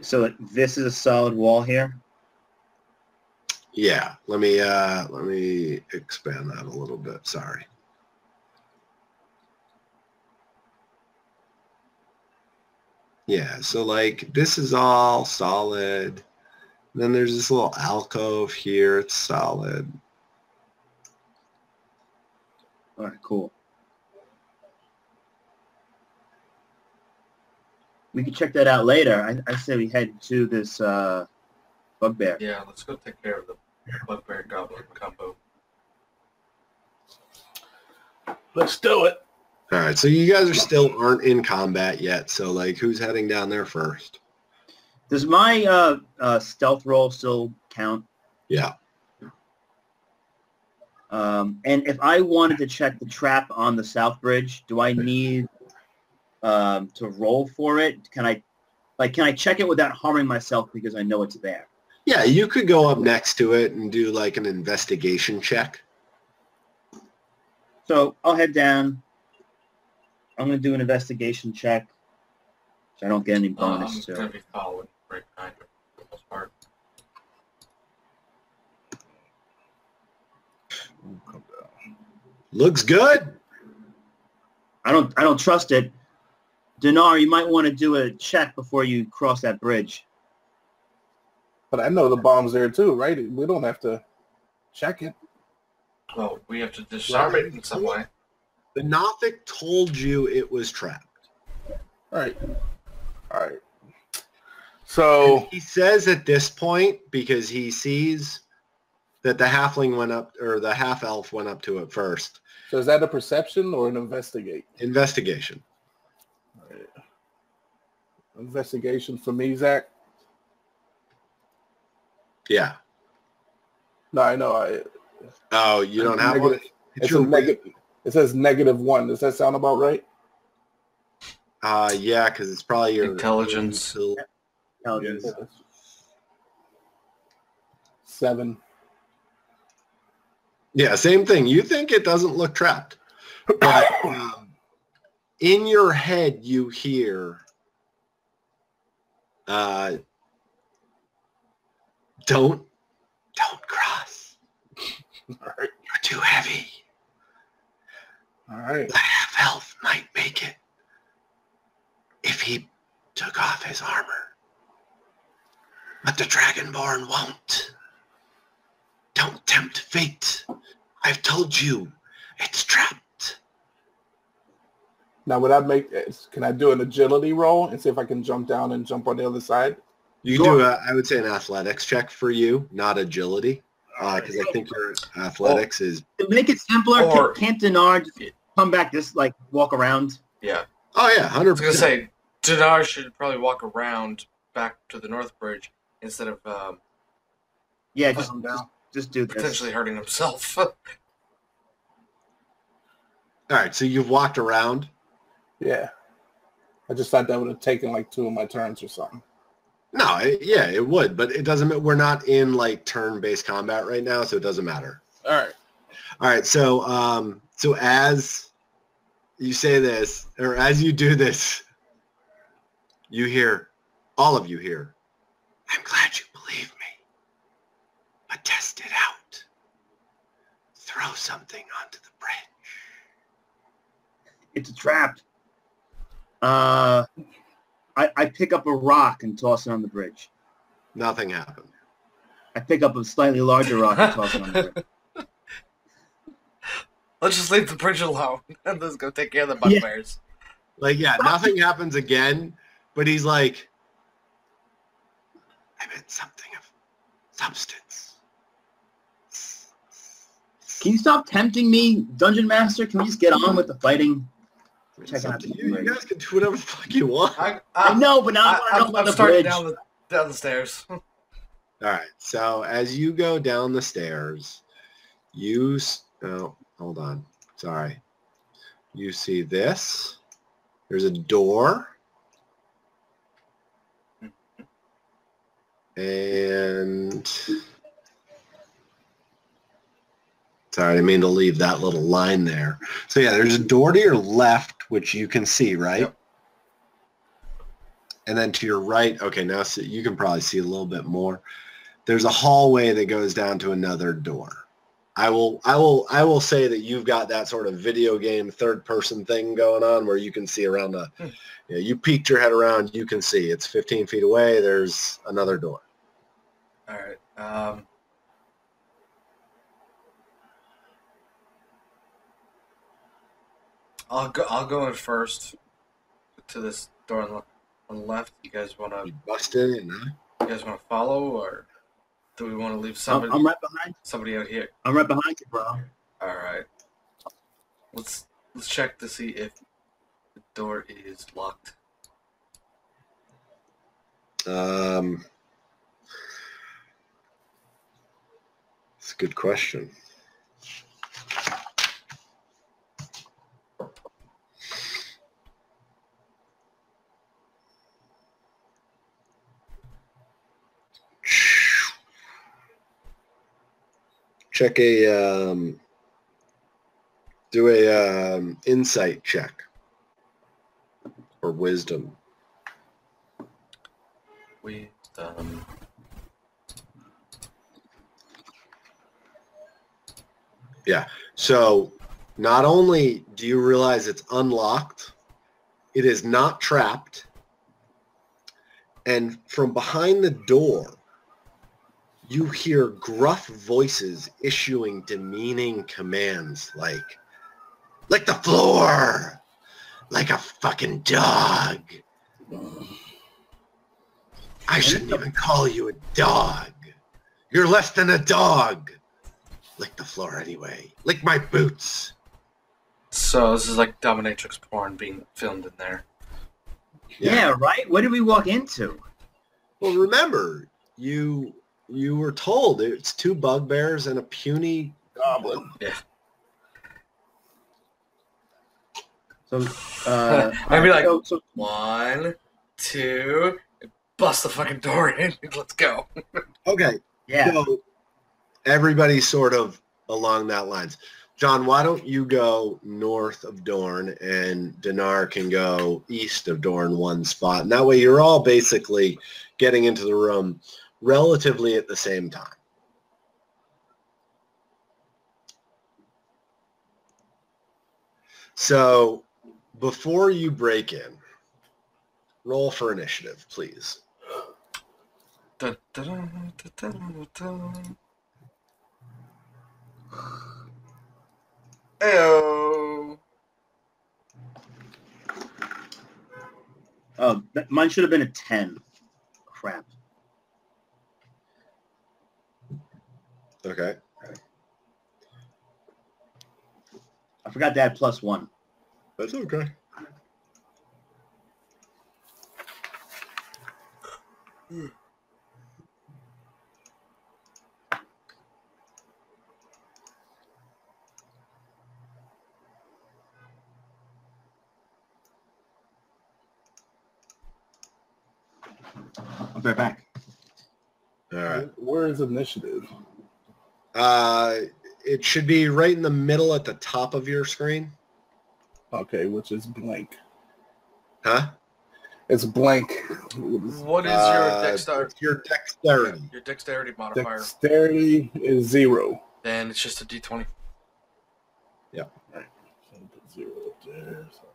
So this is a solid wall here? Yeah, let me expand that a little bit. Sorry. Yeah, so like this is all solid. Then there's this little alcove here. It's solid. All right, cool. We can check that out later. I say we head to this bugbear. Yeah, let's go take care of the bugbear goblin combo. Let's do it. All right, so you guys aren't in combat yet. So like, who's heading down there first? Does my stealth roll still count? Yeah. And if I wanted to check the trap on the south bridge, do I need to roll for it? Can I check it without harming myself because I know it's there? Yeah, you could go up next to it and do like an investigation check. So I'll head down. I'm going to do an investigation check. So I don't get any bonus. I'm going to be following right behind her for the most part. Looks good. I don't trust it. Dinar, you might want to do a check before you cross that bridge. But I know the bomb's there too, right? We don't have to check it. Well, we have to disarm it in some way. The Nothic told you it was trapped. All right. So and he says at this point, because he sees that the halfling went up, or the half elf went up to it first. So is that a perception or an investigate? Investigation. All right. Investigation for me, Zach. Yeah. No, I know. Oh, you don't have one? It's a negative. It says -1. Does that sound about right? Yeah, because it's probably your intelligence. Intelligence. 7. Yeah, same thing. You think it doesn't look trapped, but in your head you hear, "Don't cross. All right. You're too heavy. All right. The half elf might make it if he took off his armor, but the dragonborn won't. Don't tempt fate. I've told you, it's trapped." Now, can I do an agility roll and see if I can jump down and jump on the other side? You do, I would say, an athletics check for you, not agility, because I think your athletics is... To make it simpler, can't Dinar just come back, just like walk around? Yeah. Oh, yeah, 100%. I was going to say, Dinar should probably walk around back to the North Bridge instead of just do this. Potentially hurting himself. All right, so you've walked around? Yeah. I just thought that would have taken like 2 of my turns or something. No, it would, but it doesn't. We're not in like turn-based combat right now, so it doesn't matter. All right. So so as you say this, or as you do this, all of you hear, "I'm glad you believe me, but test it out. Throw something onto the bridge." It's a trap. I pick up a rock and toss it on the bridge. Nothing happened. I pick up a slightly larger rock and toss it on the bridge. Let's just leave the bridge alone and let's go take care of the bugbears. Nothing happens again, but he's like, "I meant something of substance." Can you stop tempting me, Dungeon Master? Can we just get on with the fighting? It's up to you. You guys can do whatever the fuck you want. I know, but now I want to know about the starting bridge. down the stairs. All right. So as you go down the stairs, hold on. Sorry. You see this. There's a door. And sorry, I didn't mean to leave that little line there. So yeah, there's a door to your left, which you can see, right? Yep. And then to your right, okay, now you can probably see a little bit more. There's a hallway that goes down to another door. I will say that you've got that sort of video game third person thing going on where you can see around you peeked your head around, you can see it's 15 feet away. There's another door. All right. I'll go in first to this door on the left. You guys want to bust in? You guys want to follow, or do we want to leave somebody? I'm right behind. Somebody out here. I'm right behind you, bro. All right. Let's check to see if the door is locked. It's a good question. Check do a insight check or wisdom. Wisdom. Yeah. So not only do you realize it's unlocked, it is not trapped. And from behind the door, you hear gruff voices issuing demeaning commands like, lick the floor, like a fucking dog. I shouldn't even call you a dog. You're less than a dog. Lick the floor anyway. Lick my boots. So this is like dominatrix porn being filmed in there. Yeah, right? What did we walk into? Well, remember, you were told it's two bugbears and a puny goblin. Yeah. So, I'd be like, 1, 2, bust the fucking door in. Let's go. Okay. Yeah. So everybody's sort of along that lines. John, why don't you go north of Dorn and Dinar can go east of Dorn one spot. And that way you're all basically getting into the room relatively at the same time. So before you break in, roll for initiative, please. Dun, dun, dun, dun, dun. Ayo. Oh, mine should have been a 10. Crap. Okay. I forgot to add +1. That's okay. I'll be right back. All right. Where is initiative? It should be right in the middle at the top of your screen. Okay, which is blank. Huh? It's blank. What is your dexterity? Your dexterity. Your dexterity modifier. Dexterity is 0. Then it's just a d20. Yeah. All right. So put 0 up there. So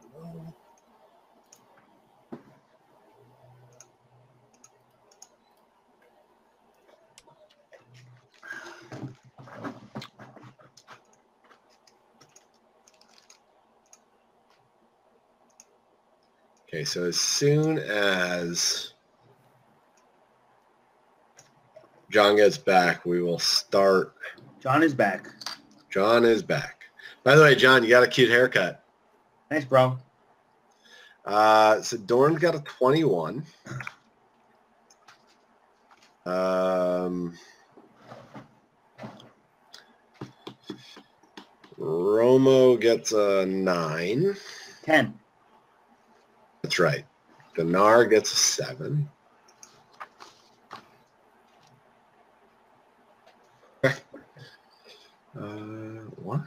Okay, so as soon as John gets back, we will start. John is back. John is back. By the way, John, you got a cute haircut. Thanks, bro. So Dorn's got a 21. Romo gets a 9. 10. That's right. Dinar gets a 7. What?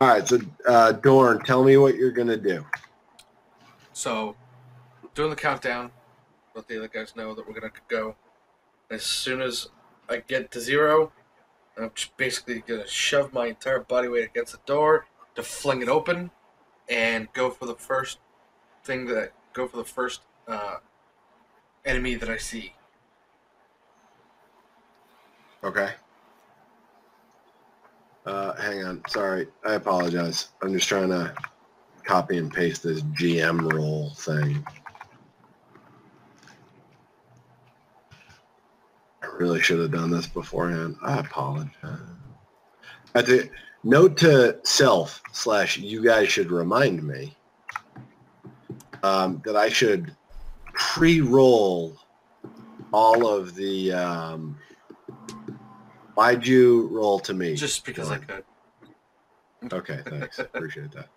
All right, so Dorn, tell me what you're gonna do. So, doing the countdown, let the other guys know that we're gonna go. As soon as I get to 0, I'm just basically gonna shove my entire body weight against the door to fling it open, and go for the first enemy that I see. Okay. Hang on. Sorry. I apologize. I'm just trying to copy and paste this GM role thing. I really should have done this beforehand. I apologize. Note to self / you guys should remind me that I should pre-roll all of the why'd you roll to me? Just because John? I could. Okay, thanks. Appreciate that.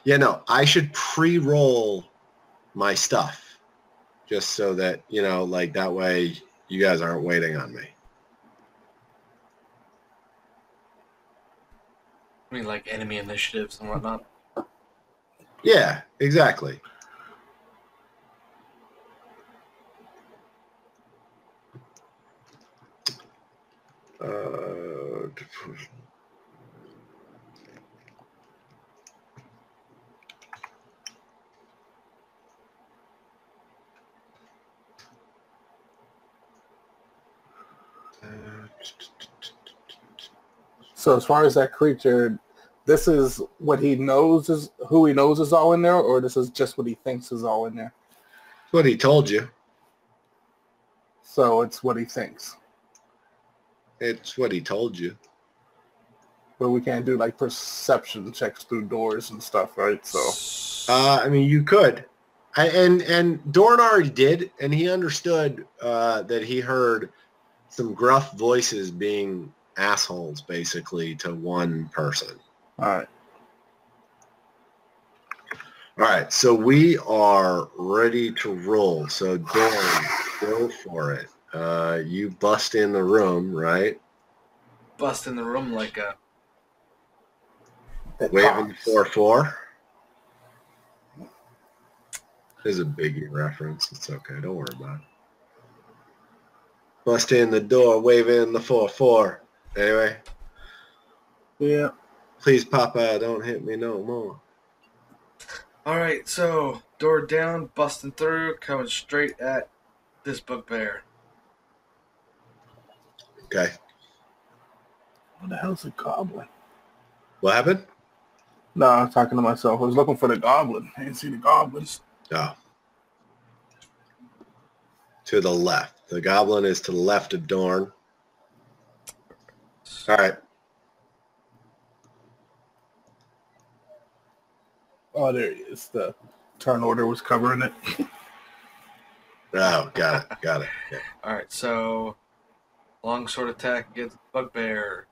Yeah, no, I should pre-roll my stuff just so that, like that way you guys aren't waiting on me. I mean, like enemy initiatives and whatnot. Yeah, exactly. So as far as that creature, this is what he knows is who he knows is all in there, or this is just what he thinks is all in there? That's what he told you. So it's what he thinks. It's what he told you. But we can't do like perception checks through doors and stuff, right? So I mean, you could. And Dorn already did, and he understood that he heard some gruff voices being assholes, basically, to one person. all right. All right, so we are ready to roll. So Dorn, go for it. You bust in the room, right? Bust in the room like a... Waving 4-4. There's a Biggie reference. It's okay. Don't worry about it. Bust in the door, waving the 4-4. Anyway. Yeah. Please, Papa, don't hit me no more. Alright, so, door down, busting through, coming straight at this bugbear. Okay. What the hell's a goblin? What happened? No, I was talking to myself. I was looking for the goblin. I didn't see the goblins. Oh. To the left. The goblin is to the left of Dorn. All right. Oh, there he is. The turn order was covering it. Oh, got it. Got it. Yeah. Alright, so, long sword attack against bugbear.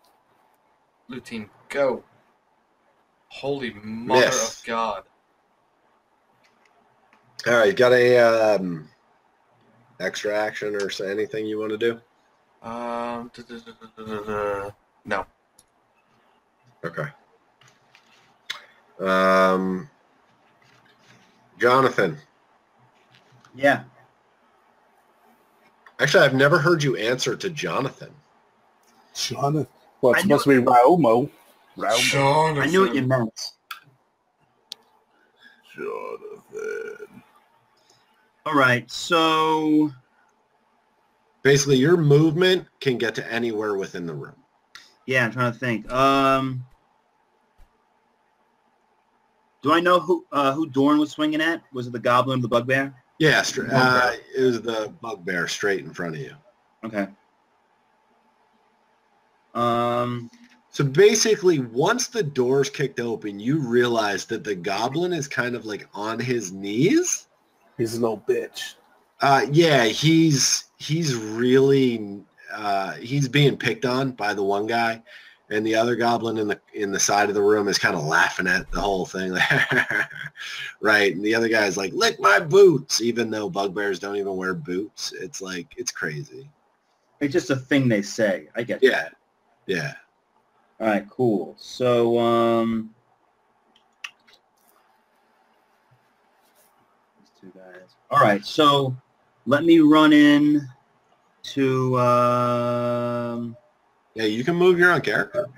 Blue team, go. Holy mother Miss. of God. All right. You got a extra action or anything you want to do? No. Okay. Jonathan. Yeah. Actually, I've never heard you answer to Jonathan. Jonathan. Well, it's supposed to be Raumo. Jonathan. I knew what you meant. Jonathan. All right, so Basically, your movement can get to anywhere within the room. yeah, I'm trying to think. Do I know who Dorn was swinging at? Was it the goblin or the bugbear? Yeah, it was the bugbear straight in front of you. Okay. So basically, once the door's kicked open, you realize that the goblin is kind of like on his knees. He's a little bitch. Yeah, he's really he's being picked on by the one guy, and the other goblin in the side of the room is kind of laughing at the whole thing, right? And the other guy's like, "Lick my boots," even though bugbears don't even wear boots. It's like it's crazy. It's just a thing they say. I get. Yeah, yeah. All right, cool. So, these two guys. All right, so let me run in to. Yeah, you can move your own character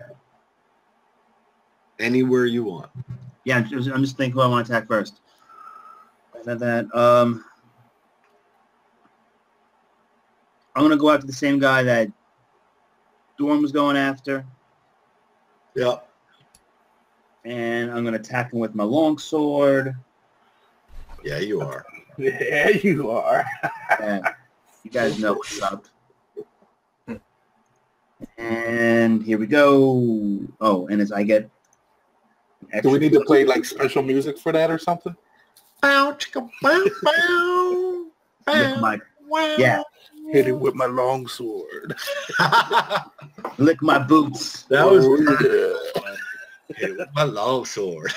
anywhere you want. Yeah, I'm just thinking who I want to attack first. I'm gonna go after the same guy that Dorn was going after. Yep. And I'm gonna attack him with my longsword. Yeah, you are. Yeah, you are. Yeah, you guys know what's up. And here we go. Oh, and as I get Do we need to play like special music for that or something? Bow, chicka, bow, bow, bow, yeah. Hit it with my longsword. Lick my boots. That was yeah. hit it with my longsword.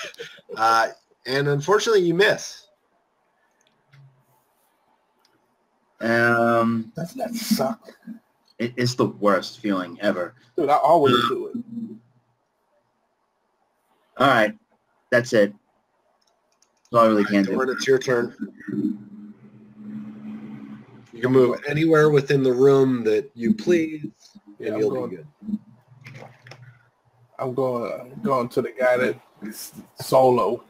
And unfortunately, you miss. Doesn't that suck? It's the worst feeling ever. Dude, I always do it. All right, that's it. That's all I really can do. Dorn, it's your turn. You can move anywhere within the room that you please, and you'll be good. I'm going to the guy that's solo.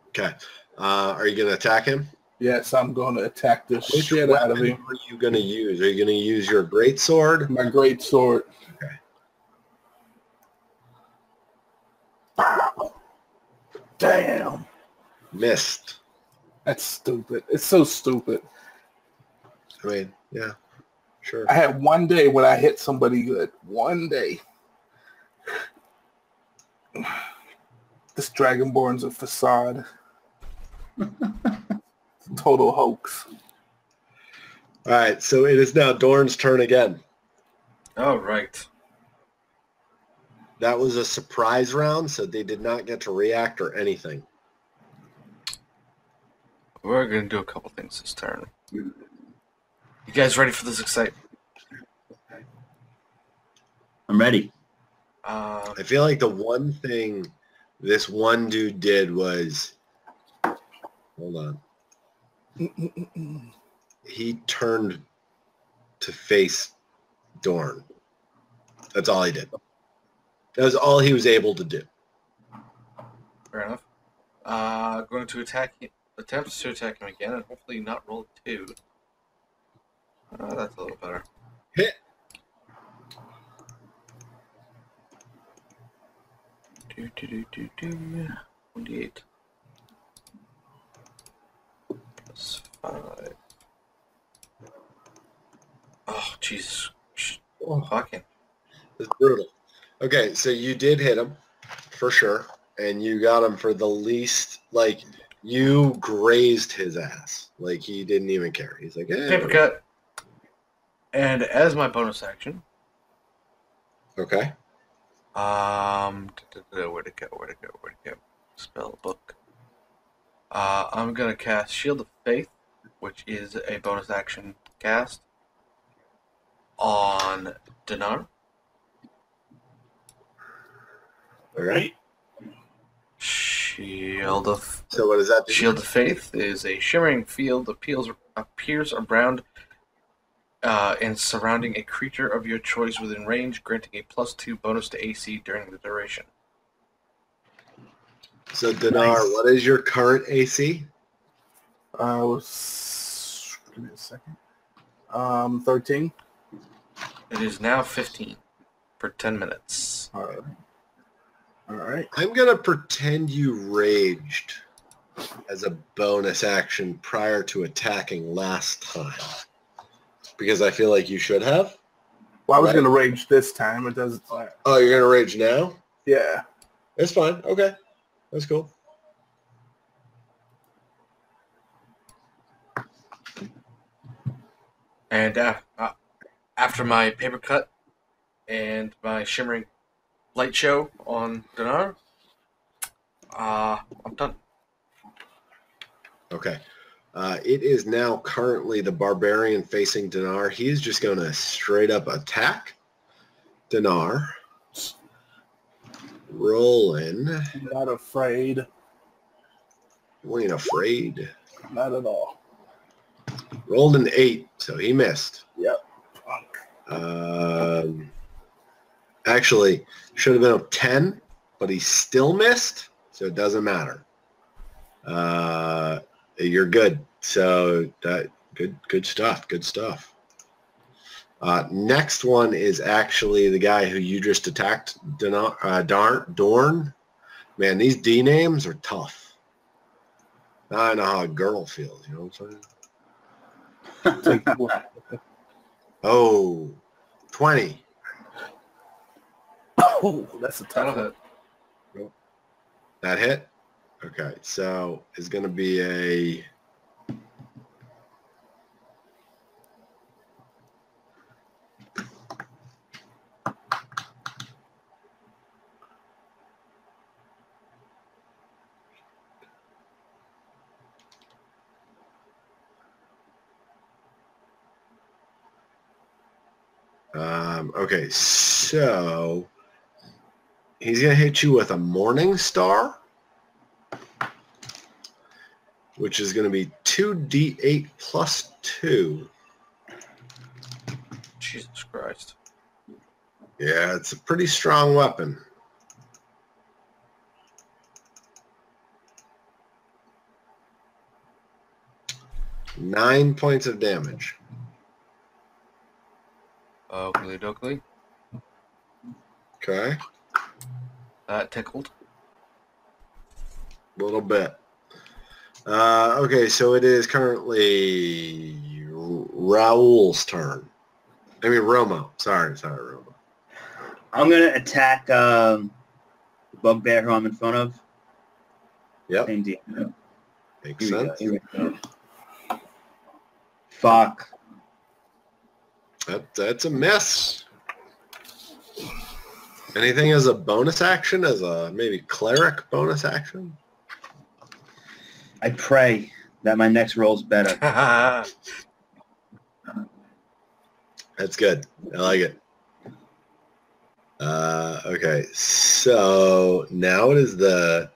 Okay. Are you going to attack him? Yes, I'm going to attack the Which shit out of weapon him. are you going to use? Are you going to use your great sword? My great sword. Okay. Damn. Missed. That's stupid. It's so stupid. I mean, yeah, sure. I had one day when I hit somebody good. One day. This Dragonborn's a facade. Total hoax. All right, so it is now Dorn's turn again. All right. That was a surprise round, so they did not get to react or anything. We're going to do a couple things this turn. You guys ready for this excitement? I'm ready. I feel like the one thing this one dude did was, hold on. He turned to face Dorn. That's all he did. That was all he was able to do. Fair enough. Going to attempt to attack him again, and hopefully not roll 2. That's a little better. Hit. Do 28 plus 5. Oh, Jesus. Oh, fucking. It's brutal. Okay, so you did hit him for sure, and you got him for the least. Like, you grazed his ass. Like, he didn't even care. He's like, eh. Paper cut. And as my bonus action, Okay. where'd it go? Spell book. I'm gonna cast Shield of Faith, which is a bonus action cast on Dinar. All right. Shield of So what does that do? Shield of Faith is a shimmering field appears around and surrounding a creature of your choice within range, granting a +2 bonus to AC during the duration. So Dinar, Nice. what is your current AC? Give me a second. 13. It is now 15 for 10 minutes. All right. All right. I'm going to pretend you raged as a bonus action prior to attacking last time. Because I feel like you should have. Well, I was going to rage this time. It doesn't. Oh, you're going to rage now? Yeah. It's fine. Okay. That's cool. And after my paper cut and my shimmering light show on Dinar, I'm done. Okay. It is now currently the barbarian facing Dinar. He is just going to straight up attack Dinar. Rolling. Not afraid. You ain't afraid. Not at all. Rolled an 8, so he missed. Yep. Actually, should have been a 10, but he still missed, so it doesn't matter. You're good. So that good stuff. Good stuff. Next one is actually the guy who you just attacked, Dorn. Man, these D names are tough. Now I know how a girl feels. You know what I'm saying? Oh, 20. Oh, that's a tough hit. That hit? Okay, so it's going to be a... Okay, so he's going to hit you with a Morning Star, which is going to be 2d8 plus 2. Jesus Christ. Yeah, it's a pretty strong weapon. Nine points of damage. Oakley dokley. Okay. That tickled. A little bit. Okay, so it is currently Raoul's turn. I mean, Romo. Sorry, Romo. I'm going to attack the bugbear who I'm in front of. Yep. Same deal. Makes sense. Here we go. Fuck. That's a miss. Anything as a bonus action, as a maybe cleric bonus action? I pray that my next roll's better. That's good. I like it. Okay, so now it is the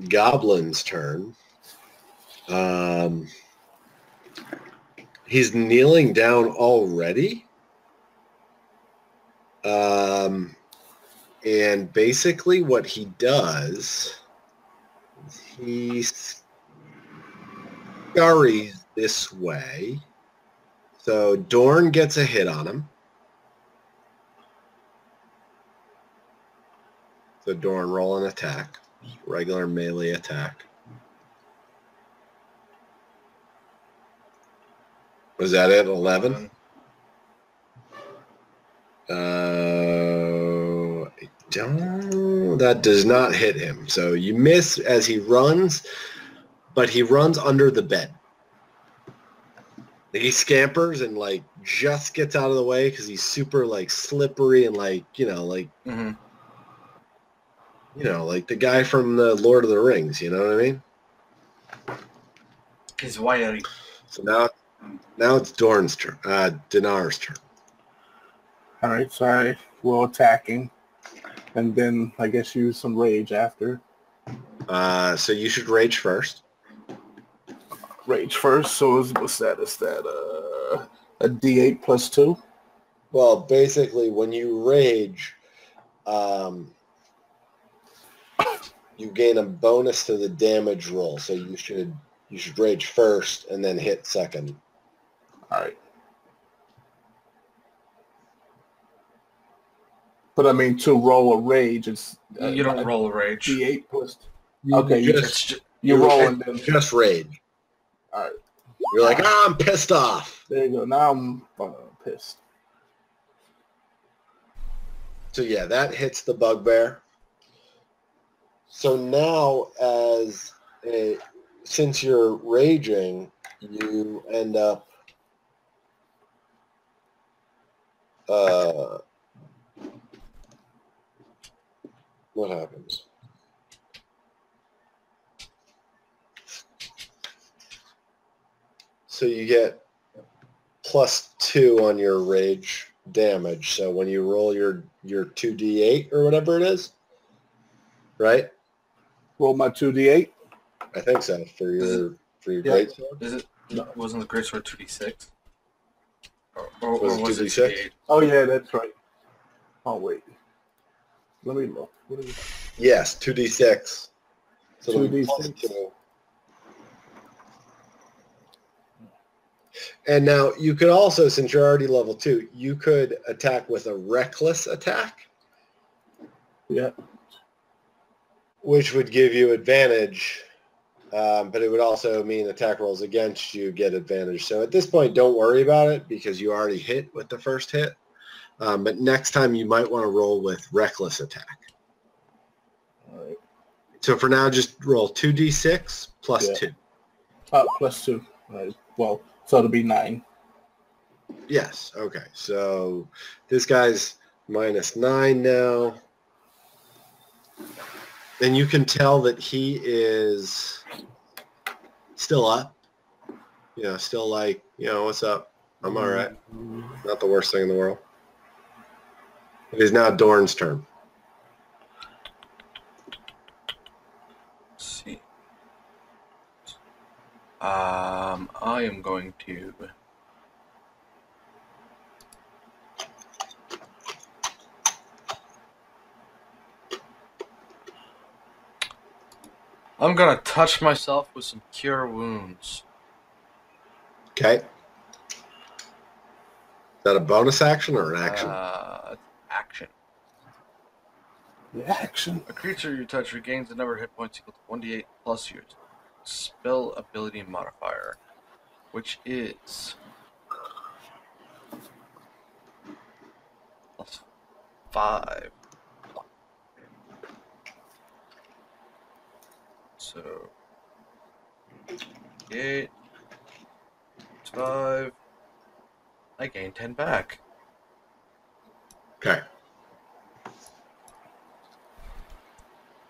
goblin's turn. He's kneeling down already. And basically what he does is he scurries this way. So Dorn gets a hit on him. So Dorn, roll an attack. Regular melee attack. Was that it? 11? That does not hit him. So you miss as he runs, but he runs under the bed. He scampers and like just gets out of the way because he's super like slippery and like, like the guy from the Lord of the Rings, you know what I mean? He's wiry. So now it's Dorn's turn. Dinar's turn. All right, so I will attacking, and then I guess use some rage after. So you should rage first. Rage first. So what's that? Is that a D8 plus 2? Well, basically, when you rage, you gain a bonus to the damage roll. So you should rage first and then hit second. All right. But I mean, to roll a rage, it's You don't roll a rage. D8 plus. Okay, you roll and then just rage. All right. You're like, I'm pissed off. There you go. Now I'm pissed. So yeah, that hits the bugbear. So now, since you're raging, you end up what happens? So you get +2 on your rage damage. So when you roll your 2d8 or whatever it is, right? Roll my 2d8. I think so for your greatsword. Is it? No. Wasn't the greatsword 2d6? Or was it 2d6? Oh yeah, that's right. Oh wait, let me look. What is it? Yes, 2d6. So 2d6. And now you could also, since you're already level 2, you could attack with a reckless attack. Yeah. Which would give you advantage, but it would also mean attack rolls against you get advantage. So at this point, don't worry about it because you already hit with the first hit. But next time you might want to roll with reckless attack. All right. So for now, just roll 2d6 plus 2. Plus 2. Right. Well, so it'll be 9. Yes. Okay. So this guy's -9 now. And you can tell that he is still up. You know, still like, what's up? I'm all right. Not the worst thing in the world. It is now Dorn's turn. Let's see. I am going to... I'm going to touch myself with some Cure Wounds. Okay. Is that a bonus action or an action? Action. The action. A creature you touch regains the number of hit points equal to 1d8 plus your spell ability modifier, which is +5. So 8 5. I gain 10 back. Okay.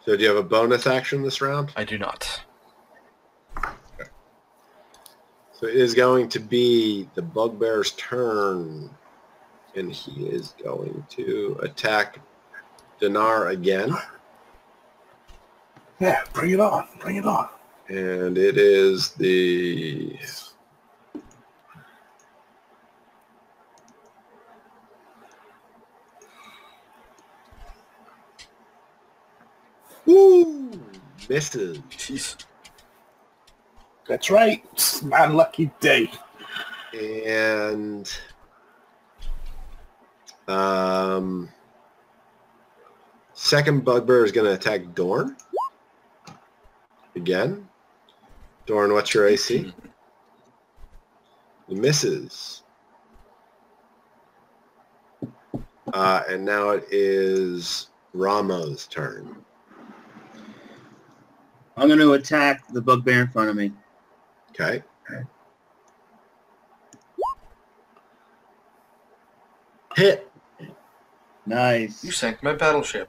So do you have a bonus action this round? I do not. Okay. So it is going to be the bugbear's turn, and he is going to attack Dinar again. Yeah, bring it on. Bring it on. And it is the... Woo! Misses. Jeez. That's right. It's my lucky day. And second bugbear is going to attack Dorn. Again. Dorn, what's your AC? He misses. And now it is Ramo's turn. I'm going to attack the bugbear in front of me. Okay. Hit. Nice. You sank my battleship.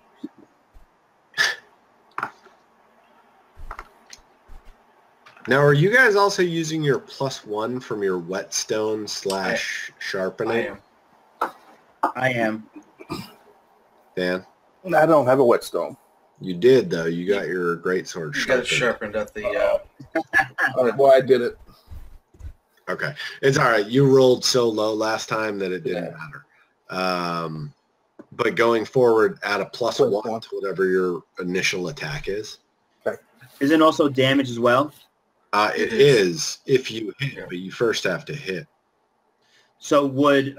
Now, are you guys also using your +1 from your whetstone / sharpening? I am. Dan? I don't have a whetstone. You did, though. You got your greatsword You got it sharpened at the... All right, well, I did it. Okay. It's all right. You rolled so low last time that it didn't matter. But going forward, add a +1 to whatever your initial attack is. Okay. Is it also damage as well? It is if you hit, but you first have to hit. So would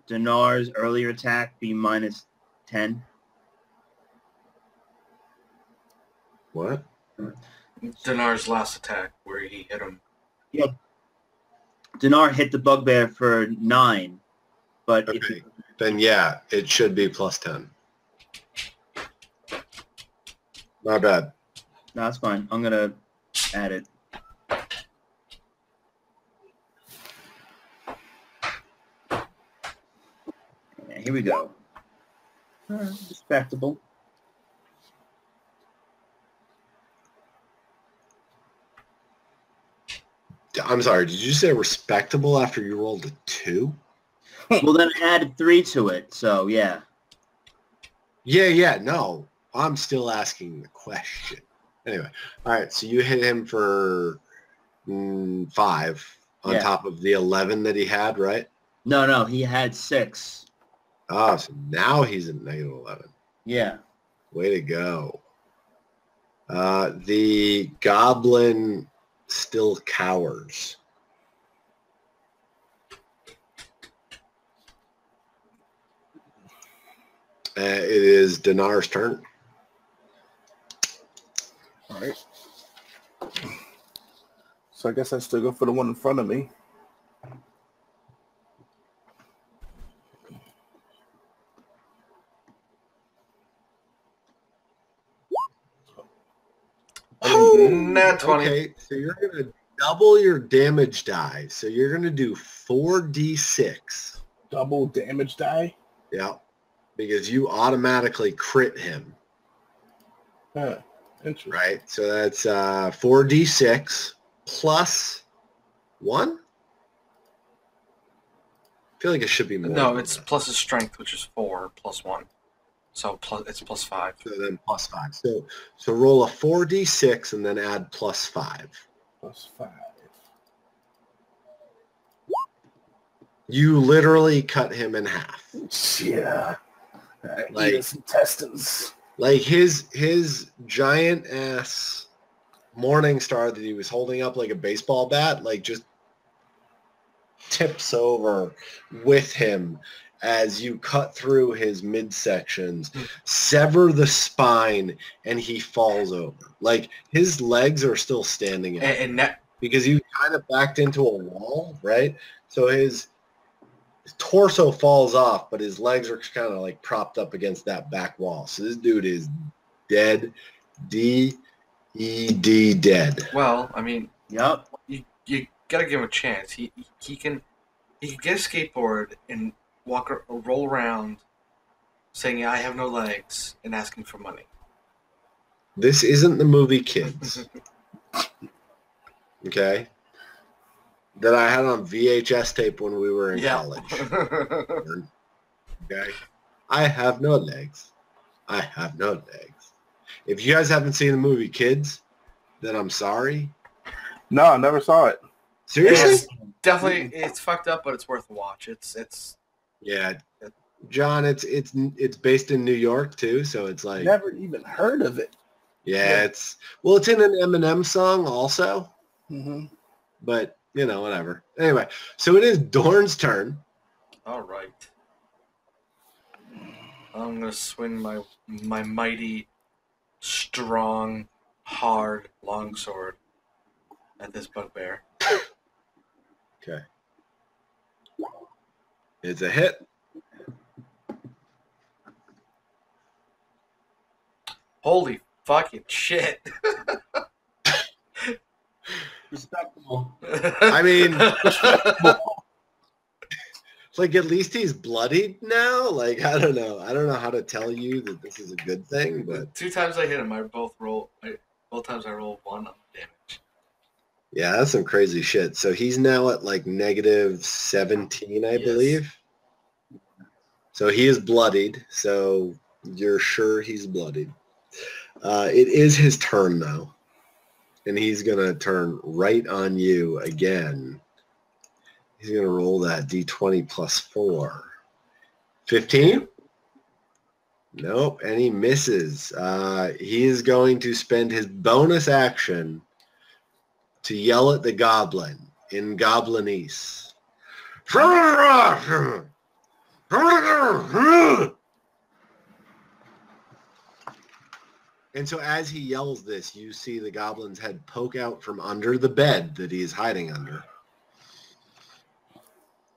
Dinar's earlier attack be -10 10. What? Dinar's last attack, where he hit him. Yeah. Dinar hit the bugbear for 9, but Okay. Then yeah, it should be plus 10. My bad. No, that's fine. I'm gonna add it. Yeah, here we go. Respectable. I'm sorry, did you say respectable after you rolled a 2? Well, then I added 3 to it, so yeah. Yeah, no. I'm still asking the question. Anyway, all right, so you hit him for 5 on top of the 11 that he had, right? No, he had 6. Oh, so now he's at negative 11. Yeah. Way to go. The goblin still cowers. It is Dinar's turn. All right. So I guess I still go for the one in front of me. Nat 20. Okay, so you're going to double your damage die. So you're going to do 4d6. Double damage die? Yeah, because you automatically crit him. Huh. Interesting. Right? So that's 4d6 plus 1? I feel like it should be more. No, it's plus his strength, which is 4 plus 1. So it's plus 5. So then plus 5. So roll a 4d6 and then add plus 5. Plus 5. You literally cut him in half. Yeah. Like his intestines. Like his giant ass morning star that he was holding up like a baseball bat, like just tips over with him as you cut through his midsections, sever the spine, and he falls over. Like his legs are still standing out because he kind of backed into a wall, right? So his torso falls off, but his legs are kind of like propped up against that back wall. So this dude is dead, D-E-D dead. Well, I mean, yep. You gotta give him a chance. He can get a skateboard and roll around saying, "I have no legs," and asking for money. This isn't the movie Kids. Okay? That I had on VHS tape when we were in college. Okay? I have no legs. I have no legs. If you guys haven't seen the movie Kids, then I'm sorry. No, I never saw it. Seriously? Definitely, it's fucked up, but it's worth a watch. It's yeah, John. It's based in New York too, so it's like never even heard of it. Yeah, it's in an Eminem song also. Mm-hmm. But you know, whatever. Anyway, so it is Dorn's turn. All right. I'm gonna swing my mighty, strong, hard longsword at this bugbear. Okay. It's a hit. Holy fucking shit. Respectable. I mean, like at least he's bloodied now. Like I don't know how to tell you that this is a good thing, but 2 times I hit him, both times I rolled 1 on damage. Yeah, that's some crazy shit. So he's now at like negative 17, I believe. So he is bloodied. So you're sure he's bloodied. It is his turn though. And he's going to turn right on you again. He's going to roll that D20 plus 4. 15? Nope, and he misses. He is going to spend his bonus action to yell at the goblin in Goblinese. And so as he yells this, you see the goblin's head poke out from under the bed that he is hiding under.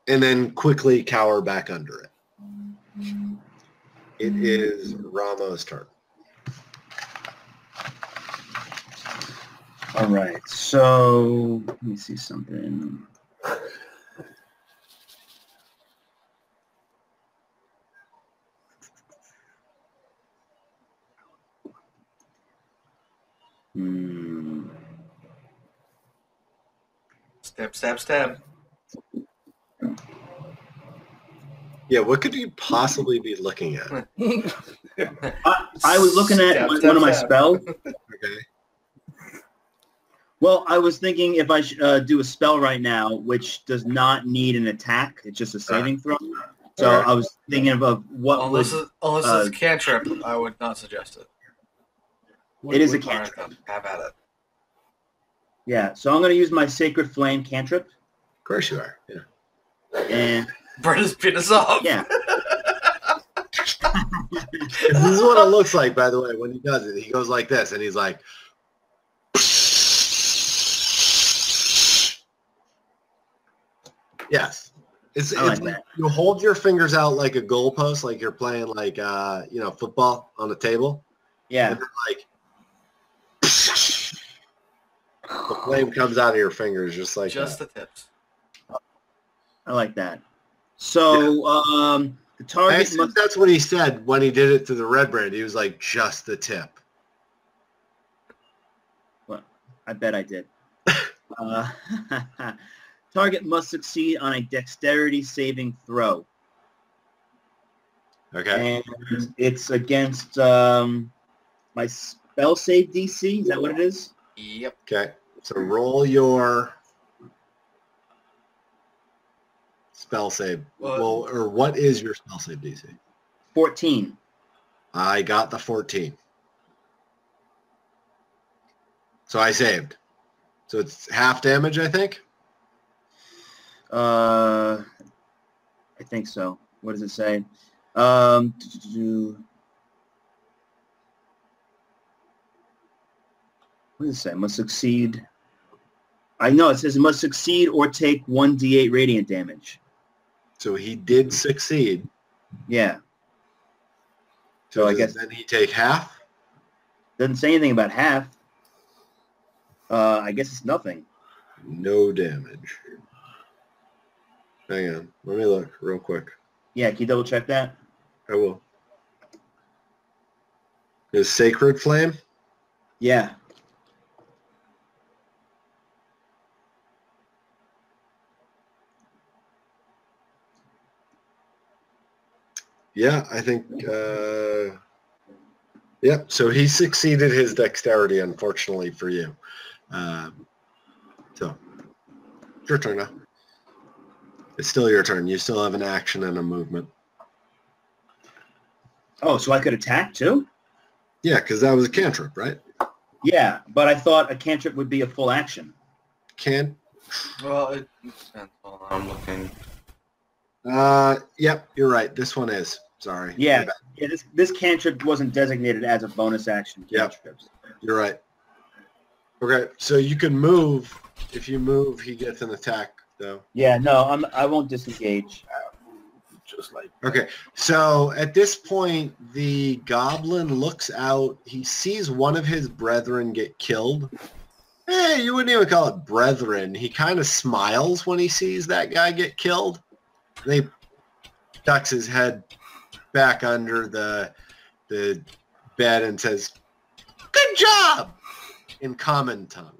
And then quickly cower back under it. It is Ramo's turn. All right. So let me see something. Step, step, step. Yeah, what could you possibly be looking at? I was looking at one of my spells. Okay. Well, I was thinking if I should do a spell right now, which does not need an attack. It's just a saving throw. So I was thinking of what unless it's a cantrip, I would not suggest it. It is a cantrip. Have at it. Yeah, so I'm going to use my Sacred Flame cantrip. Of course you are. Yeah. And burn his penis off. yeah. This is what it looks like, by the way, when he does it. He goes like this, and he's like... Yes. It's like that. You hold your fingers out like a goalpost, like you're playing like football on the table. Yeah. And then, like the flame comes out of your fingers just like just that. The tips. I like that. So the target that's what he said when he did it to the Redbrand. He was like, just the tip. Well, I bet I did. Target must succeed on a dexterity saving throw. Okay. And it's against my spell save DC. Is that what it is? Yep. Okay. So roll your spell save. Or what is your spell save DC? 14. I got the 14. So I saved. So it's half damage, I think? I think so. What does it say? What does it say? Must succeed. I know it says must succeed or take 1d8 radiant damage. So he did succeed. Yeah. So I guess then he take half? Doesn't say anything about half. I guess it's nothing. No damage. Hang on. Let me look real quick. Yeah, can you double check that? I will. Is Sacred Flame? Yeah. Yeah, I think, yep, so he succeeded his dexterity, unfortunately for you. So, it's your turn now. It's still your turn. You still have an action and a movement. Oh, so I could attack too? Yeah, because that was a cantrip, right? Yeah, but I thought a cantrip would be a full action. Well, it depends. Hold on, I'm looking. Yep, you're right. This one is. Sorry. Yeah, this cantrip wasn't designated as a bonus action cantrips. Yep, you're right. Okay, so you can move. If you move, he gets an attack, though. Yeah, no, I won't disengage. Just like okay, so at this point, the goblin looks out. He sees one of his brethren get killed. Hey, you wouldn't even call it brethren. He kind of smiles when he sees that guy get killed. He ducks his head back under the bed and says, "Good job!" in common tongue.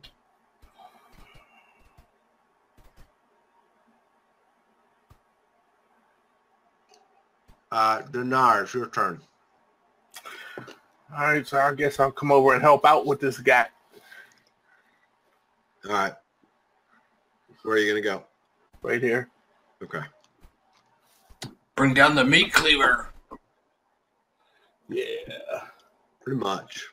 Dinar, it's your turn. all right, so I guess I'll come over and help out with this guy. All right. Where are you going to go? Right here. Okay. Bring down the meat cleaver. Yeah. Pretty much.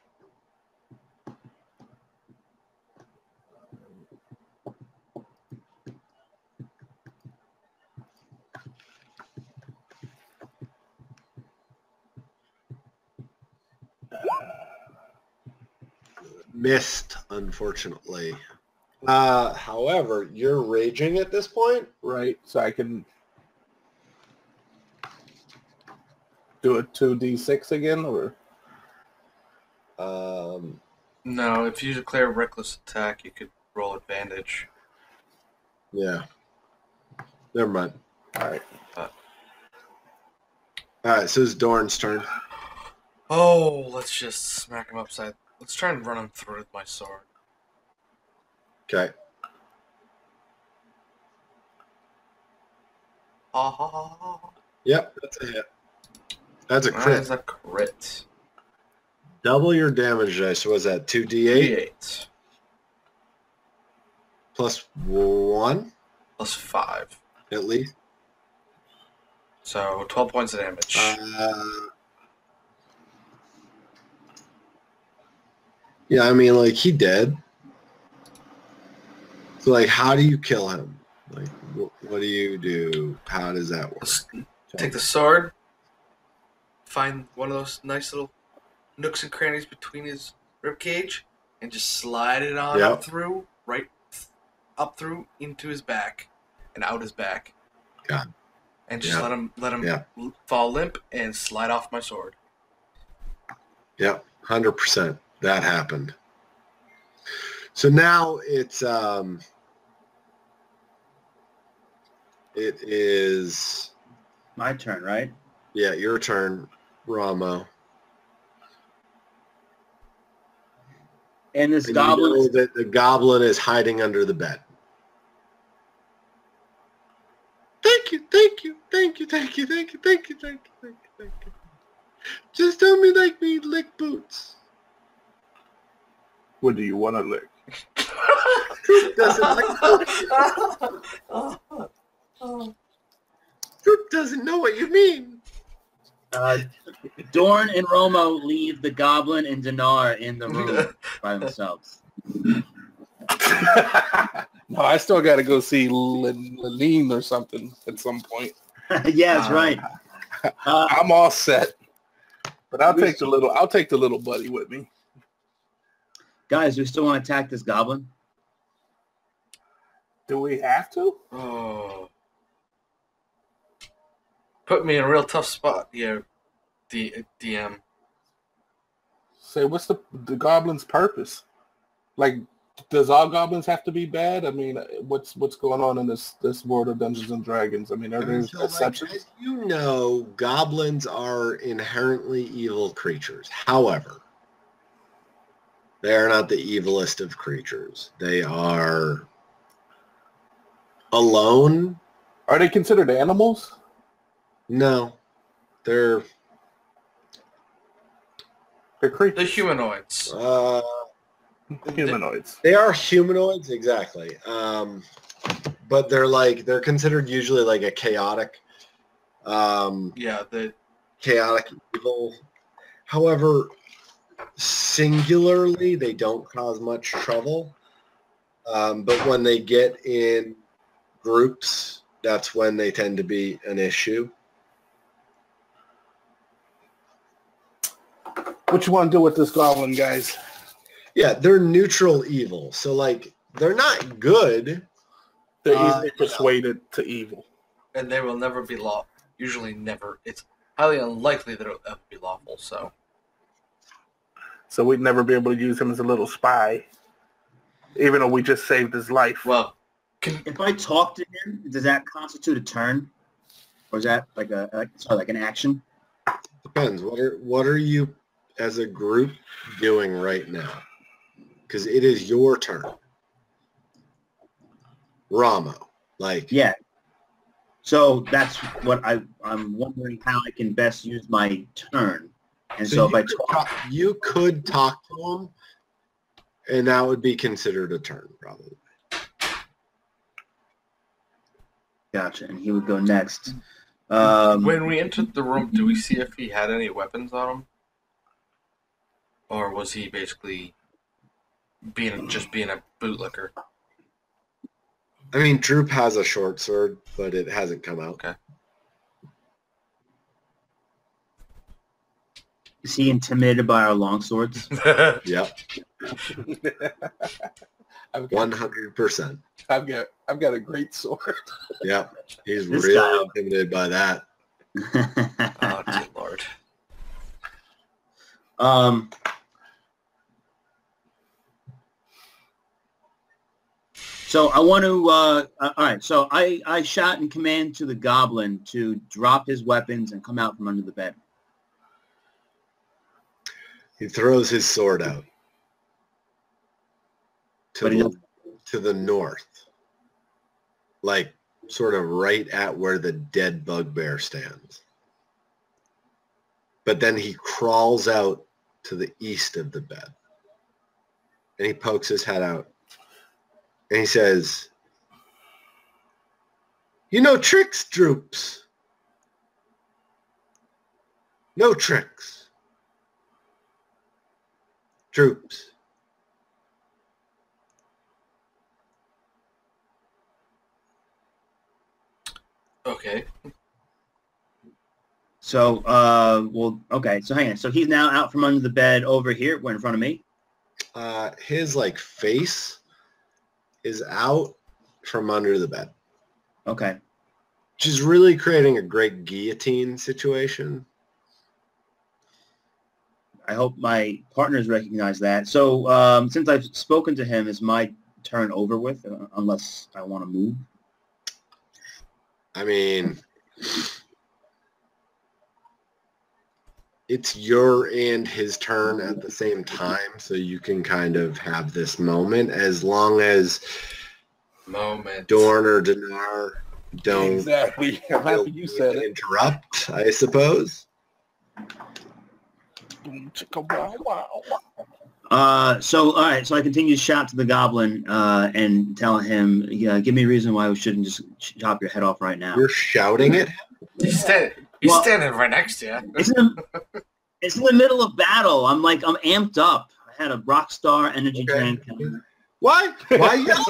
missed, unfortunately. However, you're raging at this point. Right, so I can do a 2d6 again, or? No, if you declare reckless attack, you could roll advantage. Yeah. Never mind. All right. All right, so it's Dorn's turn. Oh, let's just smack him upside. Let's try and run him through with my sword. Okay. Ha ha ha ha. Yep, that's a hit. That's a crit. That is a crit. Double your damage dice. So was that 2d8? D8. Plus 1? Plus 5. At least? So 12 points of damage. Yeah, I mean, like, he dead. So, like, how do you kill him? Like, what do you do? How does that work? Let's take the sword, find one of those nice little nooks and crannies between his rib cage, and just slide it on up through, right up through into his back and out his back. God. And just let him fall limp and slide off my sword. Yep, 100%. That happened. So now it is my turn, right? Yeah, your turn, Ramo. And this goblin, you know that the goblin is hiding under the bed. Thank you. Just don't be like me, lick boots. What do you want to lick? Truth doesn't like boots. Truth doesn't know what you mean. Dorn and Romo leave the goblin and Dinar in the room by themselves. No, I still got to go see Leline or something at some point. Yeah, that's right. I'm all set, but I'll take the little buddy with me. Guys, we still want to attack this goblin? Do we have to? Oh. Put me in a real tough spot here, DM. Say, what's the goblin's purpose? Like, does all goblins have to be bad? I mean, what's going on in this world of Dungeons and Dragons? I mean, are there exceptions? As you know, goblins are inherently evil creatures. However, they are not the evilest of creatures. They are alone. Are they considered animals? No. They're creatures. The humanoids. Humanoids. They are humanoids, exactly. But they're considered usually like a chaotic the chaotic evil. However, singularly they don't cause much trouble. But when they get in groups, that's when they tend to be an issue. What you want to do with this goblin, guys? Yeah, they're neutral evil. So, like, they're not good. They're easily persuaded to evil. And they will never be lawful. Usually never. It's highly unlikely that it will ever be lawful, so. So we'd never be able to use him as a little spy, even though we just saved his life. Well, if I talk to him, does that constitute a turn? Or is that like an action? Depends. What are you as a group doing right now? Because it is your turn. Ramo. Yeah. So that's what I'm wondering how I can best use my turn. And so if I talk, you could talk to him, and that would be considered a turn, probably. Gotcha. And he would go next. When we entered the room, do we see if he had any weapons on him? Or was he basically being a bootlicker? I mean, Droop has a short sword, but it hasn't come out. Okay. Is he intimidated by our long swords? Yep. I've got 100%. I've got a great sword. Yep. He's This really guy. intimidated by that. Oh, dear Lord. So I want to, all right, so I shot in command to the goblin to drop his weapons and come out from under the bed. He throws his sword out But he to the north, like sort of right at where the dead bugbear stands. But then he crawls out to the east of the bed, and he pokes his head out, and he says, "You know tricks, Droops. No tricks. Droops." Okay. So, well, okay, so hang on. So he's now out from under the bed over here, in front of me. His like face is out from under the bed, Okay. which is really creating a great guillotine situation. I hope my partners recognize that. So since I've spoken to him, is my turn over with, unless I want to move? I mean, it's your and his turn at the same time, so you can kind of have this moment as long as Dorn or Dinar don't Exactly. I'm happy you said it. interrupt, I suppose. So all right, so I continue to shout to the goblin and tell him, yeah, give me a reason why we shouldn't just chop your head off right now. You're shouting it? He's standing right next to you. It's in the middle of battle. I'm amped up. I had a rock star energy drink. Why? Why yell?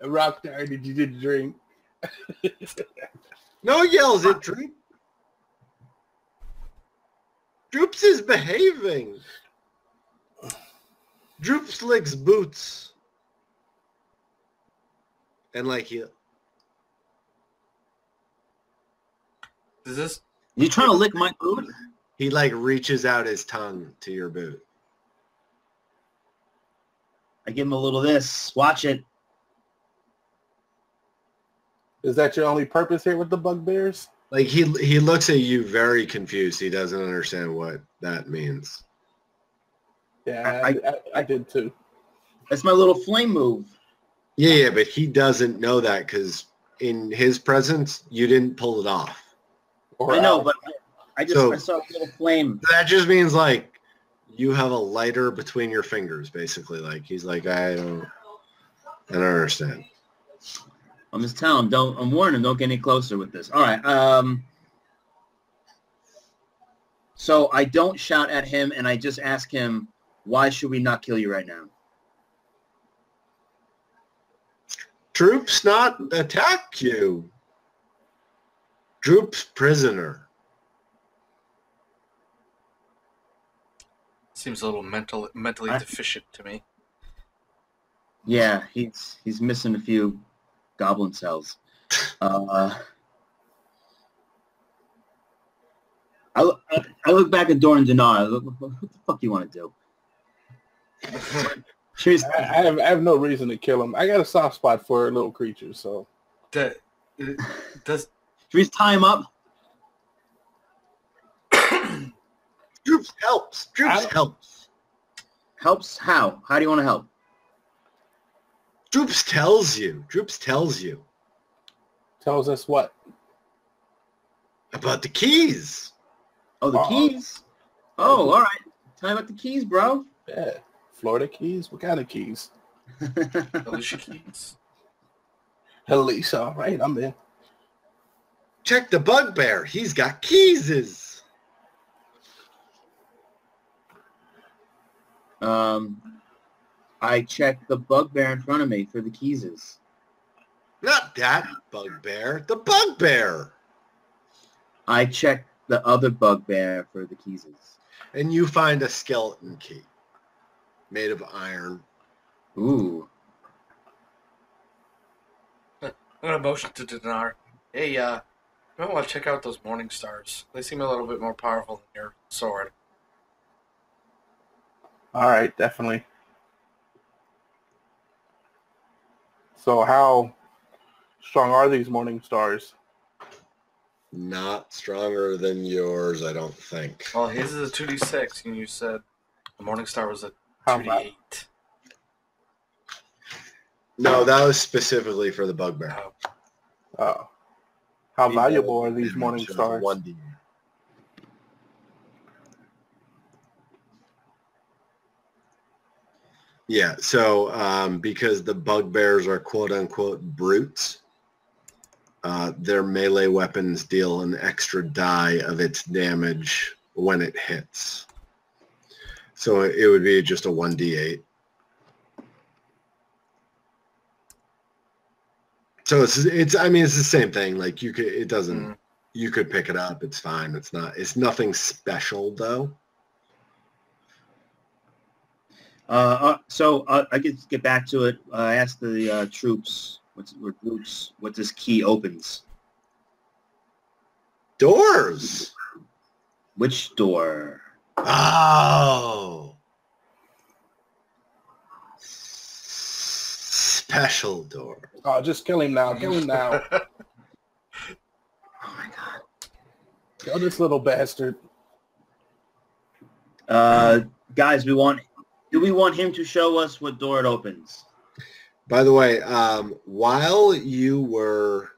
A rock star, did you drink? No yells at Droop. Droops is behaving. Droops licks boots. And You trying to lick my boot? he reaches out his tongue to your boot. I give him a little of this. Watch it. Is that your only purpose here with the bugbears? He looks at you very confused. He doesn't understand what that means. Yeah, I did too. That's my little flame move. Yeah, but he doesn't know that because in his presence, you didn't pull it off. I know, but I saw a little flame. That just means you have a lighter between your fingers, basically. He's like, I don't understand. I'm just telling him, I'm warning him, don't get any closer with this. All right. So I don't shout at him, and I just ask him, why should we not kill you right now? Droops not attack you. Droops prisoner. Seems a little mentally deficient to me. Yeah, he's missing a few goblin cells. I look back at Dorn and Dinar. What the fuck you want to do? I have no reason to kill him. I got a soft spot for little creatures, so. Does Should we just tie him up? Droops helps. Droops helps. Helps how? How do you want to help? Droops tells you. Droops tells you. Tells us what? About the keys. Oh, the keys? Oh, all right. Tell me about the keys, bro. Yeah. Florida keys? What kind of keys? Alicia keys? Alicia, all right, I'm in. Check the bugbear. He's got keys. I check the bugbear in front of me for the keys. Not that bugbear. The bugbear. I check the other bugbear for the keys is? And you find a skeleton key made of iron. Ooh. I'm gonna motion to Dinar. Hey, you might want to check out those morning stars. They seem a little bit more powerful than your sword. All right, definitely. So how strong are these morning stars? Not stronger than yours, I don't think. Well, his is a 2d6, and you said the morning star was a How 2d8. No, that was specifically for the bugbear. Oh. How valuable are these morning stars? 1D. Yeah, so because the bugbears are quote-unquote brutes, their melee weapons deal an extra die of its damage when it hits. So it would be just a 1d8. So it's I mean, it's the same thing. Like you could you could pick it up. It's fine. It's nothing special though. So I get back to it. I asked the troops, groups, what this key opens. Doors. Which door? Oh. Special door. Oh, just kill him now. Kill him now. Oh my god. Kill this little bastard. Guys, do we want him to show us what door it opens? By the way, while you were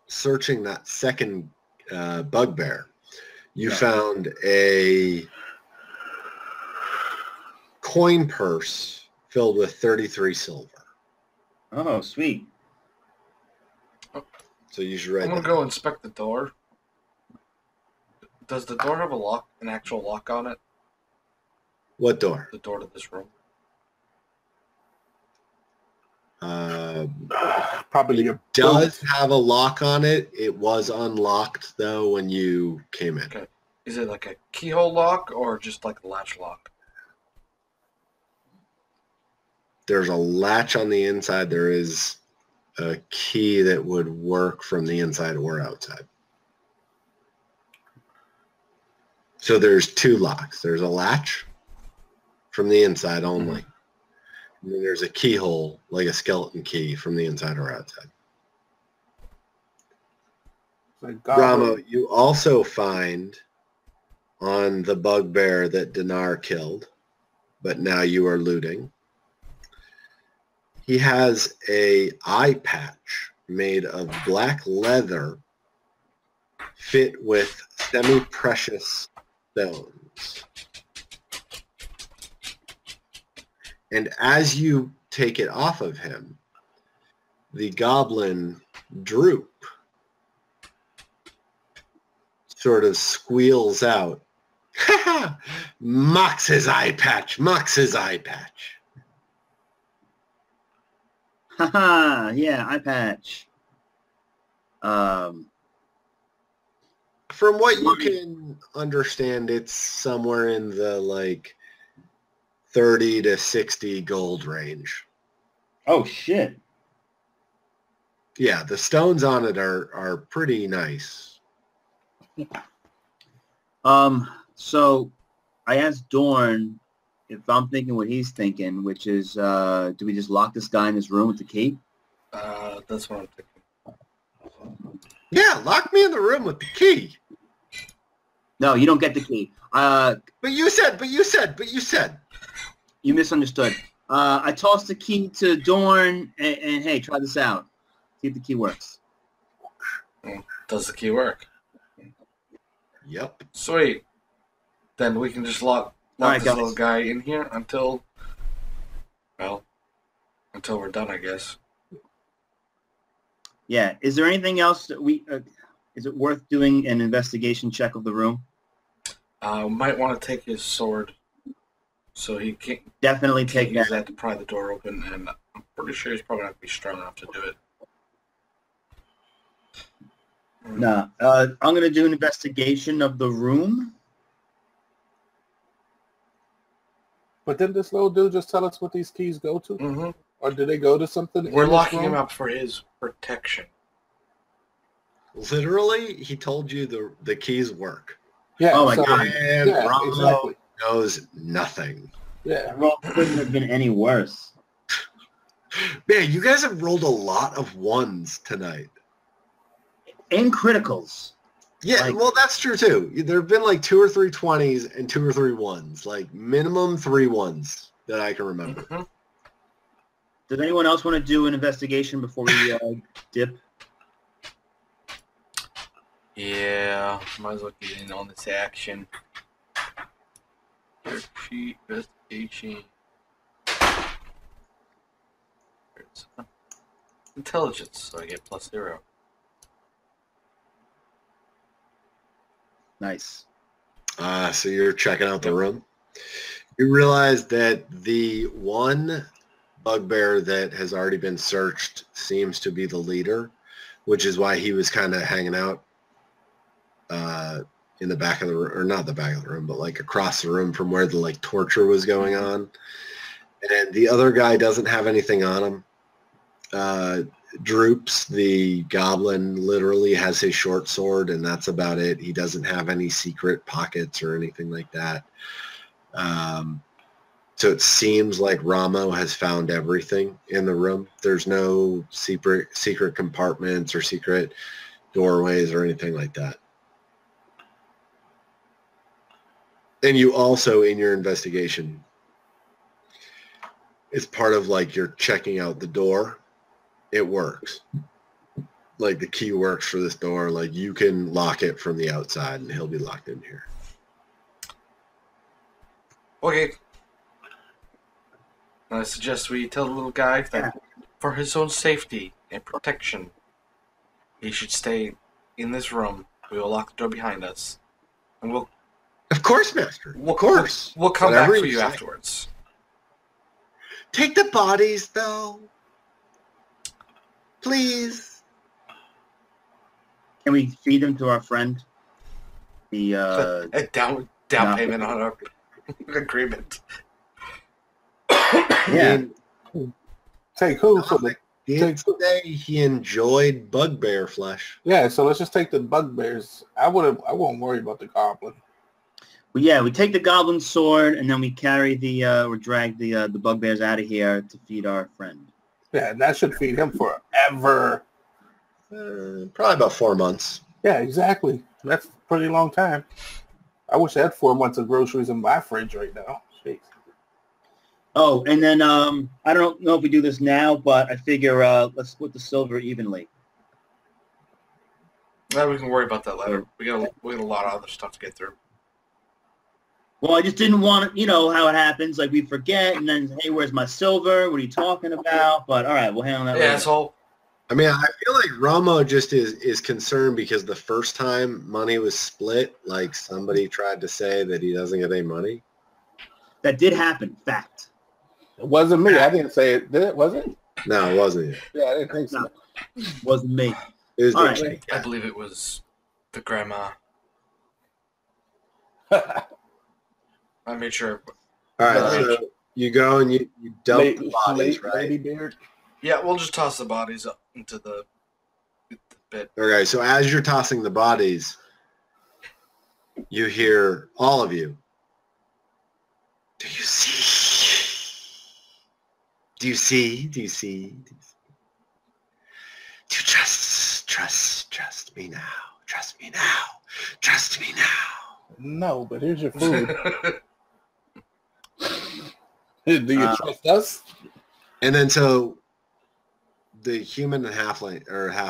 searching that second bugbear, you found a coin purse filled with 33 silver. Oh, sweet. So you should write I'm going to go inspect the door. Does the door have an actual lock on it? What door? The door to this room. Probably a does have a lock on it. It was unlocked though when you came in. Okay. Is it like a keyhole lock or just like a latch lock? There's a latch on the inside. There is a key that would work from the inside or outside. So there's two locks. There's a latch from the inside only. Mm-hmm. And then there's a keyhole, like a skeleton key, from the inside or outside. Ramo, you also find on the bugbear that Dinar killed, but now you are looting, he has a eye patch made of black leather fit with semi-precious stones. And as you take it off of him, the goblin Droop sort of squeals out, "Ha ha! Mocks his eye patch, mocks his eye patch." Haha, yeah, eye patch. From what you can understand, it's somewhere in the like 30 to 60 gold range. Oh shit. Yeah, the stones on it are pretty nice. So I asked Dorn if I'm thinking what he's thinking, which is, do we just lock this guy in his room with the key? That's what I'm thinking. Yeah, lock me in the room with the key. No, you don't get the key. But you said. You misunderstood. I tossed the key to Dorn, and hey, try this out. See if the key works. Does the key work? Yep. Sweet. Then we can just lock this little guy in here until we're done, I guess. Yeah. Is there anything else that is it worth doing an investigation check of the room? Might want to take his sword, so he can definitely take use that to pry the door open, and I'm pretty sure he's probably not going to be strong enough to do it. No. I'm going to do an investigation of the room. But didn't this little dude just tell us what these keys go to? Mm-hmm. Or did they go to something? We're in this locking room? him up for his protection. Literally, he told you the keys work. Yeah. Oh my so, God. And Yeah, Ramo exactly. knows nothing. Yeah. That roll couldn't have been any worse. Man, you guys have rolled a lot of ones tonight. And criticals. Yeah, Like- well, that's true too. There have been like 2 or 3 20s and 2 or 3 ones, like minimum 3 ones that I can remember. Mm-hmm. Does anyone else want to do an investigation before we dip? Yeah, might as well get in on this action. Sheet investigation. Intelligence, so I get +0. Nice. So you're checking out the room. You realize that the one bugbear that has already been searched seems to be the leader, which is why he was kind of hanging out in the back of the room, or not the back of the room, but like across the room from where the like torture was going on. And the other guy doesn't have anything on him. Droops, the goblin, literally has his short sword, and that's about it. He doesn't have any secret pockets or anything like that. So it seems like Ramo has found everything in the room. There's no secret compartments or secret doorways or anything like that. And you also, in your investigation, it's part of like you're checking out the door. It works. Like the key works for this door. Like you can lock it from the outside and he'll be locked in here. Okay. I suggest we tell the little guy that for his own safety and protection, he should stay in this room. We will lock the door behind us. And we'll... Of course, Master. Of course. We'll come Whatever back for you say. afterwards. Take the bodies, though. Please. Can we feed them to our friend? The A down No. payment on our agreement. yeah. Take who? So the, Did say he enjoyed bugbear flesh. yeah, so let's just take the bugbears. I won't worry about the goblin. Well, yeah, we take the goblin sword and then we carry the or drag the bugbears out of here to feed our friend. Yeah, and that should feed him forever. Probably about 4 months. Yeah, exactly. That's a pretty long time. I wish I had 4 months of groceries in my fridge right now. Jeez. Oh, and then I don't know if we do this now, but I figure let's split the silver evenly. Well, we can worry about that later. We got a lot of other stuff to get through. Well, I just didn't want, you know, how it happens. Like, we forget, and then, hey, where's my silver? What are you talking about? But, all right, we'll handle that later. Yeah, so I mean, I feel like Romo just is concerned because the first time money was split, like somebody tried to say that he doesn't get any money. That did happen, fact. It wasn't me. I didn't say it. Did it? Was it? No, it wasn't. Yeah, I didn't think so. Wasn't me. It was All the right. chick. I believe it was the grandma. I made sure. All right, so you go and you dump the bodies, right? Lady Beard. Yeah, we'll just toss the bodies up into the bed. Okay, so as you're tossing the bodies, you hear, all of you, do you see? Do you see? Do you see? Do you trust me now? Trust me now. Trust me now. No, but here's your food. Do you trust us? And then so the human and half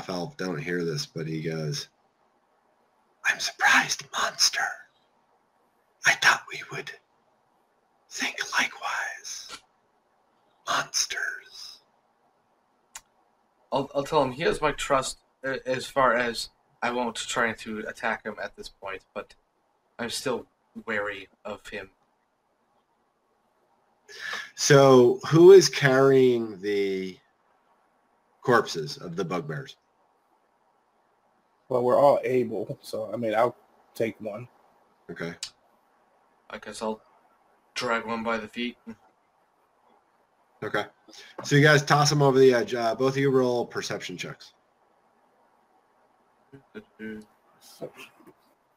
elf don't hear this, but he goes, I'm surprised, monster. I thought we would think likewise. Monsters. I'll tell him he has my trust as far as I won't try to attack him at this point, but I'm still wary of him. So who is carrying the corpses of the bugbears? Well, we're all able, so I mean, I'll take one. Okay. I guess I'll drag one by the feet. Okay. So you guys toss him over the edge. Both of you roll perception checks.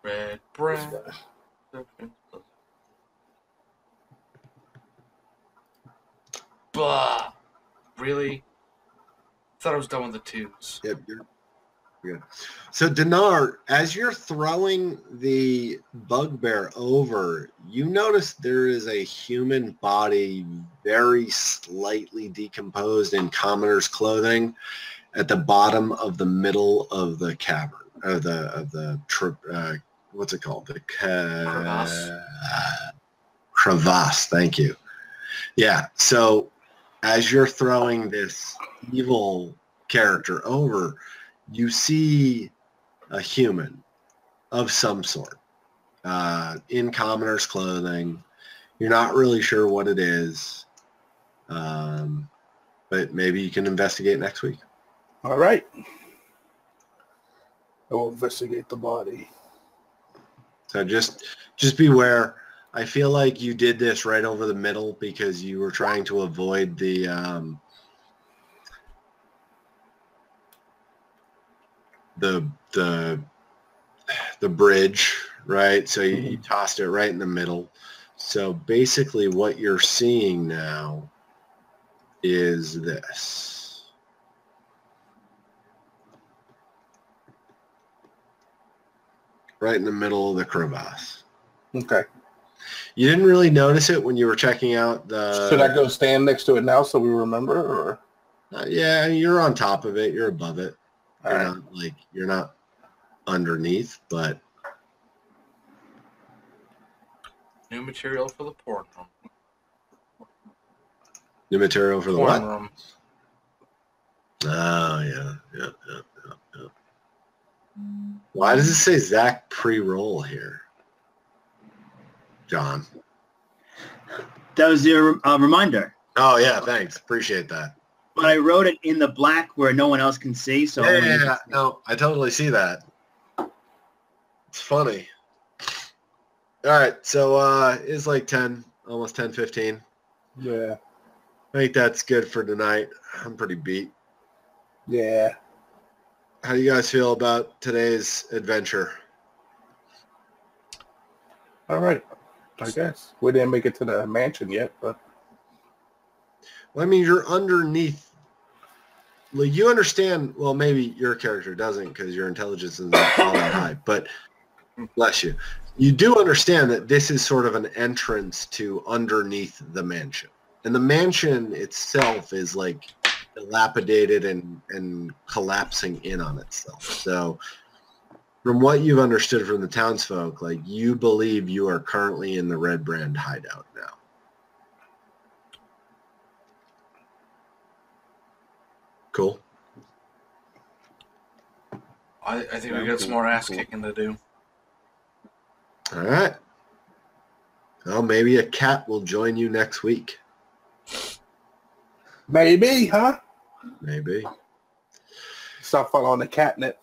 Redbrand. Bah! Really? Thought I was done with the twos. Yep, you're good. So Dinar, as you're throwing the bugbear over, you notice there is a human body very slightly decomposed in commoner's clothing at the bottom of the middle of the cavern, what's it called? The crevasse. Thank you. Yeah. So as you're throwing this evil character over, you see a human of some sort in commoner's clothing. You're not really sure what it is, but maybe you can investigate next week. All right. I will investigate the body. So just beware. I feel like you did this right over the middle because you were trying to avoid the bridge, right? So you tossed it right in the middle. So basically what you're seeing now is this. Right in the middle of the crevasse. Okay. You didn't really notice it when you were checking out the... Should I go stand next to it now so we remember, or? Yeah, you're on top of it. You're above it. All right. You're not underneath, but... New material for the porn room. New material for the Porn what? room. Oh, yeah. Why does it say Zach pre-roll here? John. That was your reminder. Oh, yeah, thanks. Appreciate that. But I wrote it in the black where no one else can see. So Yeah. No, I totally see that. It's funny. All right, so it's like 10, almost 10:15. Yeah. I think that's good for tonight. I'm pretty beat. Yeah. How do you guys feel about today's adventure? All right. I guess. We didn't make it to the mansion yet, but... Well, I mean, you're underneath. Well, you understand. Well, maybe your character doesn't because your intelligence is not all that high. But bless you, you do understand that this is sort of an entrance to underneath the mansion, and the mansion itself is like dilapidated and collapsing in on itself. So, from what you've understood from the townsfolk, like you believe you are currently in the Redbrand hideout now. Cool. I think we got some more ass kicking to do. All right. Well, maybe a cat will join you next week. Maybe, huh? Maybe. Stop following the catnip.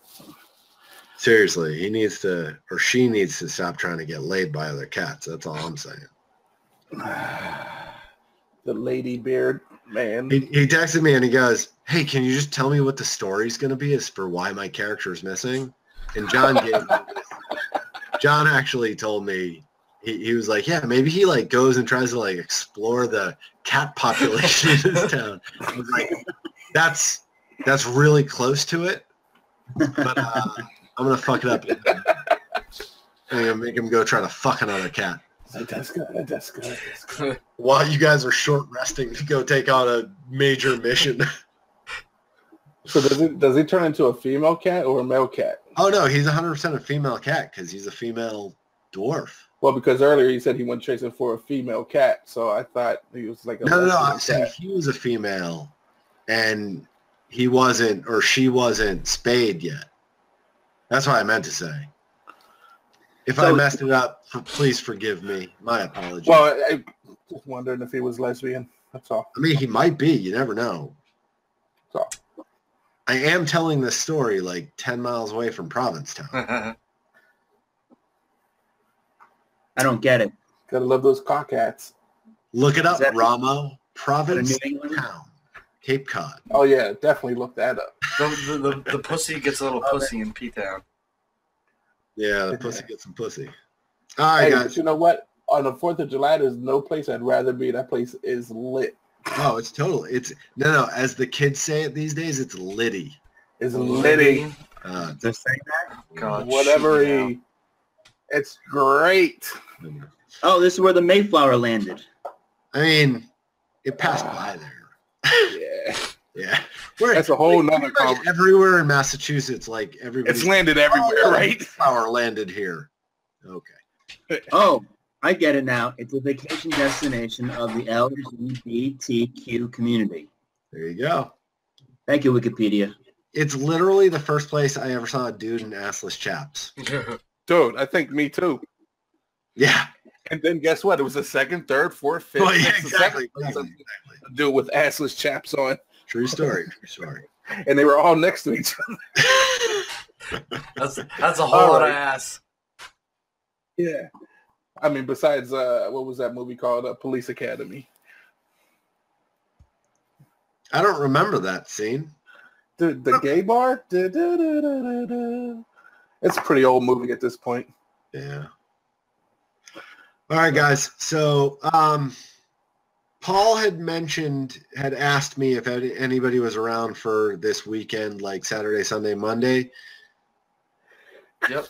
Seriously, he needs to, or she needs to stop trying to get laid by other cats. That's all I'm saying. The lady beard man. He texted me and he goes, "Hey, can you just tell me what the story's going to be as for why my character is missing?" And John John actually told me, he was like, yeah, maybe he like goes and tries to like explore the cat population in this town. I was like, that's really close to it, but I'm going to fuck it up. I'm going to make him go try to fuck another cat. That's good. While you guys are short resting to go take on a major mission. So does he turn into a female cat or a male cat? Oh, no, he's 100% a female cat because he's a female dwarf. Well, because earlier he said he went chasing for a female cat, so I thought he was like a No, I'm cat. saying he was a female and he wasn't, or she wasn't spayed yet. That's what I meant to say. If I messed it up, please forgive me. My apologies. Well, I just wondering if he was lesbian. That's all. I mean, he might be. You never know. That's all. I am telling this story like 10 miles away from Provincetown. I don't get it. Gotta love those cock hats. Look it up, that- Ramo. New England? Provincetown. Cape Cod. Oh yeah, definitely look that up. The pussy gets a little pussy in P-Town. Yeah, the pussy gets some pussy. All right, Hey, guys. but you know what? On the 4th of July, there's no place I'd rather be. That place is lit. Oh, it's total. It's no. As the kids say it these days, it's litty. It's litty. They're saying that? God, Whatever. shit, It's great. Oh, this is where the Mayflower landed. I mean, it passed by there. Yeah. Yeah, We're, That's a whole like, nother pretty much conversation. everywhere in Massachusetts, like everybody. It's landed everywhere, right? Power landed here. Okay. Oh, I get it now. It's a vacation destination of the LGBTQ community. There you go. Thank you, Wikipedia. It's literally the first place I ever saw a dude in assless chaps. Dude, I think me too. Yeah. And then guess what? It was the second, third, fourth, fifth. Well, yeah, sixth, exactly. seventh. Dude with assless chaps on. True story. True story. And they were all next to each other. That's a whole lot of ass. Yeah. I mean, besides, what was that movie called? Police Academy. I don't remember that scene. The gay bar? It's a pretty old movie at this point. Yeah. All right, guys. So Paul had asked me if anybody was around for this weekend, like Saturday, Sunday, Monday. Yep.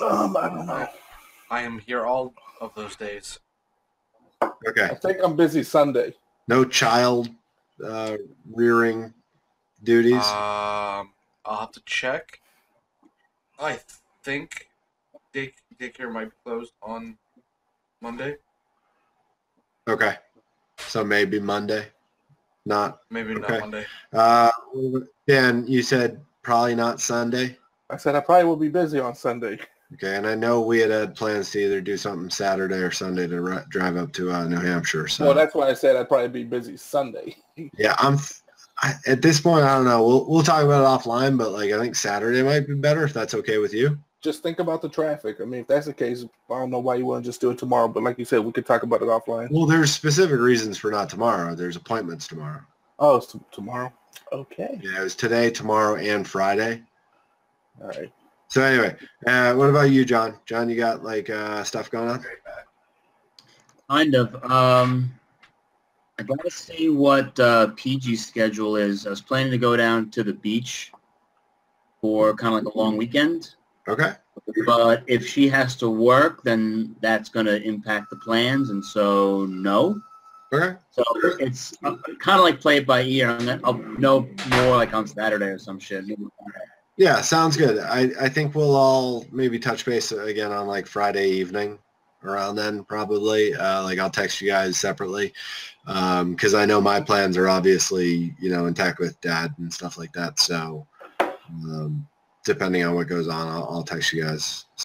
I don't know. I am here all of those days. Okay. I think I'm busy Sunday. No child rearing duties. I'll have to check. I think daycare might be closed on Monday. Okay. So maybe Monday. Not. Maybe Okay. not Monday. Dan, you said probably not Sunday. I said I probably will be busy on Sunday. Okay, and I know we had plans to either do something Saturday or Sunday to drive up to New Hampshire. So Well, that's why I said I'd probably be busy Sunday. yeah, at this point, I don't know. We'll talk about it offline, but like I think Saturday might be better if that's okay with you. Just think about the traffic. I mean, if that's the case, I don't know why you wouldn't just do it tomorrow. But like you said, we could talk about it offline. Well, there's specific reasons for not tomorrow. There's appointments tomorrow. Oh, it's tomorrow? Okay. Yeah, it was today, tomorrow, and Friday. All right. So anyway, what about you, John? John, you got like stuff going on? Kind of. I gotta see what PG's schedule is. I was planning to go down to the beach for kind of like a long weekend. Okay. But if she has to work, then that's going to impact the plans, and so no. Okay. So it's kind of like play it by ear. I'll know more like on Saturday or some shit. Yeah, sounds good. I think we'll all maybe touch base again on like Friday evening around then probably. Like I'll text you guys separately because I know my plans are obviously, intact with Dad and stuff like that. So depending on what goes on, I'll text you guys